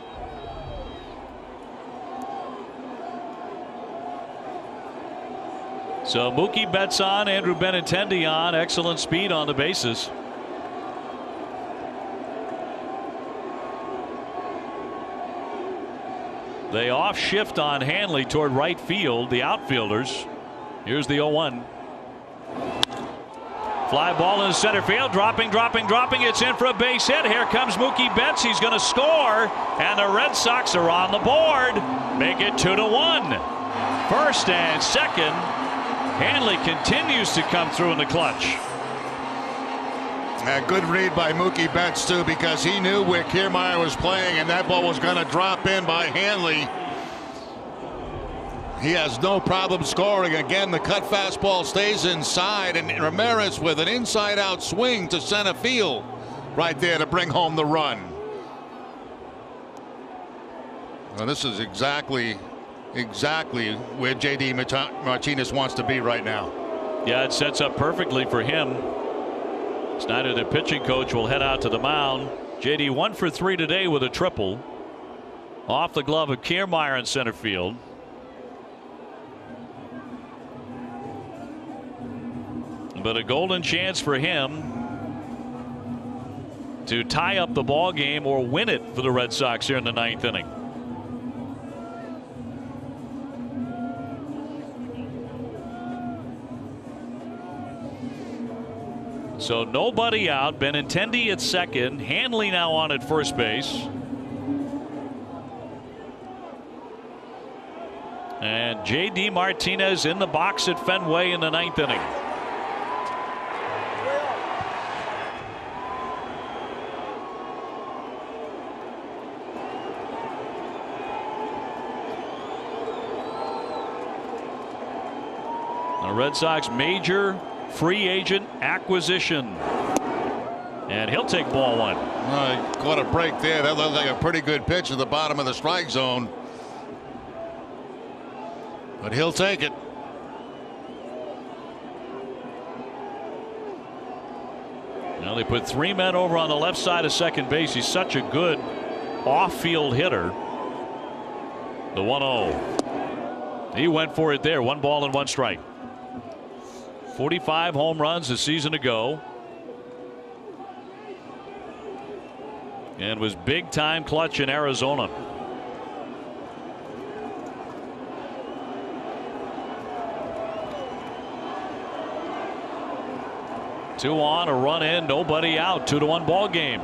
So Mookie Betts on, Andrew Benintendi on. Excellent speed on the bases. They off shift on Hanley toward right field, the outfielders. Here's the 0-1. Fly ball in center field, dropping. It's in for a base hit. Here comes Mookie Betts. He's going to score, and the Red Sox are on the board. Make it 2-1. First and second. Hanley continues to come through in the clutch. A good read by Mookie Betts, too, because he knew where Kiermaier was playing, and that ball was going to drop in by Hanley. He has no problem scoring. Again, the cut fastball stays inside, and Ramirez with an inside-out swing to center field right there to bring home the run. Well, this is exactly where J.D. Martinez wants to be right now. Yeah, it sets up perfectly for him. Snyder, the pitching coach, will head out to the mound. J.D. 1 for 3 today with a triple. Off the glove of Kiermaier in center field. But a golden chance for him to tie up the ball game or win it for the Red Sox here in the 9th inning. So nobody out. Benintendi at second. Hanley now on at first base. And J.D. Martinez in the box at Fenway in the 9th inning. The Red Sox major free agent acquisition, and he'll take ball one. He caught a break there. That looked like a pretty good pitch at the bottom of the strike zone, but he'll take it. Now they put 3 men over on the left side of second base. He's such a good off-field hitter. The 1-0. He went for it there. 1 ball and 1 strike. 45 home runs a season ago, and was big time clutch in Arizona. Two on, a run in, nobody out. 2-1 ball game.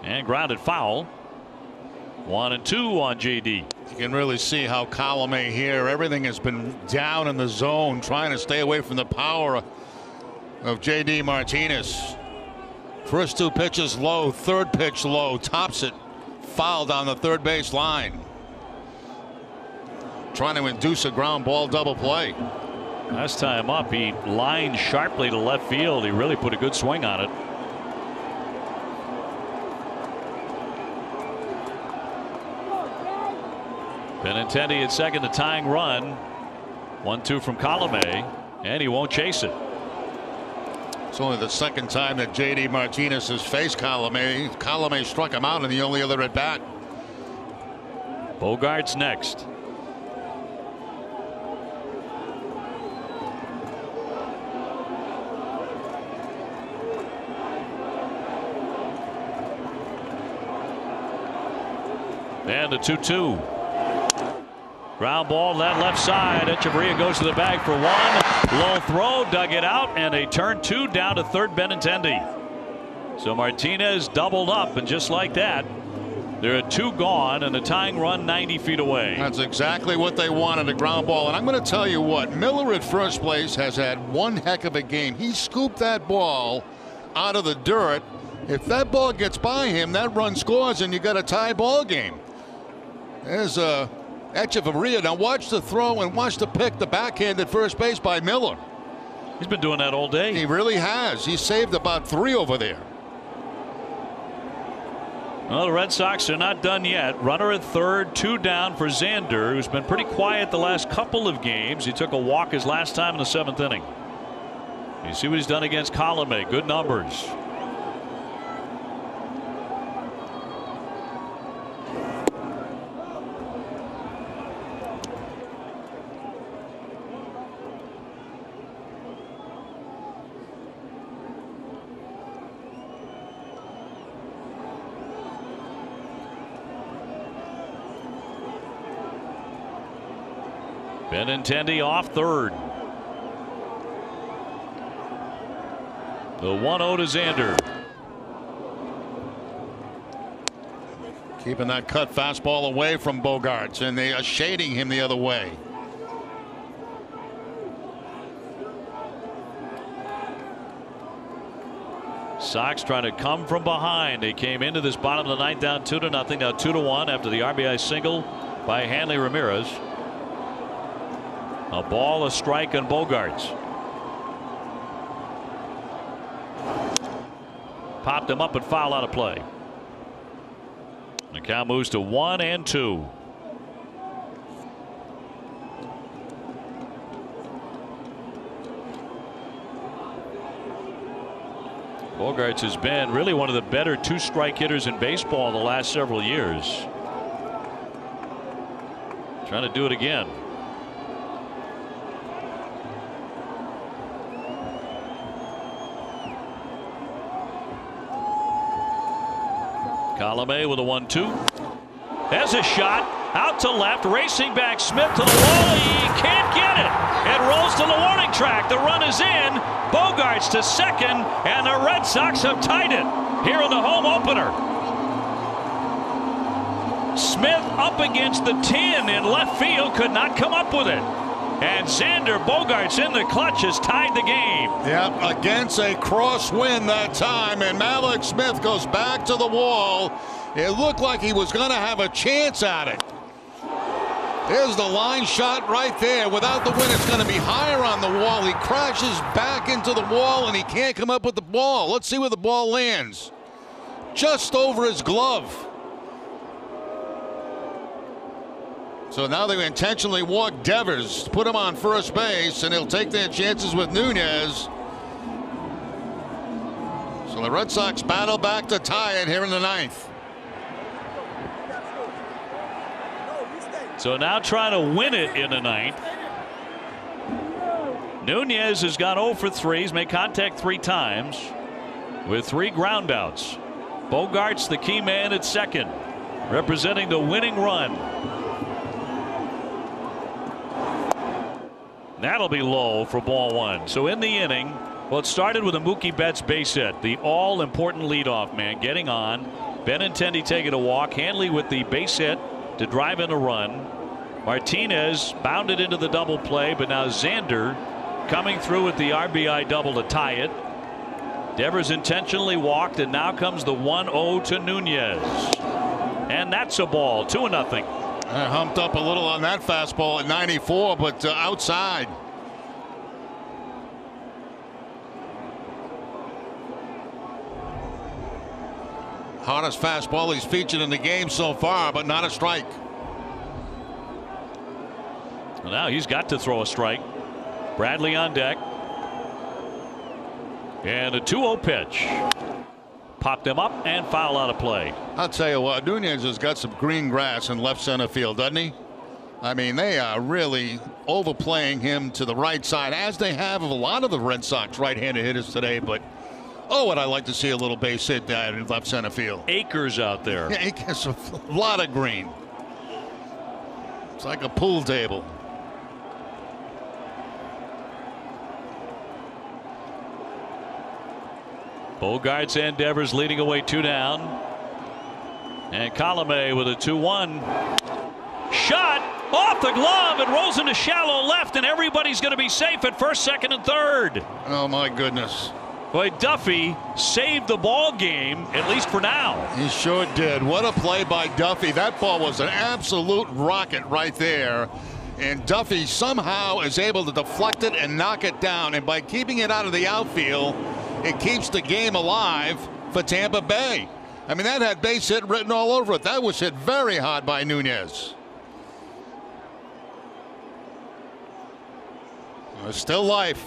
And grounded foul. 1-2 on J.D. You can really see how Colomé here, everything has been down in the zone, trying to stay away from the power of J.D. Martinez. First 2 pitches low, third pitch low, tops it, foul down the third base line. Trying to induce a ground ball double play. Last time up, he lined sharply to left field. He really put a good swing on it. Benintendi at second, the tying run. 1-2 from Colomé, and he won't chase it. It's only the second time that J.D. Martinez has faced Colomé. Colomé struck him out in the only other at bat. Bogart's next. And the 2-2. Ground ball that left side. Echeverria goes to the bag for 1. Low throw, dug it out, and a turn 2 down to third Benintendi. So Martinez doubled up, and just like that, there are 2 gone and the tying run 90 feet away. That's exactly what they wanted, a ground ball. And I'm going to tell you what, Miller at first place has had one heck of a game. He scooped that ball out of the dirt. If that ball gets by him, that run scores, and you got a tie ball game. There's Echeverria. Now watch the throw and watch the pick, the backhand at first base by Miller. He's been doing that all day. He really has. He saved about 3 over there. Well, the Red Sox are not done yet. Runner at third, 2 down for Xander, who's been pretty quiet the last couple of games. He took a walk his last time in the 7th inning. You see what he's done against Colome. Good numbers. Benintendi off third. The 1-0 to Xander. Keeping that cut fastball away from Bogaerts, and they are shading him the other way. Sox trying to come from behind. They came into this bottom of the 9th down 2-0. Now 2-1 after the RBI single by Hanley Ramirez. A ball, a strike on Bogaerts. Popped him up and foul out of play. The count moves to 1-2. Bogaerts has been really one of the better 2-strike hitters in baseball the last several years. Trying to do it again. Colome with a 1-2. There's a shot out to left, racing back Smith to the wall. He can't get it. It rolls to the warning track. The run is in. Bogaerts to second, and the Red Sox have tied it here in the home opener. Smith up against the tin in left field, could not come up with it. And Xander Bogaerts in the clutch has tied the game. Yep, against a crosswind that time, and Mallex Smith goes back to the wall. It looked like he was going to have a chance at it. There's the line shot right there. Without the wind, it's going to be higher on the wall. He crashes back into the wall, and he can't come up with the ball. Let's see where the ball lands. Just over his glove. So now they intentionally walk Devers to put him on first base, and he'll take their chances with Nunez. So the Red Sox battle back to tie it here in the 9th. So now trying to win it in the 9th. Nunez has gone 0 for 3. He's made contact 3 times with 3 groundouts. Bogaerts the key man at second, representing the winning run. That'll be low for ball 1. So in the inning, well, it started with a Mookie Betts base hit, the all-important leadoff man getting on. Benintendi taking a walk. Hanley with the base hit to drive in a run. Martinez bounded into the double play, but now Xander coming through with the RBI double to tie it. Devers intentionally walked, and now comes the 1-0 to Nunez. And that's a ball, 2-0. Humped up a little on that fastball at 94, but outside. Hardest fastball he's featured in the game so far, but not a strike. Well, now he's got to throw a strike. Bradley on deck. And a 2-0 pitch. Popped him up and foul out of play. I'll tell you what, Nunez has got some green grass in left center field, doesn't he? I mean, they are really overplaying him to the right side, as they have of a lot of the Red Sox right-handed hitters today. But oh, would I like to see a little base hit in left center field. Acres out there. Yeah, acres, a lot of green. It's like a pool table. Bogaerts and Devers leading away 2 down. And Colome with a 2-1. Shot off the glove. It rolls into shallow left, and everybody's going to be safe at first, second, and third. Oh, my goodness. Boy, Duffy saved the ball game, at least for now. He sure did. What a play by Duffy. That ball was an absolute rocket right there. And Duffy somehow is able to deflect it and knock it down. And by keeping it out of the outfield, it keeps the game alive for Tampa Bay. I mean, that had base hit written all over it. That was hit very hard by Nunez. There's still life.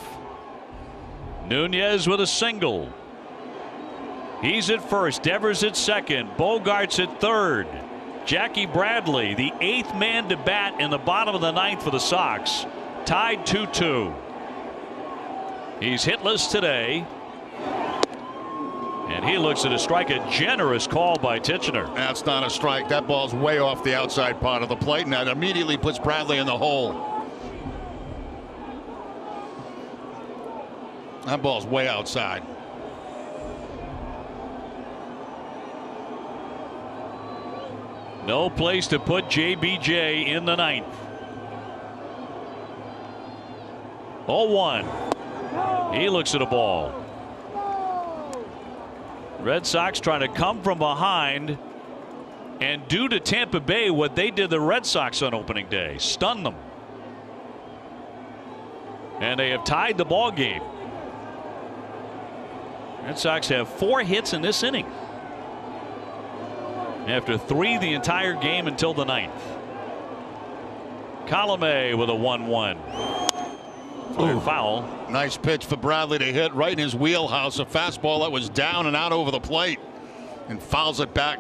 Nunez with a single. He's at first. Devers at second. Bogarts at third. Jackie Bradley, the 8th man to bat in the bottom of the 9th for the Sox. Tied 2-2. He's hitless today. And he looks at a strike. A generous call by Titchener. That's not a strike. That ball's way off the outside part of the plate, and that immediately puts Bradley in the hole. That ball's way outside. No place to put JBJ in the 9th. 0-1. He looks at a ball. Red Sox trying to come from behind and do to Tampa Bay what they did the Red Sox on opening day. Stun them. And they have tied the ball game. Red Sox have 4 hits in this inning, after 3 the entire game until the 9th. Colomé with a 1-1. Foul. Nice pitch for Bradley to hit right in his wheelhouse. A fastball that was down and out over the plate, and fouls it back.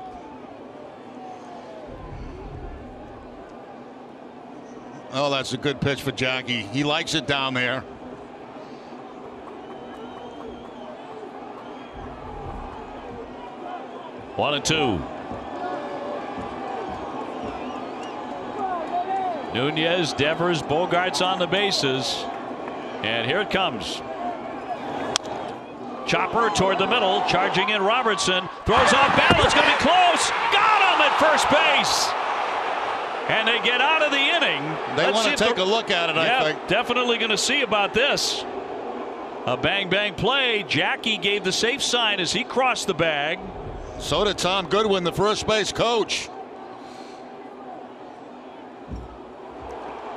Oh, that's a good pitch for Jackie. He likes it down there. One and two. Nunez, Devers, Bogarts on the bases. And here it comes. Chopper toward the middle, charging in Robertson. Throws off balance, going to be close. Got him at first base. And they get out of the inning. They want to take a look at it, yeah, I think. Definitely going to see about this. A bang-bang play. Jackie gave the safe sign as he crossed the bag. So did Tom Goodwin, the first base coach.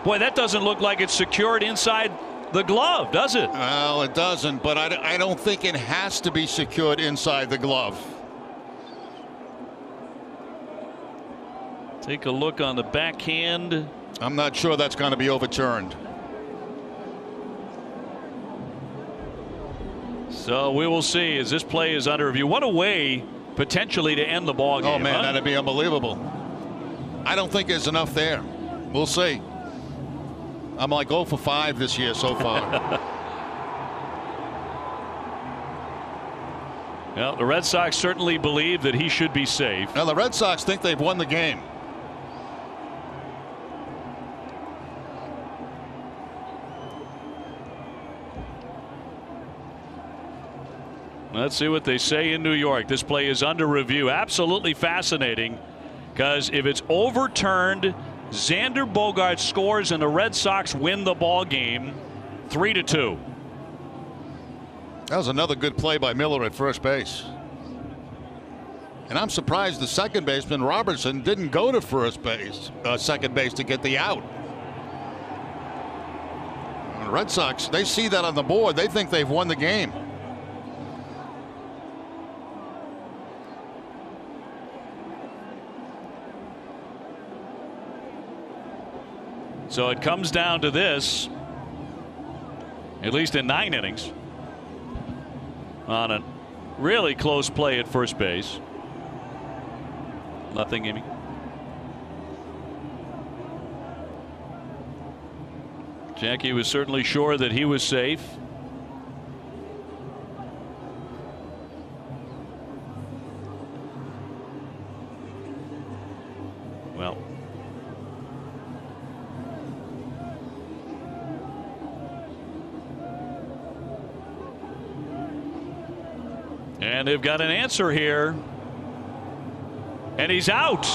Boy, that doesn't look like it's secured inside the glove, does it? Well, it doesn't, but I don't think it has to be secured inside the glove. Take a look on the backhand. I'm not sure that's going to be overturned. So we will see as this play is under review. What a way potentially to end the ball game. Oh man, huh? that'd be unbelievable. I don't think there's enough there. We'll see. I'm like 0 for 5 this year so far. Well, the Red Sox certainly believe that he should be safe. Now the Red Sox think they've won the game. Let's see what they say in New York. This play is under review. Absolutely fascinating, because if it's overturned, Xander Bogaerts scores and the Red Sox win the ball game 3-2. That was another good play by Miller at first base. And I'm surprised the second baseman Robertson didn't go to second base to get the out. The Red Sox, they see that on the board. They think they've won the game. So it comes down to this, at least in 9 innings, on a really close play at first base. Nothing, Amy. Jackie was certainly sure that he was safe. Well, and they've got an answer here. And he's out.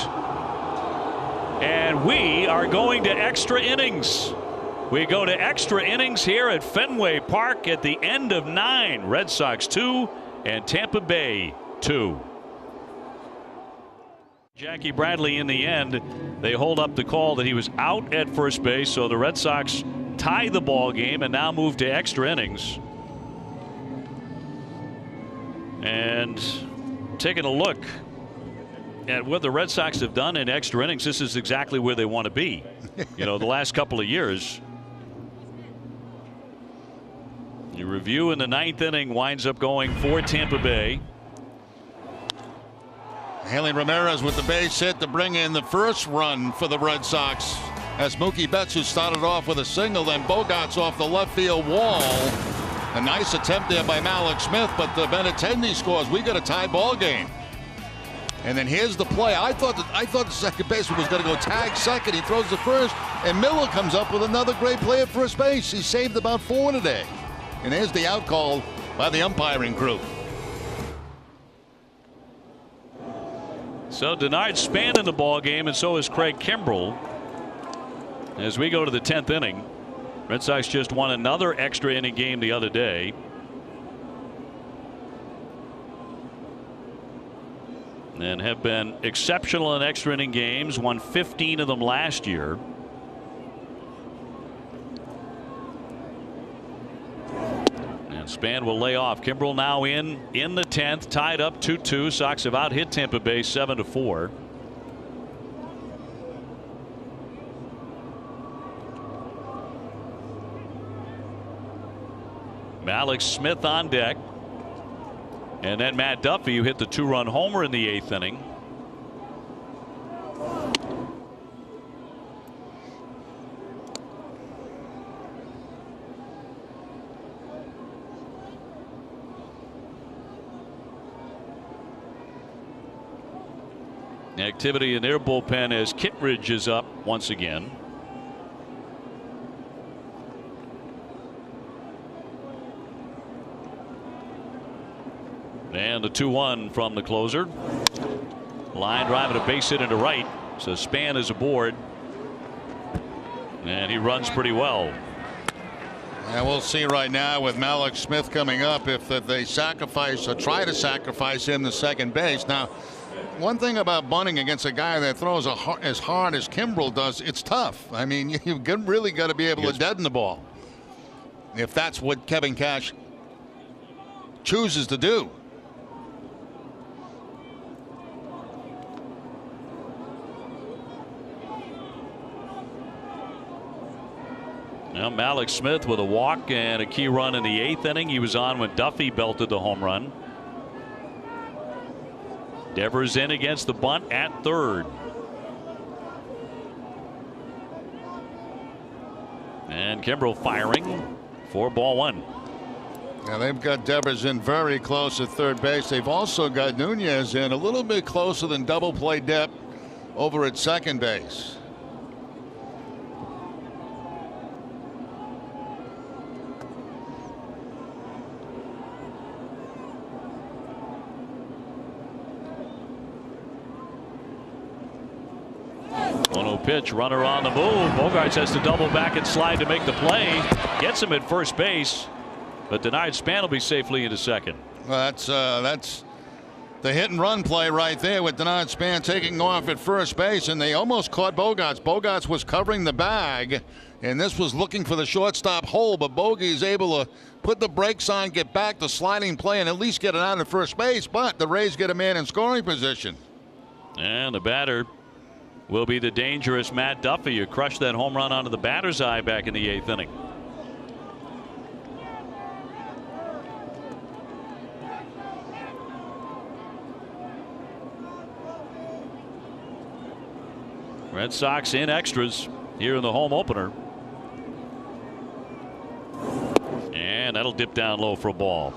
And we are going to extra innings. We go to extra innings here at Fenway Park at the end of 9. Red Sox 2 and Tampa Bay 2. Jackie Bradley in the end, they hold up the call that he was out at first base, so the Red Sox tie the ball game and now move to extra innings. And taking a look at what the Red Sox have done in extra innings, this is exactly where they want to be. You know, the last couple of years. You review in the 9th inning, winds up going for Tampa Bay. Hanley Ramirez with the base hit to bring in the first run for the Red Sox. As Mookie Betts, who started off with a single, then Bogarts off the left field wall. A nice attempt there by Malik Smith, but the Benintendi scores. We got a tie ball game. And then here's the play. I thought the second baseman was going to go tag second. He throws the first, and Miller comes up with another great play at first base. He saved about 4 today. And here's the out call by the umpiring crew. So Denard Span in the ball game, and so is Craig Kimbrell. As we go to the 10th inning, Red Sox just won another extra inning game the other day. And have been exceptional in extra inning games, won 15 of them last year. And Span will lay off. Kimbrell now in the 10th, tied up 2-2. Sox have out hit Tampa Bay 7-4. Malik Smith on deck. And then Matt Duffy, who hit the 2-run homer in the 8th inning. Activity in their bullpen as Kittredge is up once again. And the 2-1 from the closer. Line drive and a base hit into right. So Span is aboard. And he runs pretty well. And we'll see right now with Malik Smith coming up if they sacrifice or try to sacrifice him to second base. Now, one thing about bunting against a guy that throws as hard as Kimbrell does, it's tough. I mean, you've really got to be able to deaden the ball. If that's what Kevin Cash chooses to do. Now Malik Smith with a walk and a key run in the 8th inning. He was on when Duffy belted the home run. Devers in against the bunt at third. And Kimbrell firing for ball 1. Now they've got Devers in very close at third base. They've also got Nunez in a little bit closer than double play depth over at second base. Pitch, runner on the move. Bogarts has to double back and slide to make the play. Gets him at first base, but denied. Span will be safely into second. Well, that's the hit and run play right there with Denard Span taking off at first base, and they almost caught Bogarts. Bogarts was covering the bag, and this was looking for the shortstop hole, but Bogey is able to put the brakes on, get back to sliding play, and at least get it out at first base. But the Rays get a man in scoring position. And the batter will be the dangerous Matt Duffy, who crushed that home run onto the batter's eye back in the 8th inning. Red Sox in extras here in the home opener. And that'll dip down low for a ball.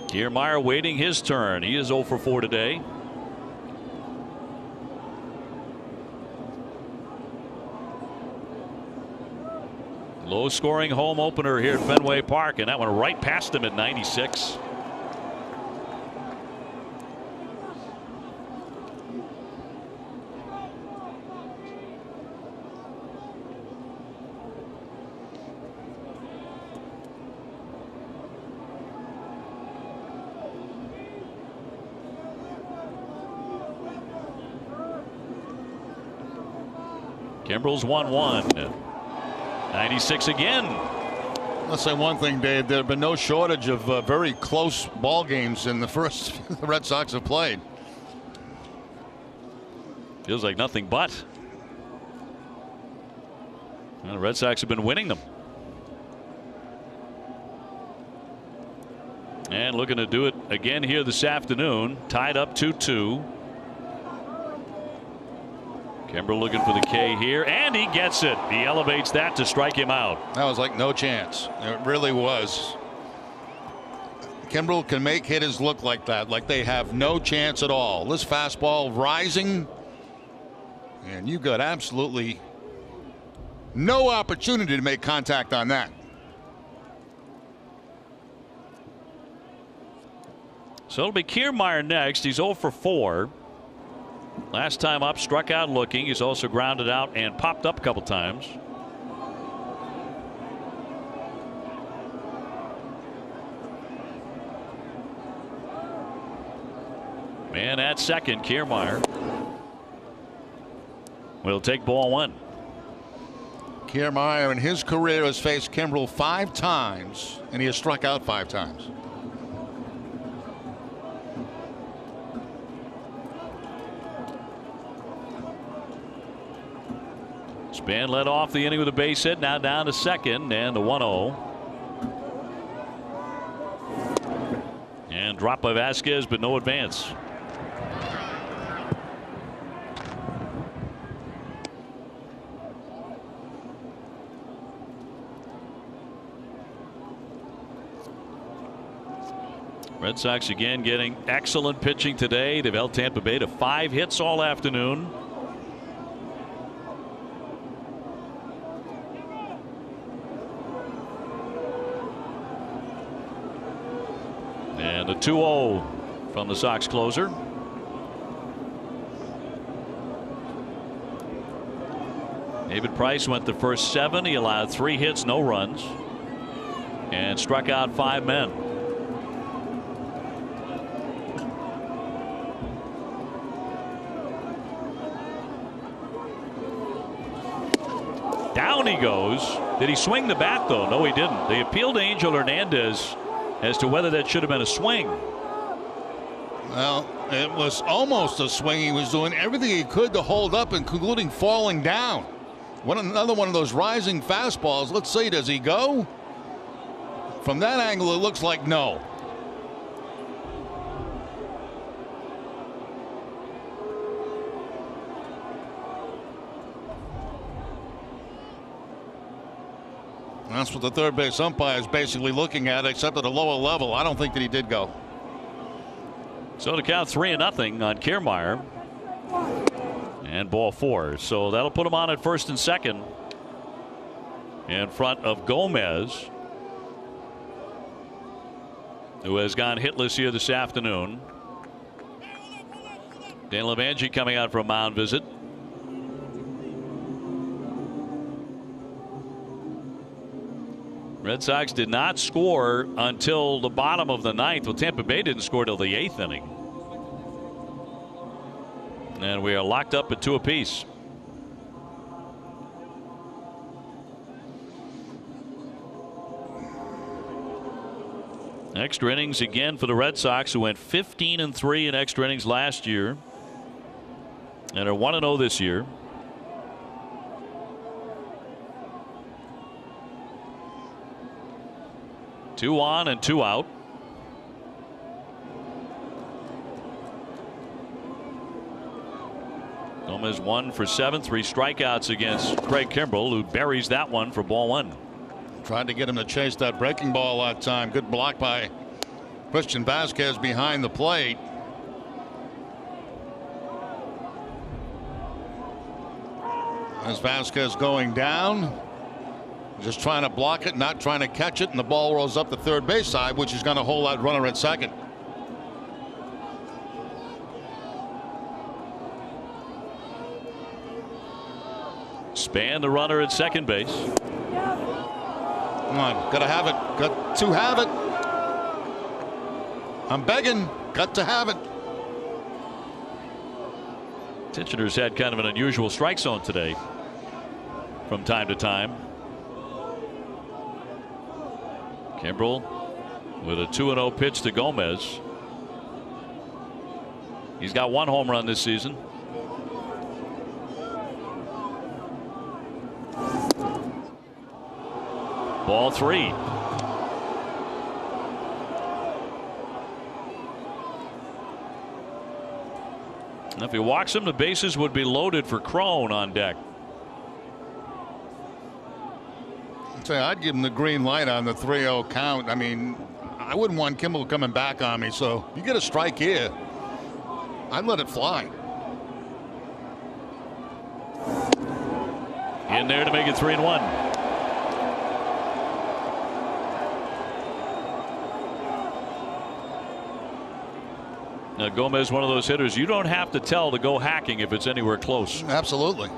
Kiermaier waiting his turn. He is 0 for 4 today. Low scoring home opener here at Fenway Park, and that went right past him at 96. Kimbrell's 1-1. 96 again. Let's say one thing, Dave. There have been no shortage of very close ball games in the first the Red Sox have played. Feels like nothing but. Well, the Red Sox have been winning them. And looking to do it again here this afternoon. Tied up 2-2. Kimbrel looking for the K here, and he gets it. He elevates that to strike him out. That was like no chance. It really was. Kimbrel can make hitters look like that, like they have no chance at all. This fastball rising, and you got absolutely no opportunity to make contact on that. So it'll be Kiermaier next. He's 0 for 4. Last time up, struck out looking. He's also grounded out and popped up a couple times. Man at second, Kiermaier will take ball 1. Kiermaier in his career has faced Kimbrel 5 times, and he has struck out 5 times. Span led off the inning with a base hit, now down to second, and the 1-0. And drop by Vasquez, but no advance. Red Sox again getting excellent pitching today. They've held Tampa Bay to 5 hits all afternoon. And the 2-0 from the Sox closer. David Price went the first 7. He allowed 3 hits, no runs, and struck out 5 men. Down he goes. Did he swing the bat though? No, he didn't. They appealed to Angel Hernandez as to whether that should have been a swing. Well, it was almost a swing. He was doing everything he could to hold up, including falling down. Another one of those rising fastballs. Let's see, does he go? From that angle, it looks like no. That's what the third base umpire is basically looking at, except at a lower level. I don't think that he did go. So to count 3-0 on Kiermaier. And ball 4. So that'll put him on at first and second in front of Gomez, who has gone hitless here this afternoon. Dan Levangie coming out for a mound visit. Red Sox did not score until the bottom of the 9th. Well, Tampa Bay didn't score till the 8th inning. And we are locked up at 2 apiece. Extra innings again for the Red Sox, who went 15-3 in extra innings last year and are 1-0 this year. Two on and 2 out. Gomez 1 for 7, 3 strikeouts against Craig Kimbrel, who buries that one for ball 1. Tried to get him to chase that breaking ball that time. Good block by Christian Vasquez behind the plate. As Vasquez going down, just trying to block it, not trying to catch it, and the ball rolls up the third base side, which is going to hold that runner at second. Span the runner at second base. Come on, gotta have it. Got to have it. I'm begging. Got to have it. Tichender's had kind of an unusual strike zone today from time to time. Kimbrel with a 2-0 pitch to Gomez. He's got 1 home run this season. Ball 3. And if he walks him, the bases would be loaded for Crone on deck. I'd give him the green light on the 3-0 count. I mean, I wouldn't want Kimbrel coming back on me. So you get a strike here, I'd let it fly. In there to make it 3-1. Now Gomez, one of those hitters you don't have to tell to go hacking if it's anywhere close. Absolutely.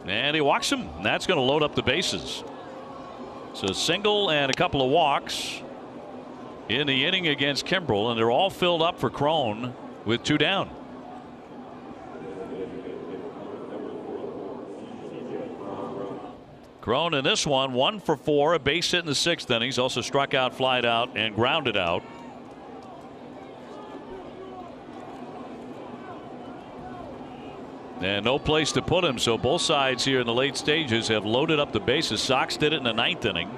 And he walks him. That's going to load up the bases. So single and a couple of walks in the inning against Kimbrel, and they're all filled up for Crone with 2 down. Crone in this one, 1 for 4, a base hit in the 6th inning. He's also struck out, flied out, and grounded out. And no place to put him, so both sides here in the late stages have loaded up the bases. Sox did it in the 9th inning.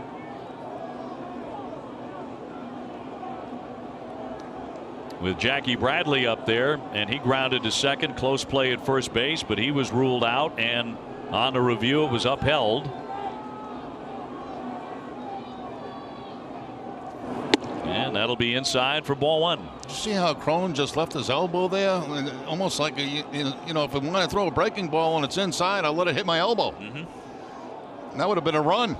With Jackie Bradley up there, and he grounded to second. Close play at first base, but he was ruled out, and on the review it was upheld. And that'll be inside for ball 1. See how Crone just left his elbow there? Almost like, you know, if I want to throw a breaking ball and it's inside, I'll let it hit my elbow. And that would have been a run.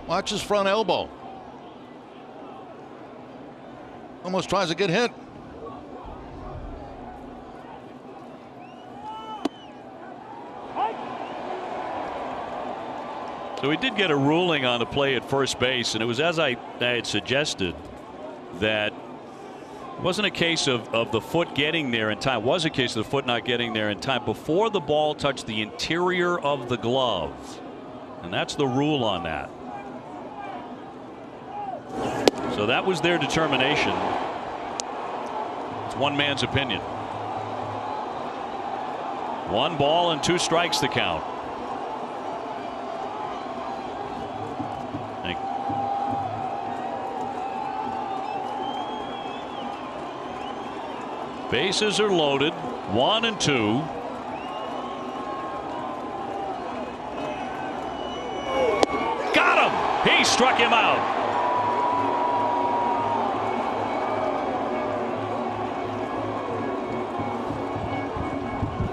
Watch his front elbow. Almost tries to get hit. So we did get a ruling on the play at first base, and it was as I had suggested, that it wasn't a case of the foot getting there in time. It was a case of the foot not getting there in time before the ball touched the interior of the glove. And that's the rule on that. So that was their determination. It's one man's opinion. 1 ball and 2 strikes to count. Bases are loaded, 1 and 2. Got him! He struck him out.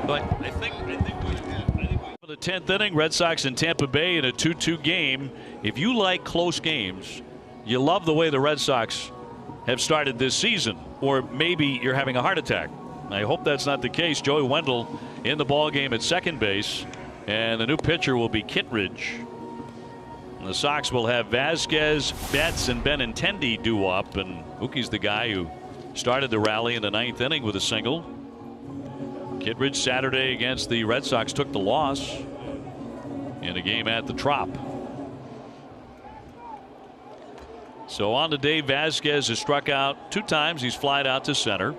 But I think for the 10th inning, Red Sox and Tampa Bay in a 2-2 game. If you like close games, you love the way the Red Sox have started this season, or maybe you're having a heart attack. I hope that's not the case. Joey Wendell in the ball game at second base, and the new pitcher will be Kittredge. And the Sox will have Vasquez, Betts, and Benintendi due up, and Mookie's the guy who started the rally in the 9th inning with a single. Kittredge Saturday against the Red Sox took the loss in a game at the Trop. So on the day, Vasquez has struck out 2 times. He's flied out to center.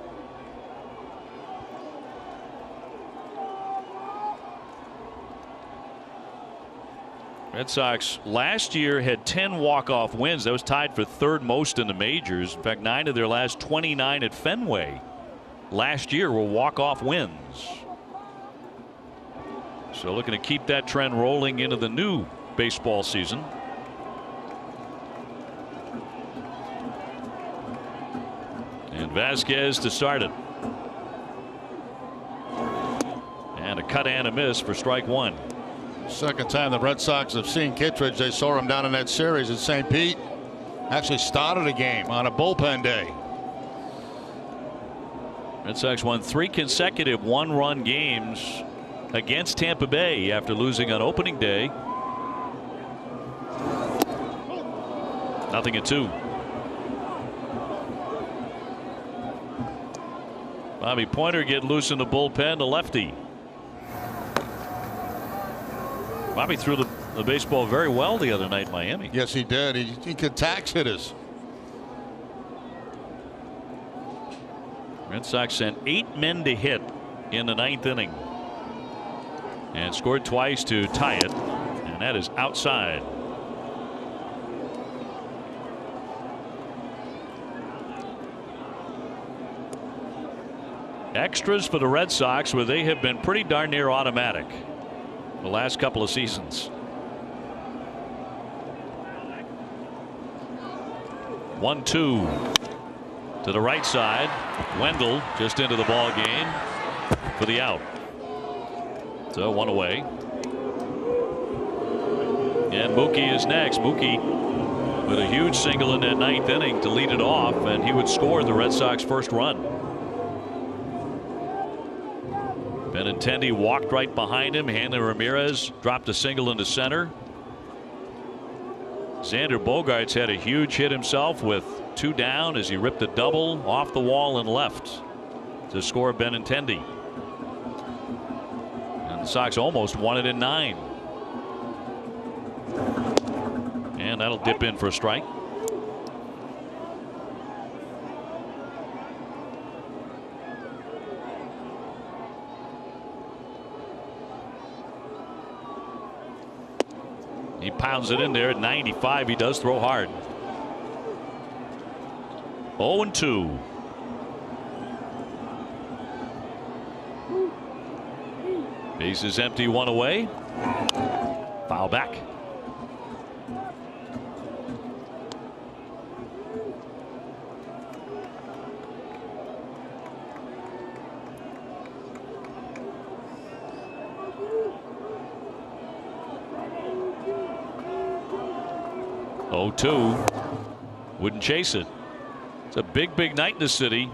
Red Sox last year had 10 walk-off wins. That was tied for 3rd most in the majors. In fact, 9 of their last 29 at Fenway last year were walk-off wins. So looking to keep that trend rolling into the new baseball season. And Vasquez to start it. And a cut and a miss for strike 1. Second time the Red Sox have seen Kittredge. They saw him down in that series at St. Pete. Actually started a game on a bullpen day. Red Sox won 3 consecutive 1-run games against Tampa Bay after losing on opening day. 0-2. Bobby Pointer get loose in the bullpen, the lefty. Bobby threw the baseball very well the other night in Miami. Yes, he did. He could tax hitters. Red Sox sent 8 men to hit in the 9th inning and scored twice to tie it, and that is outside. Extras for the Red Sox, where they have been pretty darn near automatic the last couple of seasons. 1-2 to the right side. Wendell just into the ball game for the out. So 1 away. And Mookie is next. Mookie with a huge single in that 9th inning to lead it off, and he would score the Red Sox first run. Benintendi walked right behind him. Hanley Ramirez dropped a single into center. Xander Bogaerts had a huge hit himself with 2 down as he ripped a double off the wall and left to score Benintendi. And the Sox almost won it in 9. And that'll dip in for a strike. He pounds it in there at 95. He does throw hard. 0-2. Bases empty, 1 away. Foul back. Wouldn't chase it. It's a big night in the city.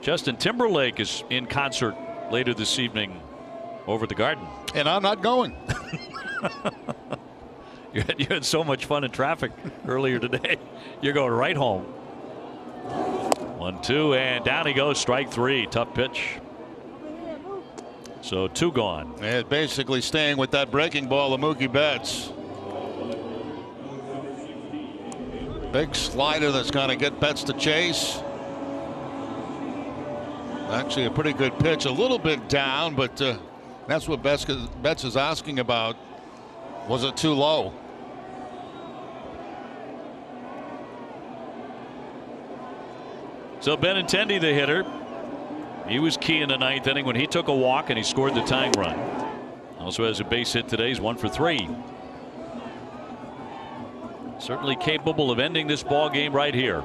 Justin Timberlake is in concert later this evening over at the Garden. And I'm not going. You had so much fun in traffic earlier today. You're going right home. 1-2, and down he goes. Strike 3. Tough pitch. So 2 gone. And basically staying with that breaking ball of Mookie Betts. Big slider that's going to get Betts to chase. Actually a pretty good pitch. A little bit down, but that's what Betts is asking about. Was it too low? So Benintendi, the hitter, he was key in the 9th inning when he took a walk and he scored the tying run. Also has a base hit today. He's 1 for 3. Certainly capable of ending this ball game right here.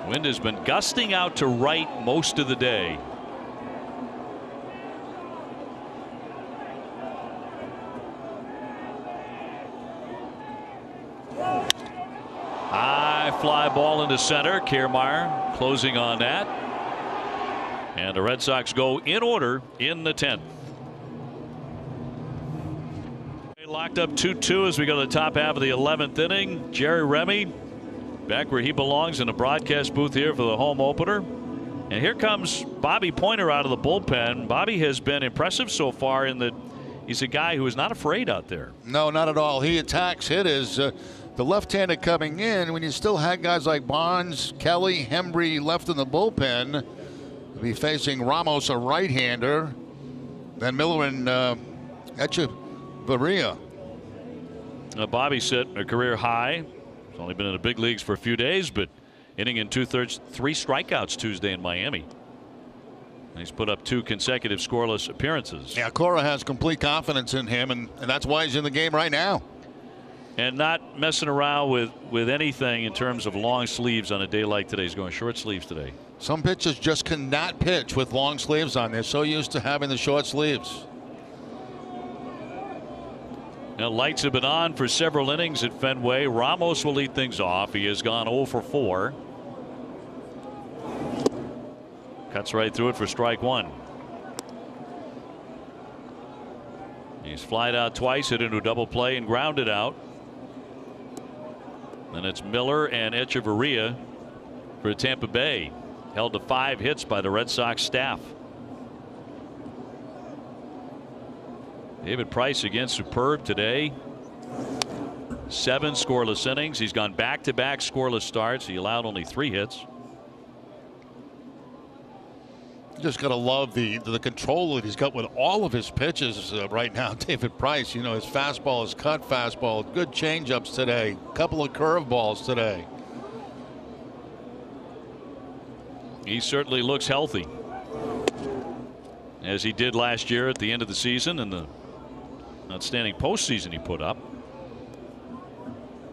Wind has been gusting out to right most of the day. High fly ball into center. Kiermaier closing on that. And the Red Sox go in order in the 10th. Locked up 2-2 as we go to the top half of the 11th inning. Jerry Remy back where he belongs in the broadcast booth here for the home opener. And here comes Bobby Pointer out of the bullpen. Bobby has been impressive so far in that he's a guy who is not afraid out there. No, not at all. He attacks hitters. The left-handed coming in, when you still had guys like Bonds, Kelly, Hembree left in the bullpen. He'll be facing Ramos, a right-hander. Then Miller and Echeverria. Bobby set a career high. He's only been in the big leagues for a few days, but inning in 2/3, 3 strikeouts Tuesday in Miami. And he's put up 2 consecutive scoreless appearances. Yeah, Cora has complete confidence in him, and that's why he's in the game right now. And not messing around with anything in terms of long sleeves on a day like today. He's going short sleeves today. Some pitchers just cannot pitch with long sleeves on. They're so used to having the short sleeves. Now, lights have been on for several innings at Fenway. Ramos will lead things off. He has gone 0 for 4. Cuts right through it for strike 1. He's flied out twice, hit into a double play and grounded out. Then it's Miller and Echeverria for Tampa Bay. held to 5 hits by the Red Sox staff. David Price again superb today. 7 scoreless innings. He's gone back-to-back scoreless starts. He allowed only 3 hits. Just got to love the control that he's got with all of his pitches right now. David Price, you know, his fastball, his cut fastball, good changeups today, couple of curveballs today. He certainly looks healthy, as he did last year at the end of the season and the outstanding postseason he put up.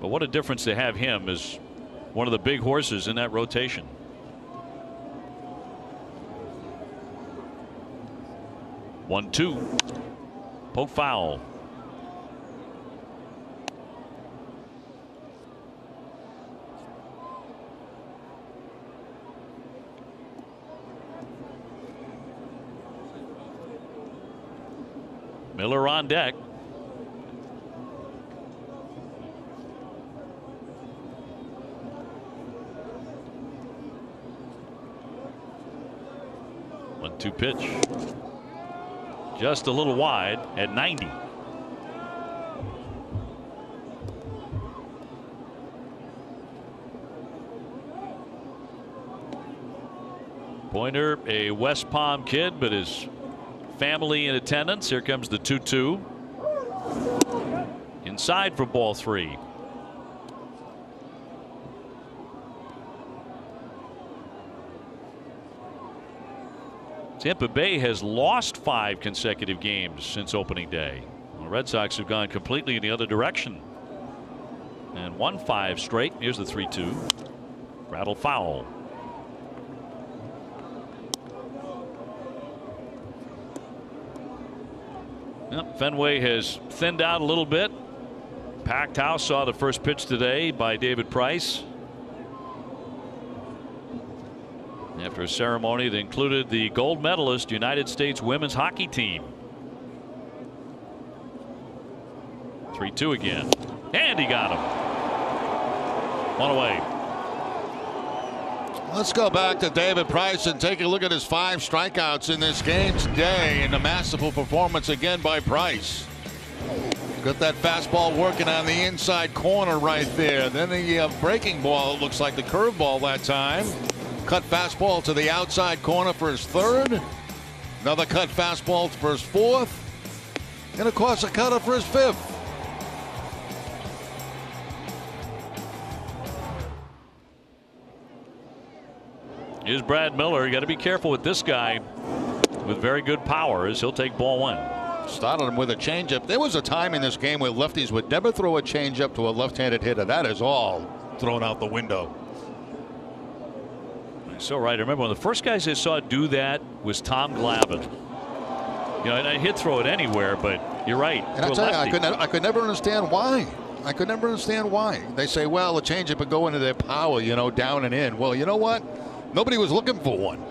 But what a difference to have him as one of the big horses in that rotation. One, two. Poke foul. Miller on deck. One-two pitch. Just a little wide at 90. Pointer, a West Palm kid, but his family in attendance. Here comes the 2-2. Inside for ball 3. Tampa Bay has lost 5 consecutive games since opening day. The Red Sox have gone completely in the other direction and won 5 straight. Here's the 3-2. Rattle foul. Yep, Fenway has thinned out a little bit. Packed house saw the first pitch today by David Price. After a ceremony that included the gold medalist United States women's hockey team. 3-2 again. And he got him. 1 away. Let's go back to David Price and take a look at his 5 strikeouts in this game today, and a masterful performance again by Price. Got that fastball working on the inside corner right there. Then the breaking ball, it looks like the curveball that time. Cut fastball to the outside corner for his 3rd. Another cut fastball for his 4th. And of course a cutter for his 5th. Here's Brad Miller. You got to be careful with this guy with very good power, as he'll take ball 1. Started him with a changeup. There was a time in this game where lefties would never throw a changeup to a left-handed hitter. That is all thrown out the window. So right. I remember one of the first guys I saw do that was Tom Glavine. You know, and he'd throw it anywhere, but you're right. And I tell you, I could never understand why. I could never understand why. They say, well, the changeup would go into their power, you know, down and in. Well, you know what? Nobody was looking for one.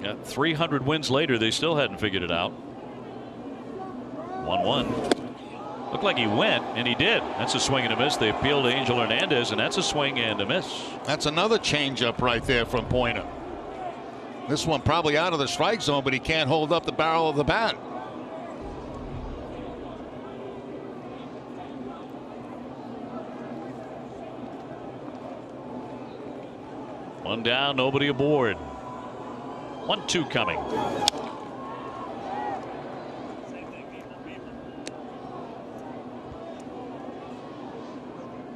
Yeah, 300 wins later, they still hadn't figured it out. 1-1. Looked like he went, and he did. That's a swing and a miss. They appealed to Angel Hernandez, and that's a swing and a miss. That's another changeup right there from Pointer. This one probably out of the strike zone, but he can't hold up the barrel of the bat. One down, nobody aboard. 1-2 coming.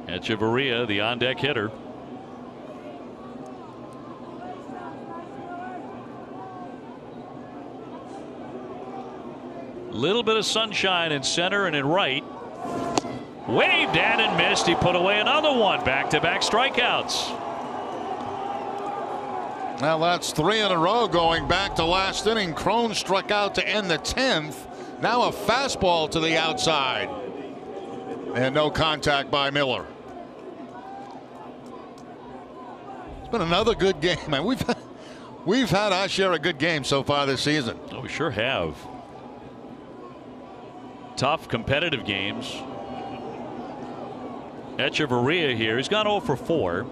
Echeverria, the on-deck hitter. Little bit of sunshine in center and in right. Waved at and missed. He put away another one. Back-to-back strikeouts. Now that's 3 in a row going back to last inning. Crone struck out to end the 10th. Now a fastball to the outside. And no contact by Miller. It's been another good game. Man, we've had our share of good games so far this season. Oh, we sure have. Tough, competitive games. Echeverria here. He's gone 0 for 4.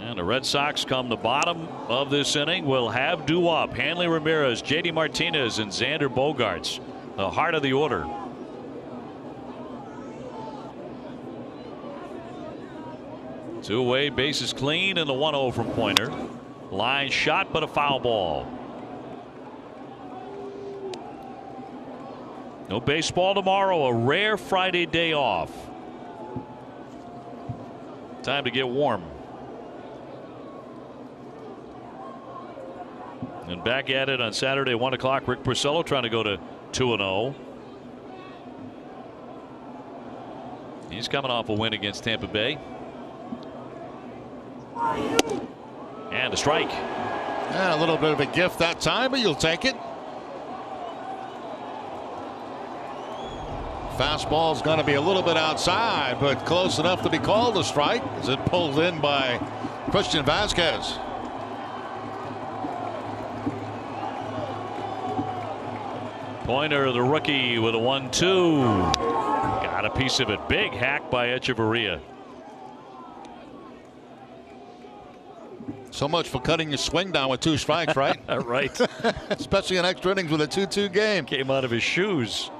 And the Red Sox come the bottom of this inning. Will have due up Hanley Ramirez, J.D. Martinez, and Xander Bogaerts, the heart of the order. Two away, bases clean, and the 1-0 from Pointer. Line shot, but a foul ball. No baseball tomorrow, a rare Friday day off. Time to get warm. And back at it on Saturday, 1 o'clock. Rick Porcello trying to go to 2-0. He's coming off a win against Tampa Bay. And a strike. And a little bit of a gift that time, but you'll take it. Fastball's going to be a little bit outside, but close enough to be called a strike as it pulled in by Christian Vasquez. Pointer, the rookie, with a 1-2. Got a piece of it. Big hack by Echeverria. So much for cutting your swing down with 2 strikes, right? Right. Especially in extra innings with a 2-2 game. Came out of his shoes.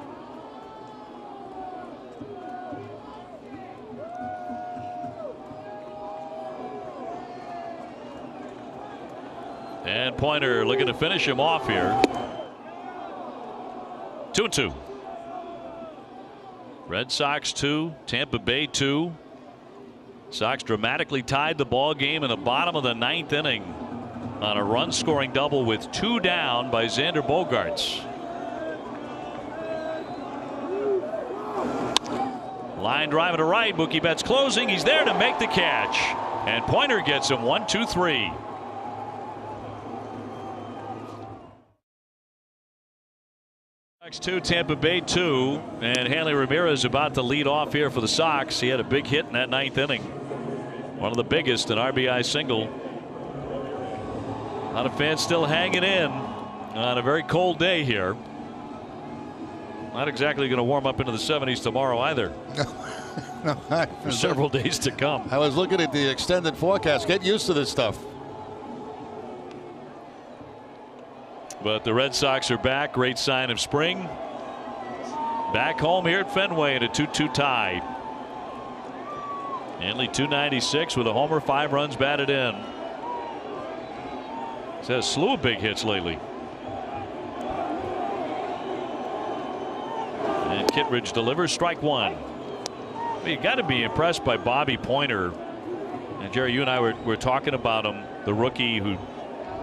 And Pointer looking to finish him off here. 2-2. Red Sox 2, Tampa Bay 2. Sox dramatically tied the ball game in the bottom of the 9th inning on a run scoring double with 2 down by Xander Bogaerts. Line drive to right. Mookie Betts closing. He's there to make the catch. And Pointer gets him 1-2-3. Sox 2, Tampa Bay 2, and Hanley Ramirez about to lead off here for the Sox. He had a big hit in that 9th inning. One of the biggest, an RBI single. A lot of fans still hanging in on a very cold day here. Not exactly going to warm up into the 70s tomorrow either. No, for several days to come. I was looking at the extended forecast. Get used to this stuff. But the Red Sox are back. Great sign of spring. Back home here at Fenway in a 2-2 tie. Hanley 296 with a homer, 5 runs batted in. He's had a slew of big hits lately. And Kittredge delivers strike 1. Well, you got to be impressed by Bobby Pointer. And Jerry, you and I were talking about him, the rookie who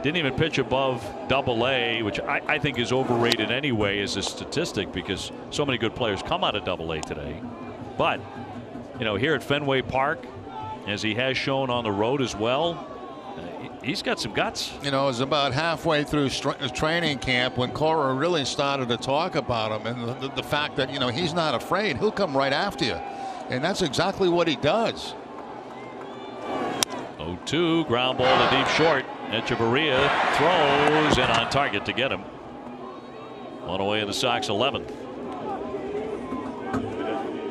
didn't even pitch above Double-A, which I think is overrated anyway as a statistic because so many good players come out of Double-A today. But, you know, here at Fenway Park, as he has shown on the road as well, he's got some guts. You know, it was about halfway through training camp when Cora really started to talk about him and the fact that, you know, he's not afraid. He'll come right after you. And that's exactly what he does. 0-2, ground ball to deep short. Echeverria throws and on target to get him. One away in the Sox 11th.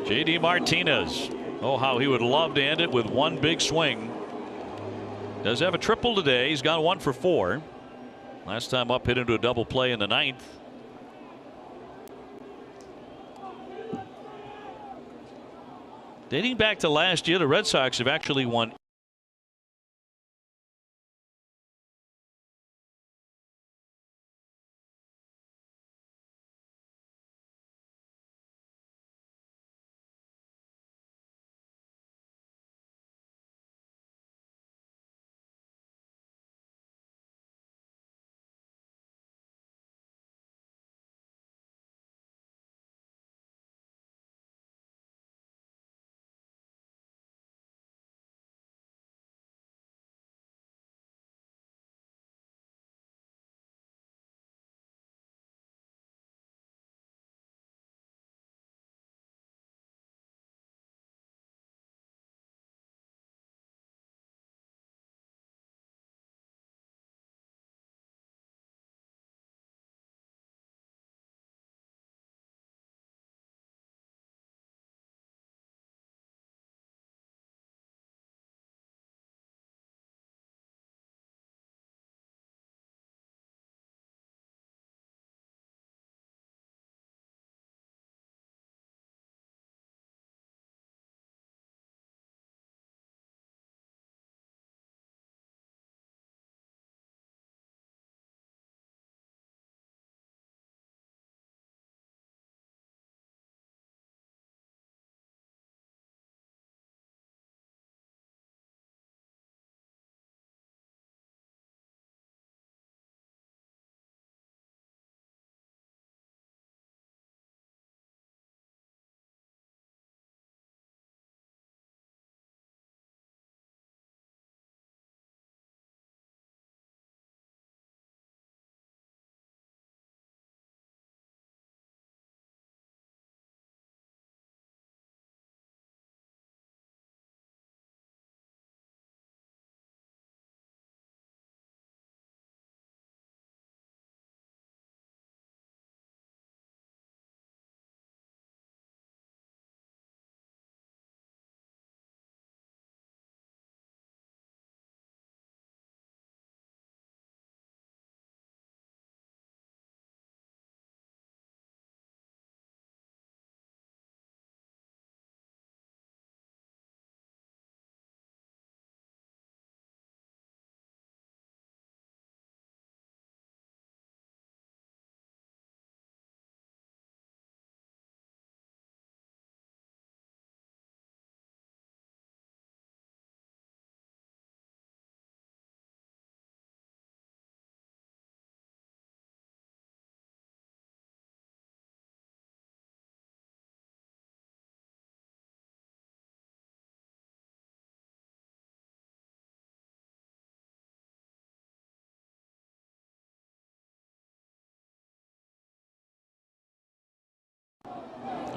J.D. Martinez. Oh, how he would love to end it with one big swing. Does have a triple today. He's gone 1 for 4. Last time up, hit into a double play in the 9th. Dating back to last year, the Red Sox have actually won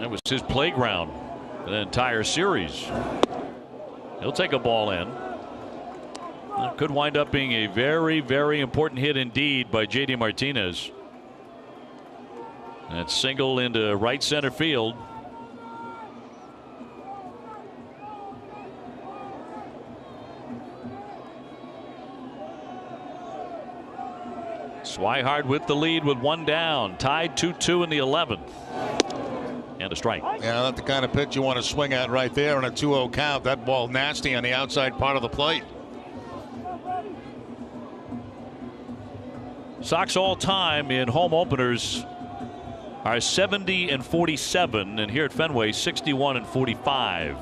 That was his playground for the entire series. He'll take a ball in. It could wind up being a very, very important hit indeed by J.D. Martinez. That single into right center field. Swihart with the lead with one down, tied 2-2 in the 11th. And a strike. Yeah, that's the kind of pitch you want to swing at right there on a 2-0 count. That ball nasty on the outside part of the plate. Sox all time in home openers are 70-47, and here at Fenway 61-45.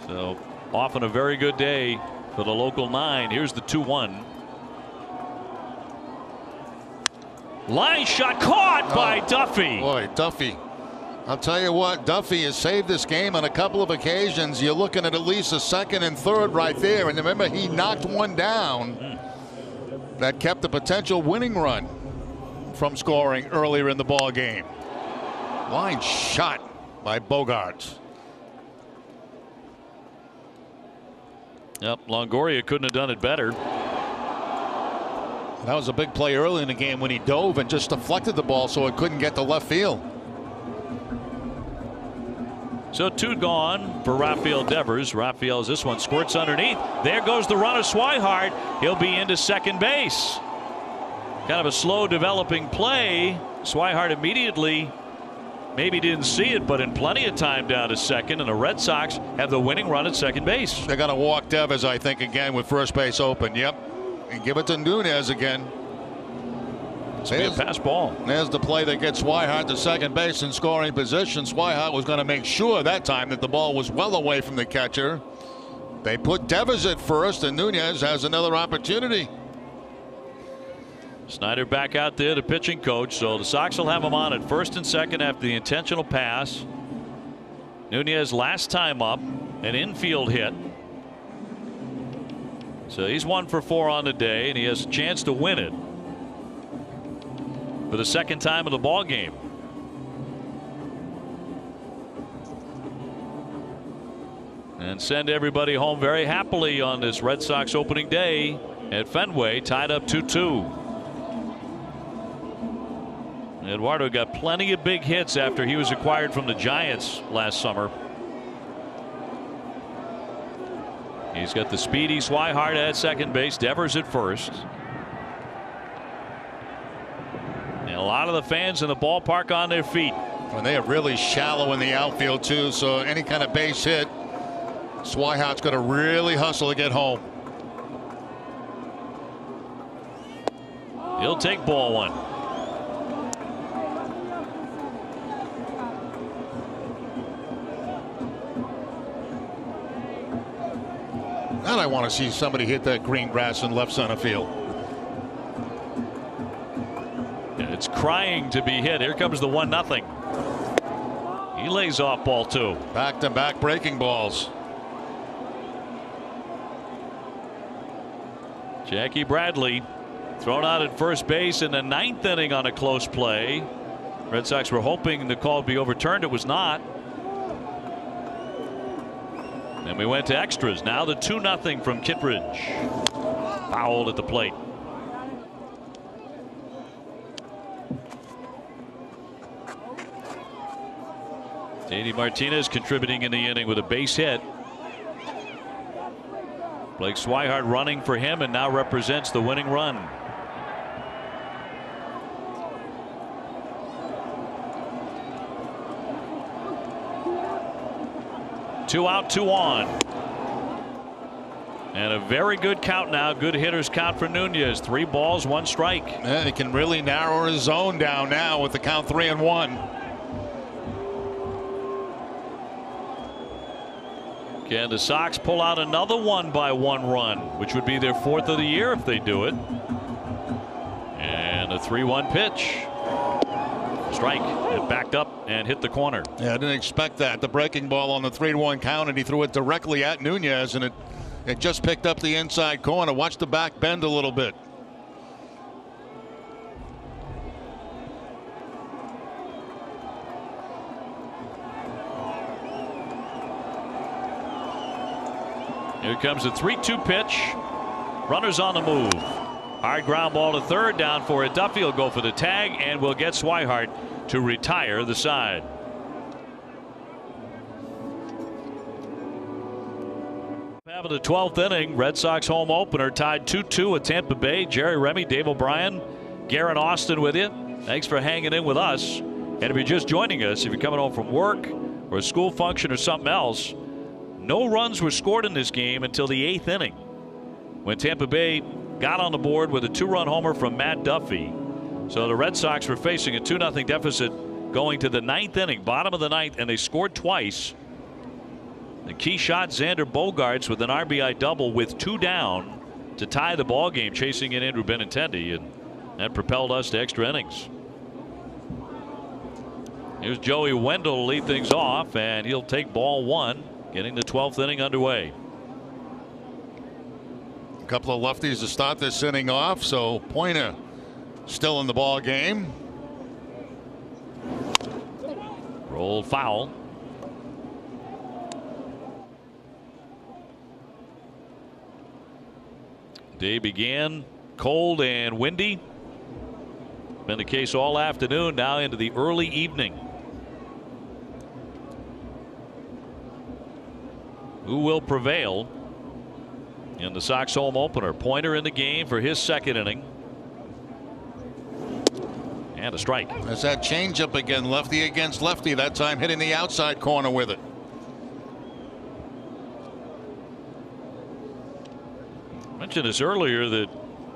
So often a very good day for the local 9. Here's the 2-1. Line shot caught by Duffy. Boy, Duffy. I'll tell you what, Duffy has saved this game on a couple of occasions. You're looking at least a second and third right there. And remember, he knocked one down that kept the potential winning run from scoring earlier in the ball game. Line shot by Bogaerts. Yep, Longoria couldn't have done it better. That was a big play early in the game when he dove and just deflected the ball so it couldn't get to left field. So 2 gone for Rafael Devers. Rafael's this one squirts underneath. There goes the run of Swihart. He'll be into second base. Kind of a slow developing play. Swihart immediately maybe didn't see it, but in plenty of time down to second, and the Red Sox have the winning run at second base. They're going to walk Devers, I think, again with first base open. Yep. And give it to Nunez again. There's a pass ball. There's the play that gets Swihart to second base in scoring position. Swihart was going to make sure that time that the ball was well away from the catcher. They put Devers at first, and Nunez has another opportunity. Snyder back out there, the pitching coach. So the Sox will have him on at first and second after the intentional pass. Nunez last time up, an infield hit. So he's 1 for 4 on the day, and he has a chance to win it for the second time of the ball game. And send everybody home very happily on this Red Sox opening day at Fenway, tied up 2-2. Eduardo got plenty of big hits after he was acquired from the Giants last summer. He's got the speedy Swihart at second base, Devers at first. And a lot of the fans in the ballpark on their feet. And they are really shallow in the outfield too, so any kind of base hit, Swihart's going to really hustle to get home. He'll take ball 1. And I want to see somebody hit that green grass in left center field. Yeah, it's crying to be hit. Here comes the 1-0. He lays off ball 2. Back-to-back breaking balls. Jackie Bradley thrown out at first base in the 9th inning on a close play. Red Sox were hoping the call would be overturned. It was not. And we went to extras. Now the 2-0 from Kittredge. Fouled at the plate. J.D. Martinez contributing in the inning with a base hit. Blake Swihart running for him and now represents the winning run. Two out, 2 on. And a very good count now. Good hitters count for Nunez. 3 balls, 1 strike. Yeah, he can really narrow his zone down now with the count 3-1. Can the Sox pull out another 1-by-1 run, which would be their 4th of the year if they do it. And a 3-1 pitch. Strike. It backed up and hit the corner. Yeah, I didn't expect that. The breaking ball on the 3-1 count, and he threw it directly at Nunez, and it just picked up the inside corner. Watch the back bend a little bit. Here comes a 3-2 pitch. Runners on the move. Hard ground ball to third. Down for it. Duffy will go for the tag, and will get Swihart to retire the side. Having the 12th inning, Red Sox home opener tied 2-2 at Tampa Bay. Jerry Remy, Dave O'Brien, Garen Austin with you. Thanks for hanging in with us. And if you're just joining us, if you're coming home from work or a school function or something else, no runs were scored in this game until the 8th inning, when Tampa Bay got on the board with a 2-run homer from Matt Duffy. So the Red Sox were facing a 2-0 deficit going to the 9th inning, bottom of the 9th, and they scored twice. The key shot, Xander Bogaerts with an RBI double with 2 down to tie the ball game, chasing in Andrew Benintendi, and that propelled us to extra innings. Here's Joey Wendell to lead things off, and he'll take ball 1, getting the 12th inning underway. A couple of lefties to start this inning off, so Pointer still in the ball game. Roll foul. Day began cold and windy. Been the case all afternoon, now into the early evening. Who will prevail in the Sox home opener? Pointer in the game for his 2nd inning. And a strike. There's that changeup again, lefty against lefty, that time hitting the outside corner with it. I mentioned this earlier that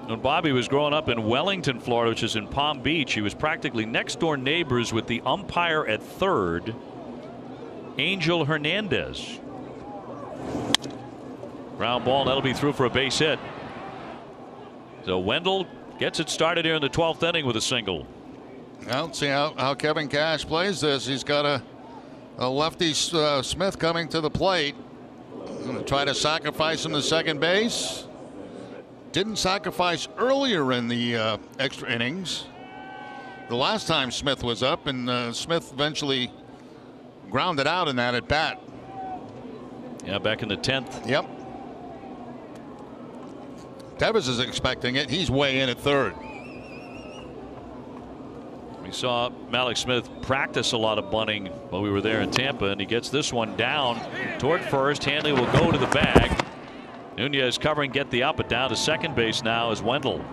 when Bobby was growing up in Wellington, Florida, which is in Palm Beach, he was practically next door neighbors with the umpire at third, Angel Hernandez. Ground ball, that'll be through for a base hit. So Wendell gets it started here in the 12th inning with a single. Well, see how Kevin Cash plays this. He's got a lefty Smith coming to the plate. Going to try to sacrifice him to second base. Didn't sacrifice earlier in the extra innings. The last time Smith was up, and Smith eventually grounded out in that at bat. Yeah, back in the 10th. Yep. Tevez is expecting it. He's way in at third. We saw Malik Smith practice a lot of bunting while we were there in Tampa, and he gets this one down toward first. Hanley will go to the bag. Nunez covering, get the out, but down to second base now is Wendell.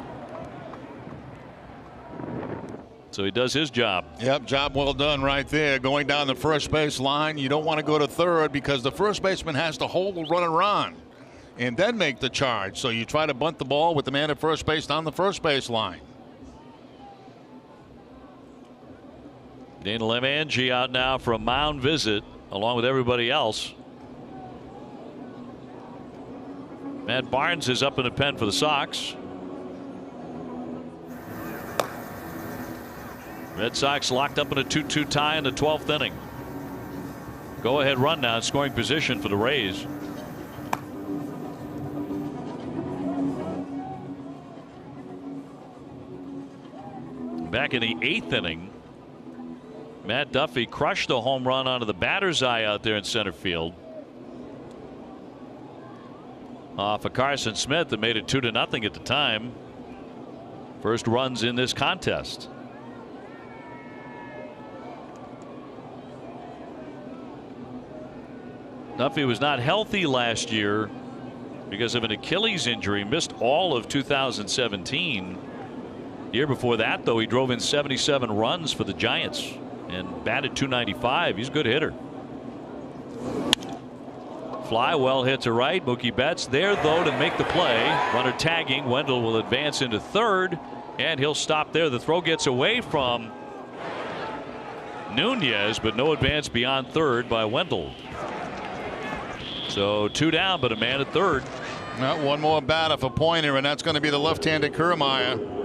So he does his job. Yep, job well done right there. Going down the first base line. You don't want to go to third because the first baseman has to hold the runner on and then make the charge. So you try to bunt the ball with the man at first base down the first base line. Dana Lemanji out now for a mound visit along with everybody else. Matt Barnes is up in the pen for the Sox. Red Sox locked up in a 2-2 tie in the 12th inning. Go ahead run now in scoring position for the Rays. Back in the 8th inning, Matt Duffy crushed a home run onto the batter's eye out there in center field. Off of Carson Smith that made it 2-0 at the time. First runs in this contest. Duffy was not healthy last year because of an Achilles injury. Missed all of 2017. The year before that, though, he drove in 77 runs for the Giants and batted .295. He's a good hitter. Fly well hit to right. Mookie Betts there, though, to make the play. Runner tagging. Wendell will advance into third, and he'll stop there. The throw gets away from Nunez, but no advance beyond third by Wendell. So 2 down, but a man at third. Well, one more batter for Pointer, and that's going to be the left-handed Kiermaier.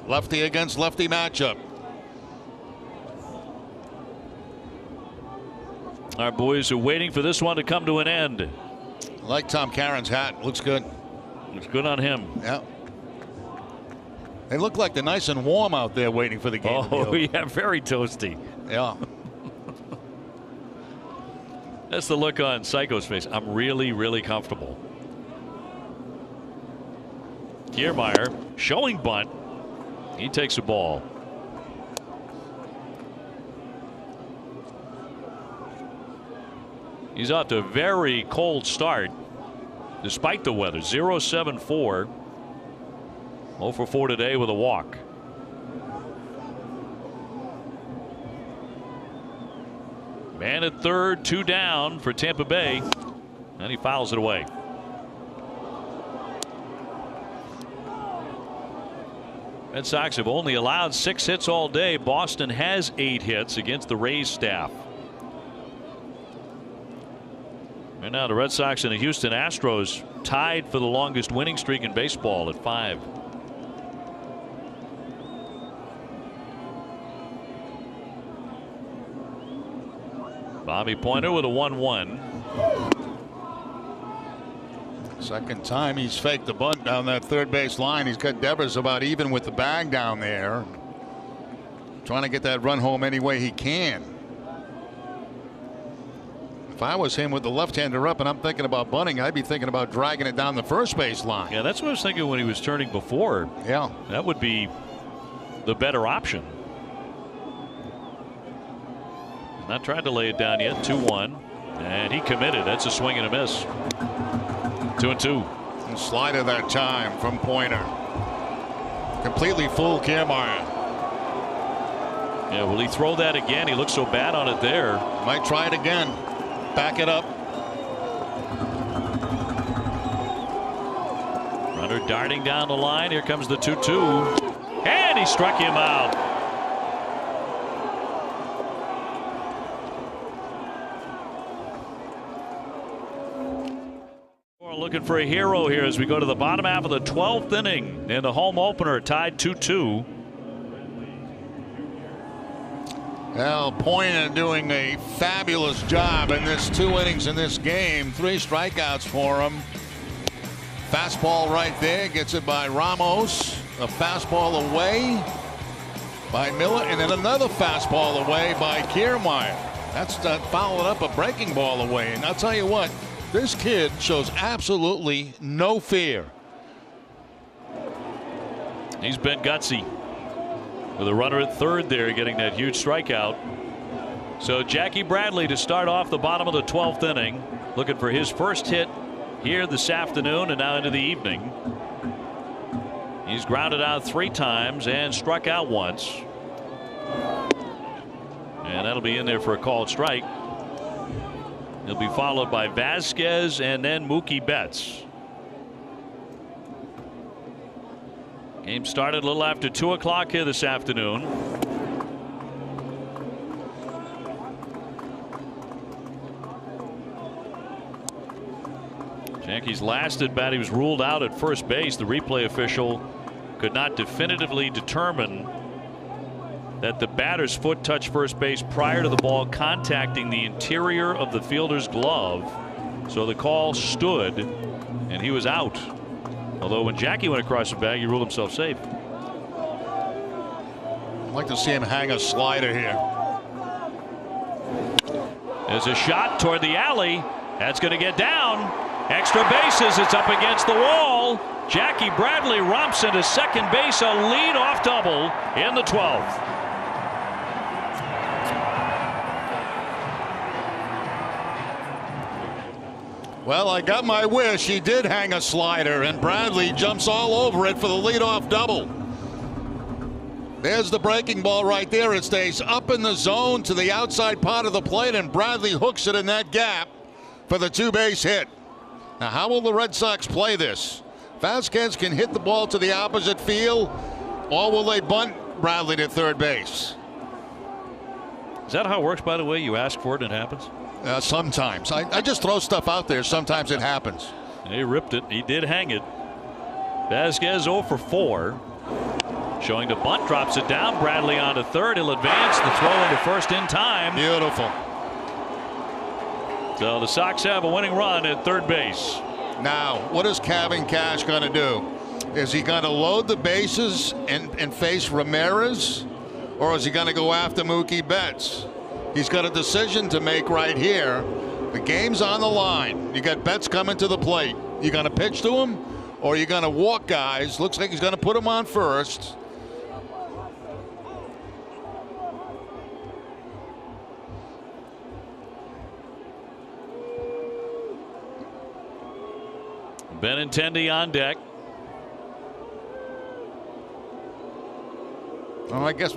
Lefty against lefty matchup. Our boys are waiting for this one to come to an end. I like Tom Caron's hat. Looks good. Looks good on him. Yeah. They look like they're nice and warm out there waiting for the game. Oh, yeah, very toasty. Yeah. That's the look on Psycho's face. I'm really, really comfortable. Kiermaier showing bunt. He takes the ball. He's off to a very cold start despite the weather. 0-7-4. 0 for 4 today with a walk. Man at third, 2 down for Tampa Bay, and he fouls it away. Red Sox have only allowed 6 hits all day. Boston has 8 hits against the Rays staff. And now the Red Sox and the Houston Astros tied for the longest winning streak in baseball at 5. Bobby Pointer with a 1-1. Second time he's faked the bunt down that third base line. He's got Devers about even with the bag down there. Trying to get that run home any way he can. If I was him with the left-hander up and I'm thinking about bunting, I'd be thinking about dragging it down the first base line. Yeah, that's what I was thinking when he was turning before. Yeah. That would be the better option. Not tried to lay it down yet. 2-1. And he committed. That's a swing and a miss. 2-2. And slider that time from Pointer. Completely full Kiermaier. Yeah, will he throw that again? He looks so bad on it there. Might try it again. Back it up. Runner darting down the line. Here comes the 2-2. And he struck him out. Looking for a hero here as we go to the bottom half of the 12th inning in the home opener, tied 2-2. Well, Pointer doing a fabulous job in this 2 innings in this game. 3 strikeouts for him. Fastball right there, gets it by Ramos. A fastball away by Miller, and then another fastball away by Kiermaier. That's following up a breaking ball away. And I'll tell you what, this kid shows absolutely no fear. He's been gutsy with a runner at third there, getting that huge strikeout. So Jackie Bradley to start off the bottom of the 12th inning, looking for his first hit here this afternoon and now into the evening. He's grounded out 3 times and struck out once. And that'll be in there for a called strike. He'll be followed by Vasquez and then Mookie Betts. Game started a little after 2 o'clock here this afternoon. Jackie's last at bat, he was ruled out at first base. The replay official could not definitively determine that the batter's foot touched first base prior to the ball contacting the interior of the fielder's glove. So the call stood and he was out. Although when Jackie went across the bag, he ruled himself safe. I'd like to see him hang a slider here. There's a shot toward the alley. That's going to get down. Extra bases. It's up against the wall. Jackie Bradley romps into second base. A lead-off double in the 12th. Well, I got my wish. He did hang a slider, and Bradley jumps all over it for the leadoff double. There's the breaking ball right there. It stays up in the zone to the outside part of the plate, and Bradley hooks it in that gap for the 2-base hit. Now, how will the Red Sox play this? Vasquez can hit the ball to the opposite field, or will they bunt Bradley to third base? Is that how it works, by the way? You ask for it and it happens? Sometimes. I just throw stuff out there. Sometimes it happens. He ripped it. He did hang it. Vasquez 0 for 4. Showing the bunt, drops it down. Bradley on to third. He'll advance. The throw into first in time. Beautiful. So the Sox have a winning run at third base. Now, what is Kevin Cash going to do? Is he going to load the bases and face Ramirez? Or is he going to go after Mookie Betts? He's got a decision to make right here. The game's on the line. You got Betts coming to the plate. You going to pitch to him, or are you going to walk guys? Looks like he's going to put him on first. Benintendi on deck. Well, I guess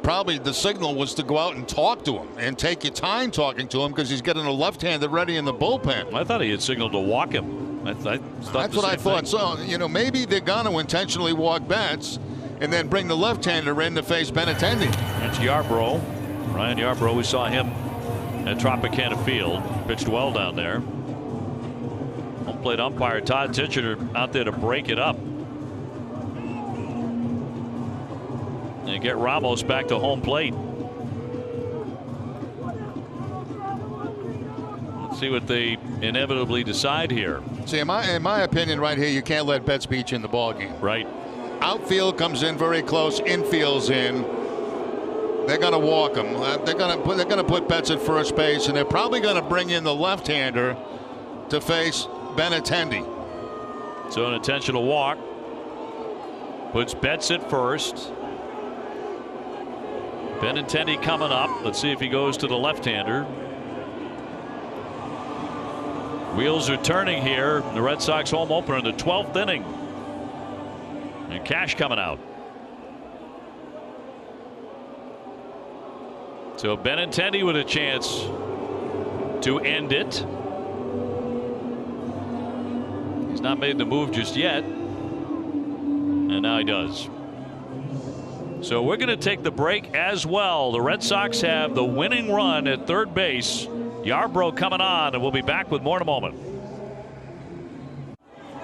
probably the signal was to go out and talk to him and take your time talking to him because he's getting a left-hander ready in the bullpen. I thought he had signaled to walk him. That's what I thought. So, maybe they're going to intentionally walk Betts and then bring the left-hander in to face Benintendi. That's Yarbrough. Ryan Yarbrough, we saw him at Tropicana Field. Pitched well down there. Home plate umpire Todd Tichenor out there to break it up. And get Ramos back to home plate. Let's see what they inevitably decide here. See, in my opinion, right here, you can't let Betts beat you in the ball game. Right. Outfield comes in very close. Infield's in. They're going to walk him. They're going to put Betts at first base, and they're probably going to bring in the left-hander to face Benintendi. So an intentional walk puts Betts at first. Benintendi coming up. Let's see if he goes to the left-hander. Wheels are turning here. The Red Sox home opener in the 12th inning. And Cash coming out. So Benintendi with a chance to end it. He's not made the move just yet. And now he does. So we're going to take the break as well. The Red Sox have the winning run at third base. Yarbrough coming on, and we'll be back with more in a moment.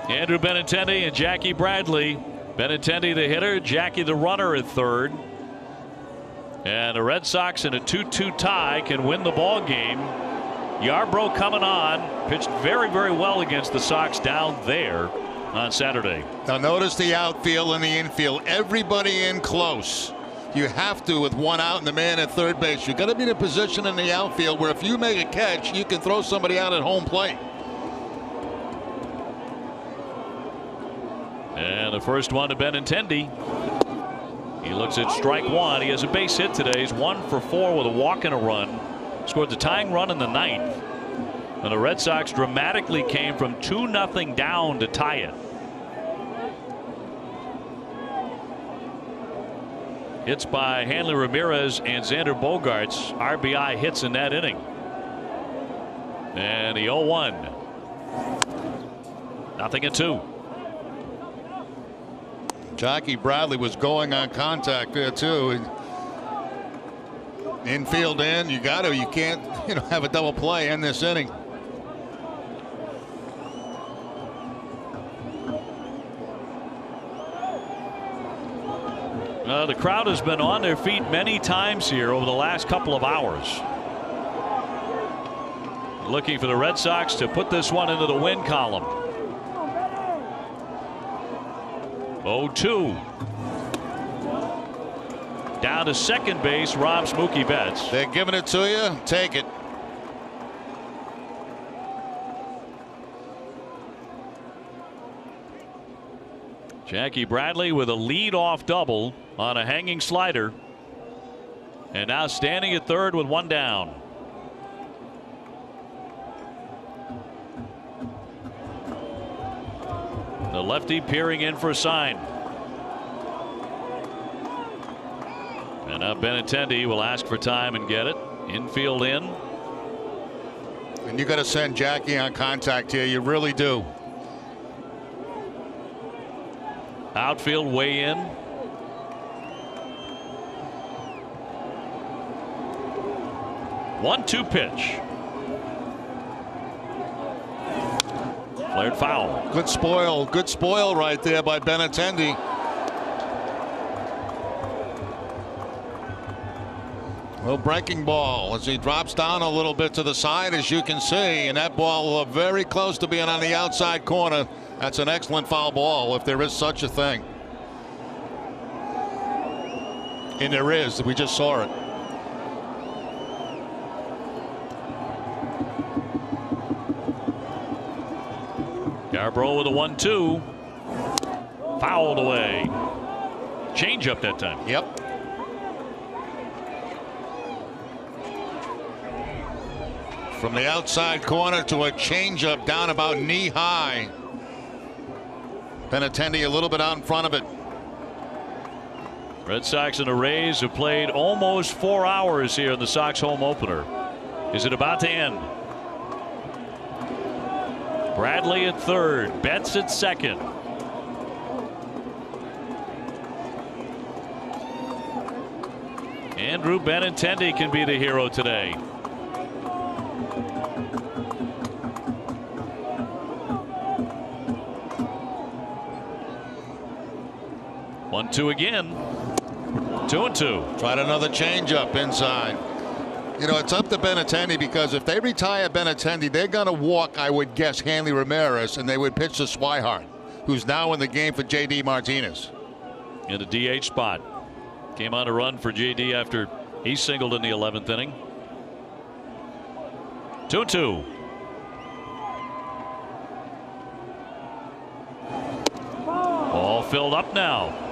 Andrew Benintendi and Jackie Bradley. Benintendi the hitter, Jackie the runner at third. And the Red Sox in a 2-2 tie can win the ball game. Yarbrough coming on, pitched very, very well against the Sox down there on Saturday. Now notice the outfield and the infield. Everybody in close. You have to with one out and the man at third base. You've got to be in a position in the outfield where if you make a catch, you can throw somebody out at home plate. And the first one to Benintendi. He looks at strike one. He has a base hit today. He's 1 for 4 with a walk and a run. Scored the tying run in the 9th. And the Red Sox dramatically came from 2-0 down to tie it. Hits by Hanley Ramirez and Xander Bogaerts. RBI hits in that inning. And the 0-1. 0-2. Jackie Bradley was going on contact there too. Infield in. You can't have a double play in this inning. The crowd has been on their feet many times here over the last couple of hours. Looking for the Red Sox to put this one into the win column. 0-2. Down to second base, Rob Mookie Betts. They're giving it to you. Take it. Jackie Bradley with a lead-off double on a hanging slider. And now standing at third with one down. The lefty peering in for a sign. And now Benintendi will ask for time and get it. Infield in. And you got to send Jackie on contact here. You really do. Outfield way in. One-two pitch. Flared foul. Good spoil right there by Benintendi. Well, breaking ball as he drops down a little bit to the side, as you can see, and that ball very close to being on the outside corner. That's an excellent foul ball if there is such a thing. And there is. We just saw it. Yarbrough with a 1-2. Fouled away. Change up that time. Yep. From the outside corner to a changeup down about knee high. Benintendi a little bit out in front of it. Red Sox and the Rays have played almost 4 hours here in the Sox home opener. Is it about to end? Bradley at third, Betts at second. Andrew Benintendi can be the hero today. One, two again. 2-2. Tried another changeup inside. You know, it's up to Benintendi because if they retire Benintendi, they're going to walk, I would guess, Hanley Ramirez, and they would pitch to Swihart, who's now in the game for J.D. Martinez. In the DH spot. Came on a run for J.D. after he singled in the 11th inning. 2-2. All filled up now.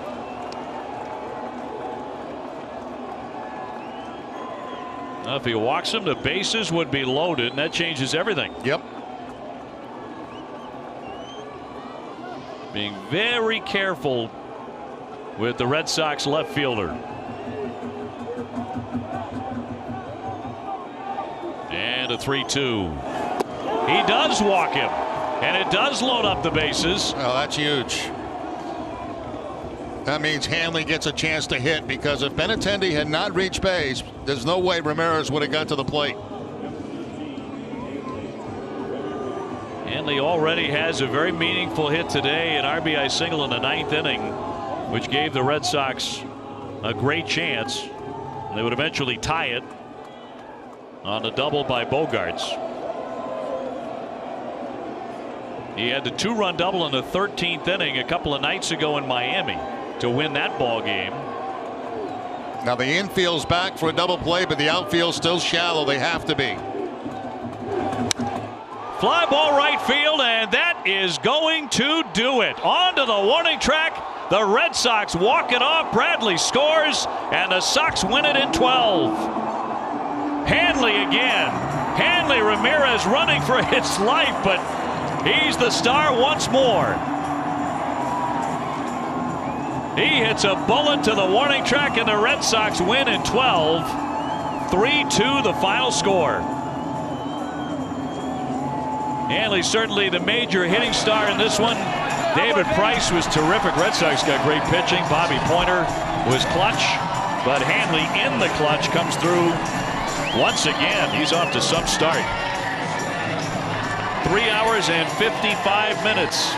Now, if he walks him, the bases would be loaded, and that changes everything. Yep. Being very careful with the Red Sox left fielder. And a 3-2. He does walk him, and it does load up the bases. Oh, that's huge. That means Hanley gets a chance to hit, because if Benintendi had not reached base, there's no way Ramirez would have got to the plate. Hanley already has a very meaningful hit today, an RBI single in the 9th inning, which gave the Red Sox a great chance. They would eventually tie it on the double by Bogaerts. He had the 2-run double in the 13th inning a couple of nights ago in Miami to win that ball game. Now the infield's back for a double play, but the outfield's still shallow. They have to be. Fly ball right field, and that is going to do it. Onto the warning track. The Red Sox walk it off. Bradley scores, and the Sox win it in 12. Hanley again. Hanley Ramirez running for his life, but he's the star once more. He hits a bullet to the warning track, and the Red Sox win in 12. 3-2 the final score. Hanley certainly the major hitting star in this one. David Price was terrific. Red Sox got great pitching. Bobby Pointer was clutch, but Hanley in the clutch comes through once again. He's off to some start. 3 hours and 55 minutes.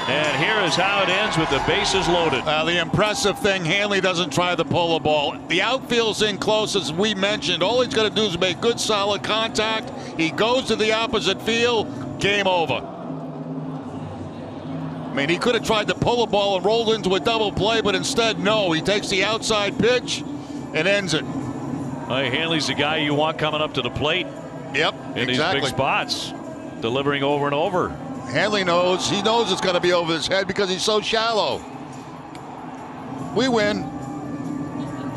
And here is how it ends with the bases loaded. The impressive thing, Hanley doesn't try to pull the ball. The outfield's in close, as we mentioned. All he's got to do is make good, solid contact. He goes to the opposite field. Game over. I mean, he could have tried to pull a ball and rolled into a double play, but instead, no. He takes the outside pitch and ends it. Hanley's the guy you want coming up to the plate. Yep, in these big spots, delivering over and over. Hanley knows. He knows it's going to be over his head because he's so shallow. We win.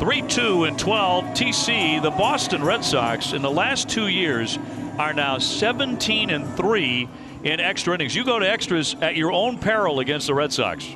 3-2 and 12. TC, the Boston Red Sox, in the last 2 years are now 17-3 in extra innings. You go to extras at your own peril against the Red Sox.